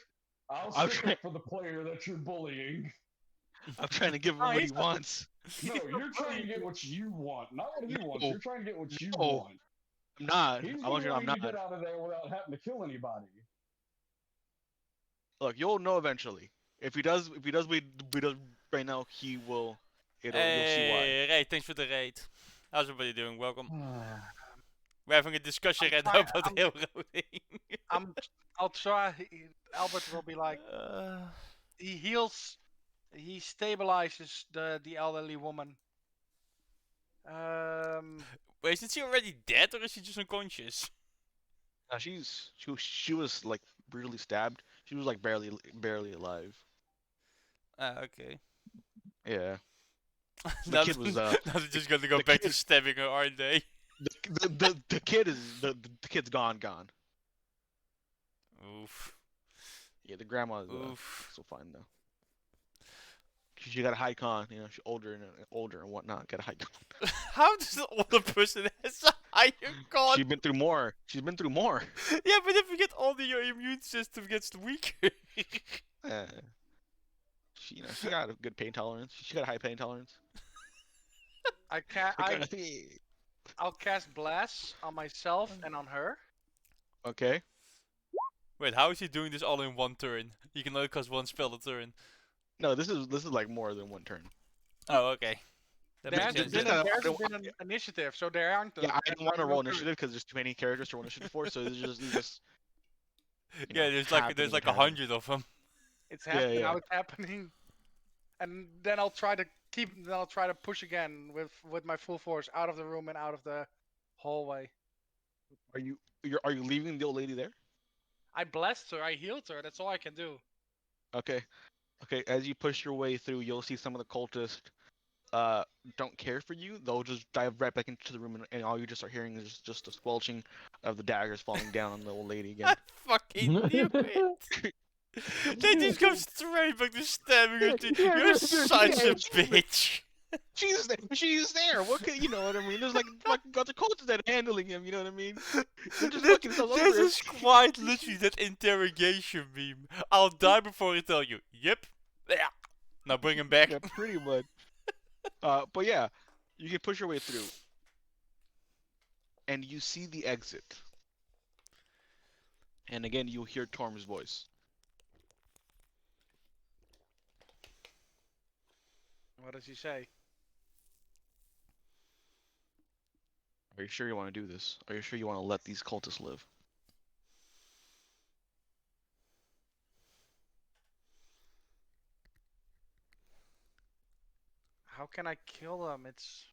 I'll I'm stick trying. up for the player that you're bullying. I'm trying to give him Oh, what he he's not- wants. No, He's you're trying to bullying get you. what you want, not what he wants. No. You're trying to get what you No. want. I'm not. He's I want you to know I'm going to not. get out of there without having to kill anybody. Look, you'll know eventually. If he does what he does right now, he will. You'll see why. Hey, Ray, thanks for the raid. How's everybody doing? Welcome. Ah, We're having a discussion right now trying- about railroading. I'll try. Albert will be like, Uh, he heals, he stabilizes the elderly woman. wait, is she already dead or is she just unconscious? She was like brutally stabbed. She was like barely alive. Okay. Yeah. Now kid was, now they're just gonna go the back to kid- stabbing her, aren't they? The kid is the kid's gone. Oof. Yeah, the grandma is Oof. still fine though. She got a high con, you know. She's older and whatnot. Got a high con. How does an older person has a higher con? She's been through more. She's been through more. Yeah, but if you get older, your immune system gets weaker. She got a good pain tolerance. She got a high pain tolerance. I'll cast blast on myself and on her. Okay. Wait, how is he doing this all in one turn? You can only cast one spell a turn. No, this is like more than one turn. Oh, okay. That There makes hasn't sense. been, I there don't- hasn't been an initiative, so there aren't. Yeah, I didn't want to there roll aren't- initiative because there's too many characters to roll initiative for. So it's just Yeah, there's like happening. 100 of them. It's Yeah, happening. yeah. Now it's happening. And then I'll try to then I'll try to push again with my full force out of the room and out of the hallway. Are you leaving the old lady there? I blessed her. I healed her. That's all I can do. Okay. Okay. As you push your way through, you'll see some of the cultists don't care for you. They'll just dive right back into the room, and all you just are hearing is just a squelching of the daggers falling down on the old lady again. I fucking knew it. They just go straight back to stabbing her. Yeah, You're such a she's- bitch. She's there. She's there. What could you know what I mean? There's like fucking got the cultists that are handling him. You know what I mean? They're just fucking all over This him. is quite literally that interrogation meme. I'll die before I tell you. Yep. Yeah. Now bring him back. Yeah, pretty much. But yeah, you can push your way through, and you see the exit. And again, you'll hear Torm's voice. What does he say? Are you sure you want to do this? Are you sure you want to let these cultists live? How can I kill them? It's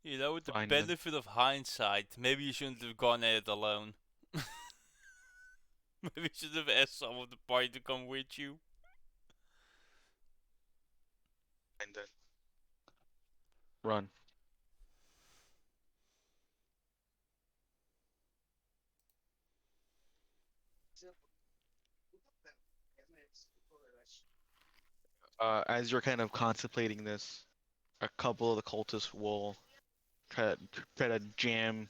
You know, with the Fine, then. benefit of hindsight, maybe you shouldn't have gone at it alone. Maybe you should have asked some of the party to come with you. Fine, then. Run. As you're kind of contemplating this, a couple of the cultists will try to jam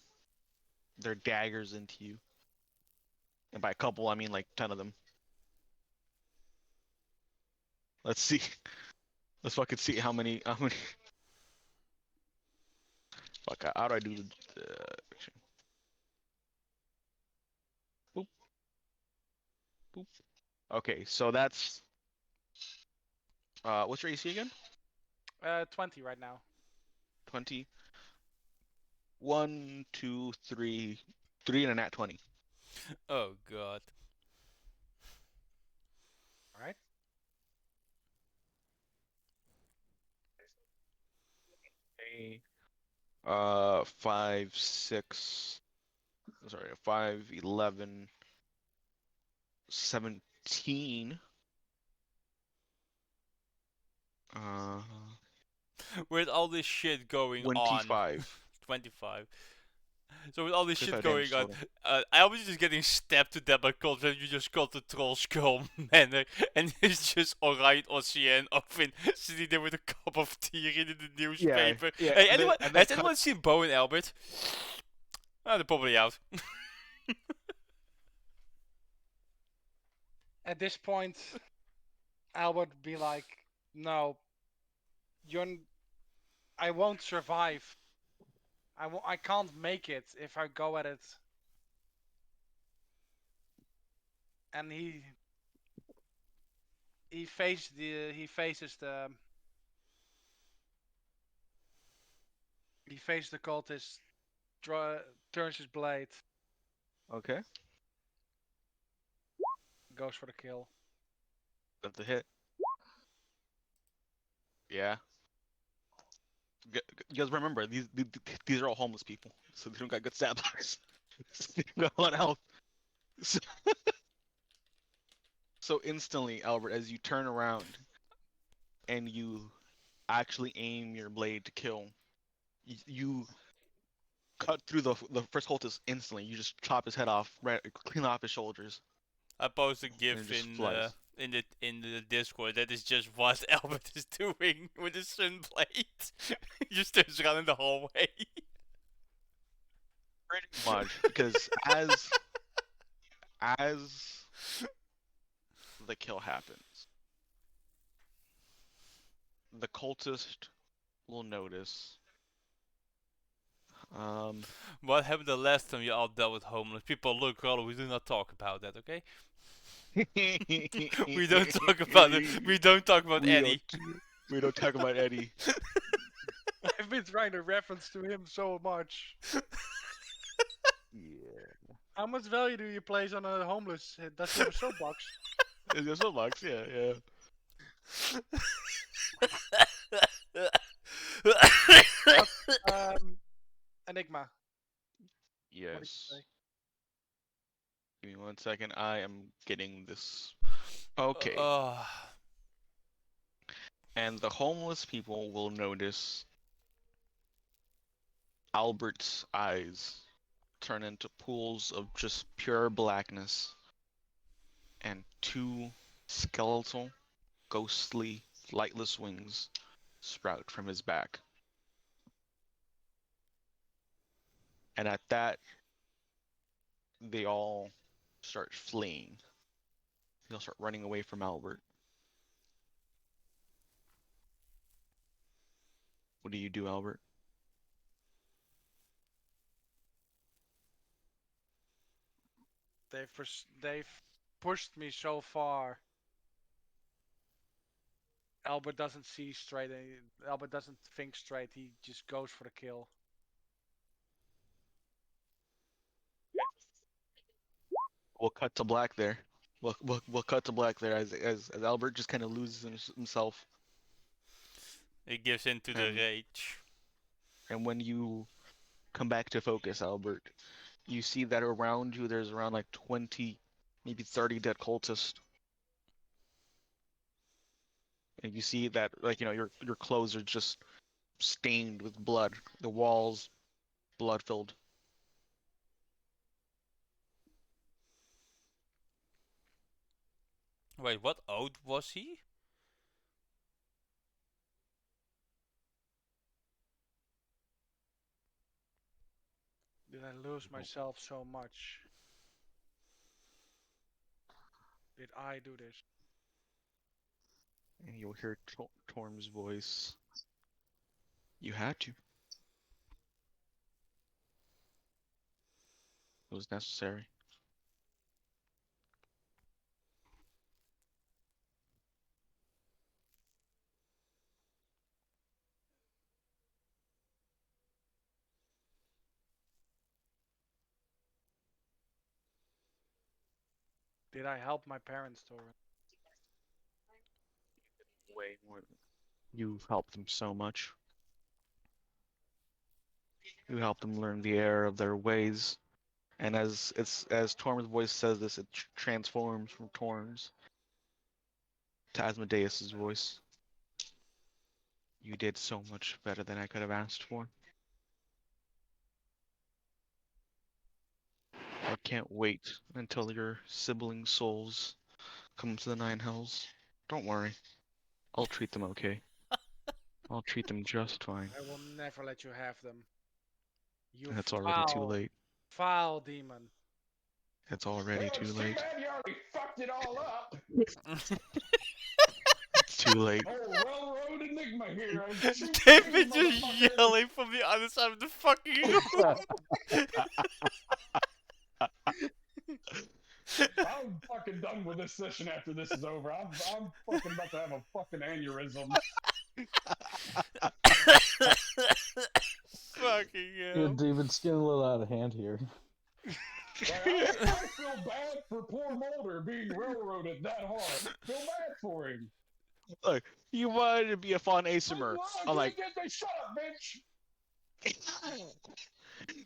their daggers into you. And by a couple, I mean like 10 of them. Let's see. Let's fucking see how many. Fuck, how do I do the action? Boop. Boop. Okay, so that's. What's your AC again? 20 right now. 20. 1, 2, 3. 3 and a nat 20. Oh god. All right. Okay. 5, 6. Sorry, 5, 11, 17. With all this shit going on. 25. 25. So with all this shit 25 going damage on, I was just getting stabbed to death by cults, and you just got the troll skull manner, and it's just alright Ocean often sitting there with a cup of tea reading the newspaper. yeah, Hey, and then- anyone, and then has anyone seen Bo and Albert? Oh, they're probably out. At this point, Albert would be like, "No, I won't survive. I can't make it if I go at it." And he faces the cultist, turns his blade, Okay. goes for the kill. That's a hit. Yeah. You guys remember, these are all homeless people, so they don't got good stat bars. They don't got a lot of health. So, so instantly, Albert, as you turn around and you actually aim your blade to kill, you cut through the first cultist instantly. You just chop his head off, right, clean off his shoulders. I posted a it GIF just in flies. the Discord. That is just what Albert is doing with his sun blade. He just turns around in the hallway. Pretty much, because as the kill happens, the cultist will notice. What happened the last time you all dealt with homeless people? Look, Rollo, we do not talk about that, okay? We don't talk about it. We don't talk about Eddie. We don't talk about Eddie. I've been trying to reference to him so much. Yeah. How much value do you place on a homeless? Does he have a soapbox? There's a box, yeah. Enigma. What did you Yes. say? Give me 1 second. I am getting this. Okay. And the homeless people will notice Albert's eyes turn into pools of just pure blackness, and two skeletal, ghostly, lightless wings sprout from his back. And at that, they all start fleeing. They'll start running away from Albert. What do you do, Albert? They've pushed me so far. Albert doesn't see straight. Albert doesn't think straight. He just goes for the kill. We'll cut to black there. We'll cut to black there as Albert just kind of loses himself. It gives into the rage. And when you come back to focus, Albert, you see that around you there's around like 20, maybe 30 dead cultists. And you see that, like, your clothes are just stained with blood. The walls blood filled. Wait, what oath was he? Did I lose myself so much? Did I do this? And you'll hear Torm's voice. You had to. It was necessary. Did I help my parents, Torin? Way more. You've helped them so much. You helped them learn the error of their ways. And as Torm's voice says this, it transforms from Torm's to Asmodeus' voice. You did so much better than I could have asked for. I can't wait until your sibling souls come to the Nine Hells. Don't worry. I'll treat them okay. I'll treat them just fine. I will never let you have them. You It's already too late. Foul demon. It's already too late. Man, you already fucked it all up. It's too late. Oh, railroad enigma here. David just yelling from the other side of the fucking room. I'm fucking done with this session after this is over. I'm fucking about to have a fucking aneurysm. Fucking Yeah, hell. David's getting a little out of hand here. Like, I feel bad for poor Mulder being railroaded that hard. Feel bad for him. Look, you wanted to be a fun Aesimer. I'm like, Shut up, bitch.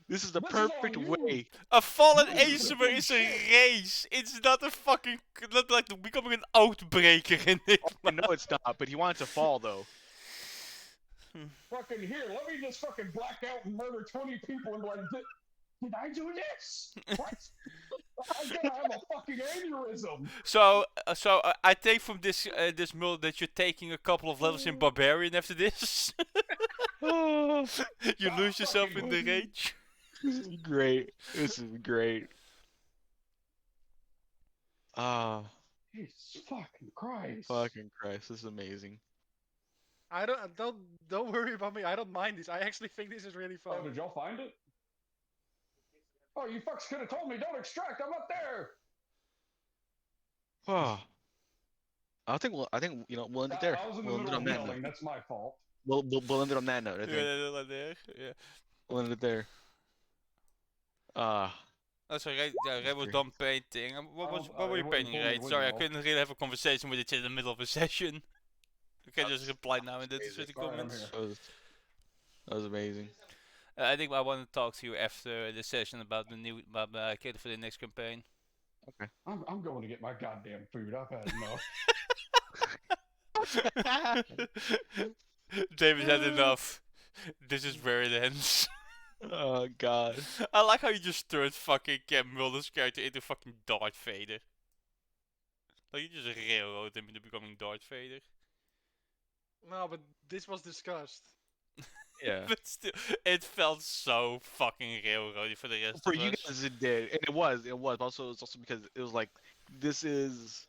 this is the This is all perfect you. way. A fallen Aesimer is a race. It's not a fucking, not like becoming an outbreaker in it. I know it's not, but he wanted to fall though. Fucking here, let me just fucking black out and murder 20 people and be like, did I do this? What? I'm gonna have a fucking aneurysm. So I take from this this mill that you're taking a couple of levels in Barbarian after this. You lose yourself in the rage. This is great. This is great. Jesus fucking Christ. Fucking Christ, this is amazing. I don't worry about me. I don't mind this. I actually think this is really fun. Oh, did y'all find it? Oh, you fucks could have told me, don't extract, I'm up there! Oh, I think we'll end it there. I was in the We'll end it middle on of that note. yelling. That's my fault. We'll end it on that note. I think Yeah. we'll end it there. Uh, Oh, sorry, Ray was Great. done painting. What were you It wasn't painting, for me, Ray? it went Sorry, I well. couldn't really have a conversation with each other in the middle of a session. You can just reply now in the amazing. Twitter Alright, I'm comments. here. That was amazing. I think I want to talk to you after the session about the new character for the next campaign. I'm going to get my goddamn food. I've had enough. David had enough. This is where it ends. Oh God. I like how you just turned fucking Cam Mulder's character into fucking Darth Vader. Like you just railroad him into becoming Darth Vader. No, but this was discussed. Yeah. But still, it felt so fucking railroady for the rest For of you us. guys, it did, and it was. Also, it's also because it was like this is,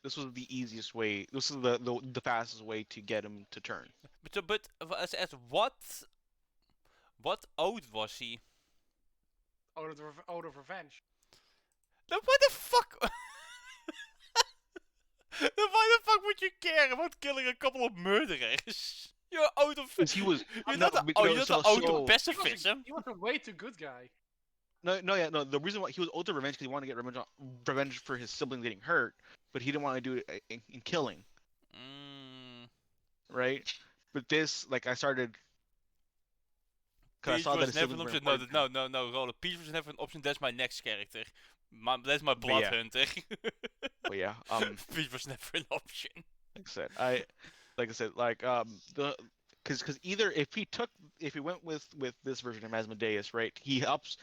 this was the easiest way. This is the fastest way to get him to turn. But as what oath was he? Oath of revenge. Then why the fuck? Then why the fuck would you care about killing a couple of murderers? You're out of. Because he was. You're no, not the. but Oh, no, you're so- not the out so- of pacifism. He was a way too good guy. No. The reason why he was ultra revenge because he wanted to get revenge for his siblings getting hurt, but he didn't want to do it in killing, right? But this, like, I started. Cause I Peace saw that was his never an siblings were option. No, Roller. Peace was never an option. That's my next character. That's my blood yeah. hunter. But yeah, Peace was never an option. like I said, the because either if he went with this version of Asmodeus, right? He helps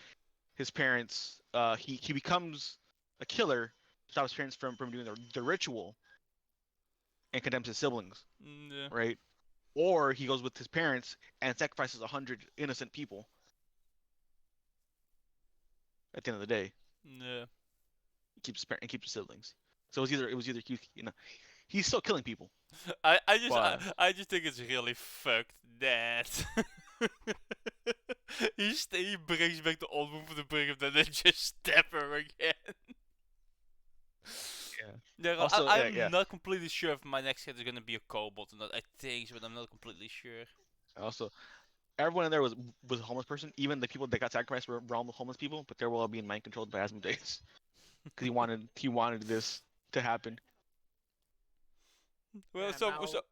his parents. He becomes a killer, stops his parents from doing the ritual, and condemns his siblings, Yeah. right? Or he goes with his parents and sacrifices 100 innocent people. At the end of the day, Yeah. keeps his siblings. So it was either he's still killing people. I But- just think it's really fucked that he brings back the old woman to bring him, then they just stab her again. Yeah. Also, I'm yeah. not completely sure if my next hit is gonna be a kobold or not. I think so, but I'm not completely sure. Also, everyone in there was a homeless person. Even the people that got sacrificed were all homeless people, but they were all being mind controlled by Asmodeus because he wanted this to happen. Well, Yeah, so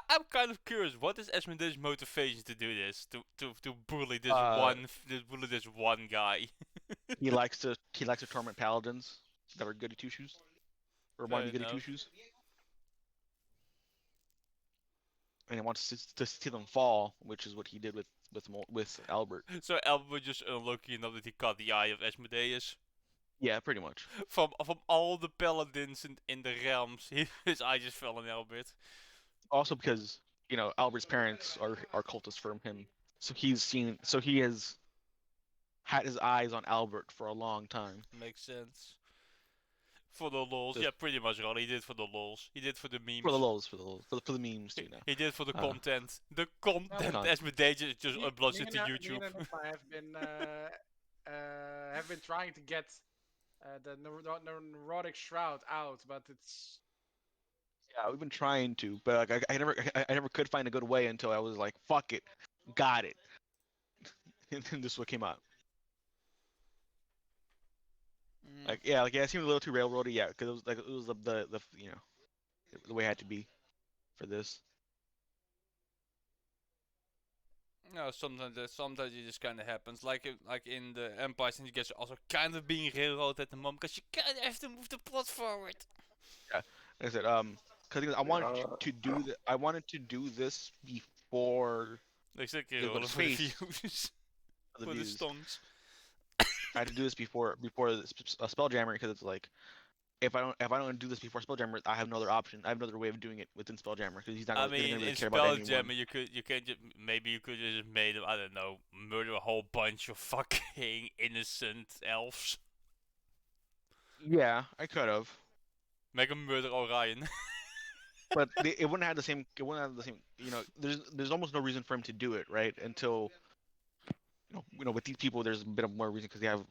I'm kind of curious. What is Asmodeus' motivation to do this? To bully this bully this one guy? He likes to torment paladins that are goody two shoes, or want to be Fair goody two enough. shoes, and he wants to see them fall, which is what he did with Albert. So Albert was just unlucky enough that he caught the eye of Asmodeus. Yeah, pretty much. From all the paladins in the realms, his eye just fell on Albert. Also because Albert's parents are cultists from him, so he has had his eyes on Albert for a long time. Makes sense. For the lols, Just- yeah, pretty much. All he did for the lols. He did for the memes. For the lols, for the memes too now. He did for the Ah. content. The content Con- Asmodeus just Me- uploads me it to and YouTube. I have been trying to get the neurotic shroud out, but it's Yeah, we've been trying to, but like, I never could find a good way until I was like, fuck it, got it, and then this what came out. Like it seemed a little too railroady, yeah, because it was the the way it had to be for this. No, sometimes it just kind of happens. Like in the Empire, and you guys are also kind of being railroaded at the moment because you kind of have to move the plot forward. Like I said, because I wanted to do I wanted to do this before Exactly, Yeah, all but of the face. views. the For the views. stonks. I had to do this before Spelljammer because it's like if I don't do this before Spelljammer, I have no other option. I have another way of doing it with Spelljammer because he's not I really, he mean, doesn't really in care about anyone. Spelljammer, you can just maybe you could have just made I don't know, murder a whole bunch of fucking innocent elves. Yeah, I could have, Make him murder Orion. but it wouldn't have the same. It wouldn't have the same. There's almost no reason for him to do it, right? Until with these people, there's a bit of more reason because they have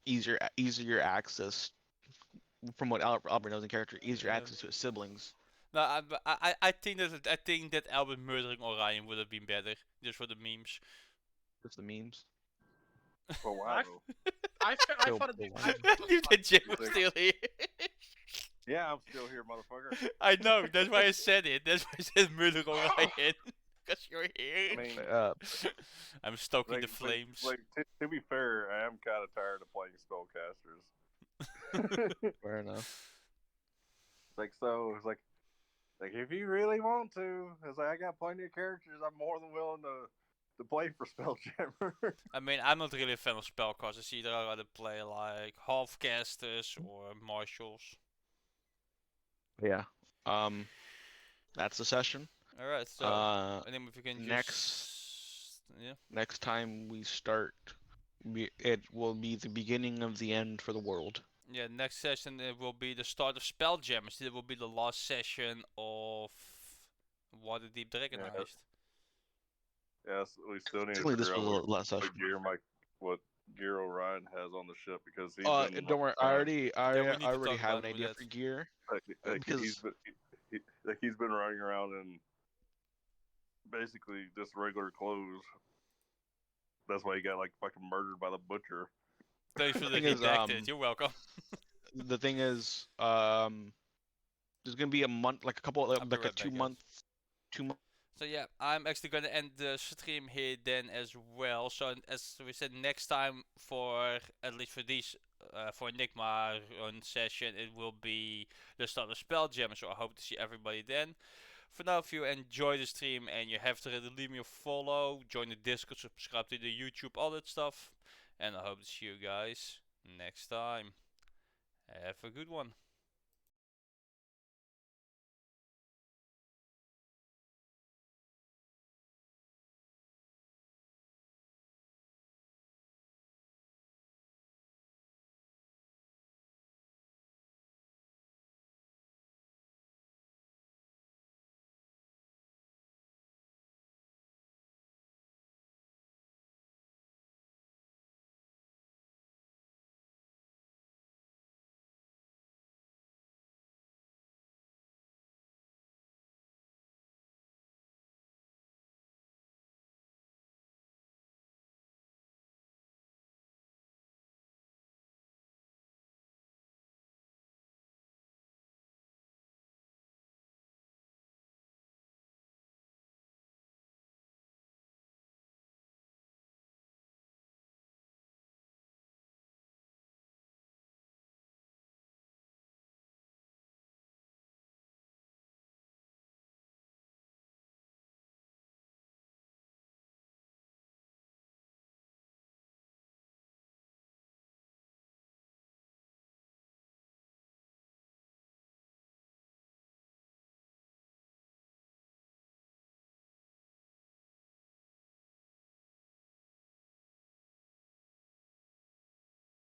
easier access from what Albert knows in character, easier Yeah. access to his siblings. No, I think that Albert murdering Orion would have been better, just for the memes. Just the memes. But why? I've- I Kill thought it. Bull. I I thought it knew was that Jay You was think- still here. Yeah, I'm still here, motherfucker. I know, that's why I said it. That's why I said murder Orion. Because you're here. I mean, I'm stoking the like, flames. to be fair, I am kind of tired of playing spellcasters. Fair enough. It's like if you really want to, it's like I got plenty of characters. I'm more than willing to play for Spelljammer. I mean, I'm not really a fan of spellcasters either. I'd rather play like half-casters or marshals. Yeah. That's the session. Alright, so and then if you can Next time we start, it will be the beginning of the end for the world. Yeah, next session it will be the start of Spelljammers. It will be the last session of Waterdeep Dragon Yeah. Heist. Yes, we still need to Technically, this figure was out the last session. what gear Orion has on the ship because he's been, Don't worry. I we already need to talk have about uh, an it idea with for that. gear. Because because- he's been running around in basically just regular clothes. That's why he got like fucking murdered by the butcher. Thanks for the thing is, redacted. You're welcome. The thing is, there's gonna be a month, like a couple, I'll be like a right back, 2 guys. month. So yeah, I'm actually gonna end the stream here then as well. So as we said, next time for at least for these for Enigma run session, it will be the start of Spelljammer. So I hope to see everybody then. For now, if you enjoy the stream and you have to leave me a follow, join the Discord, subscribe to the YouTube, all that stuff. And I hope to see you guys next time. Have a good one.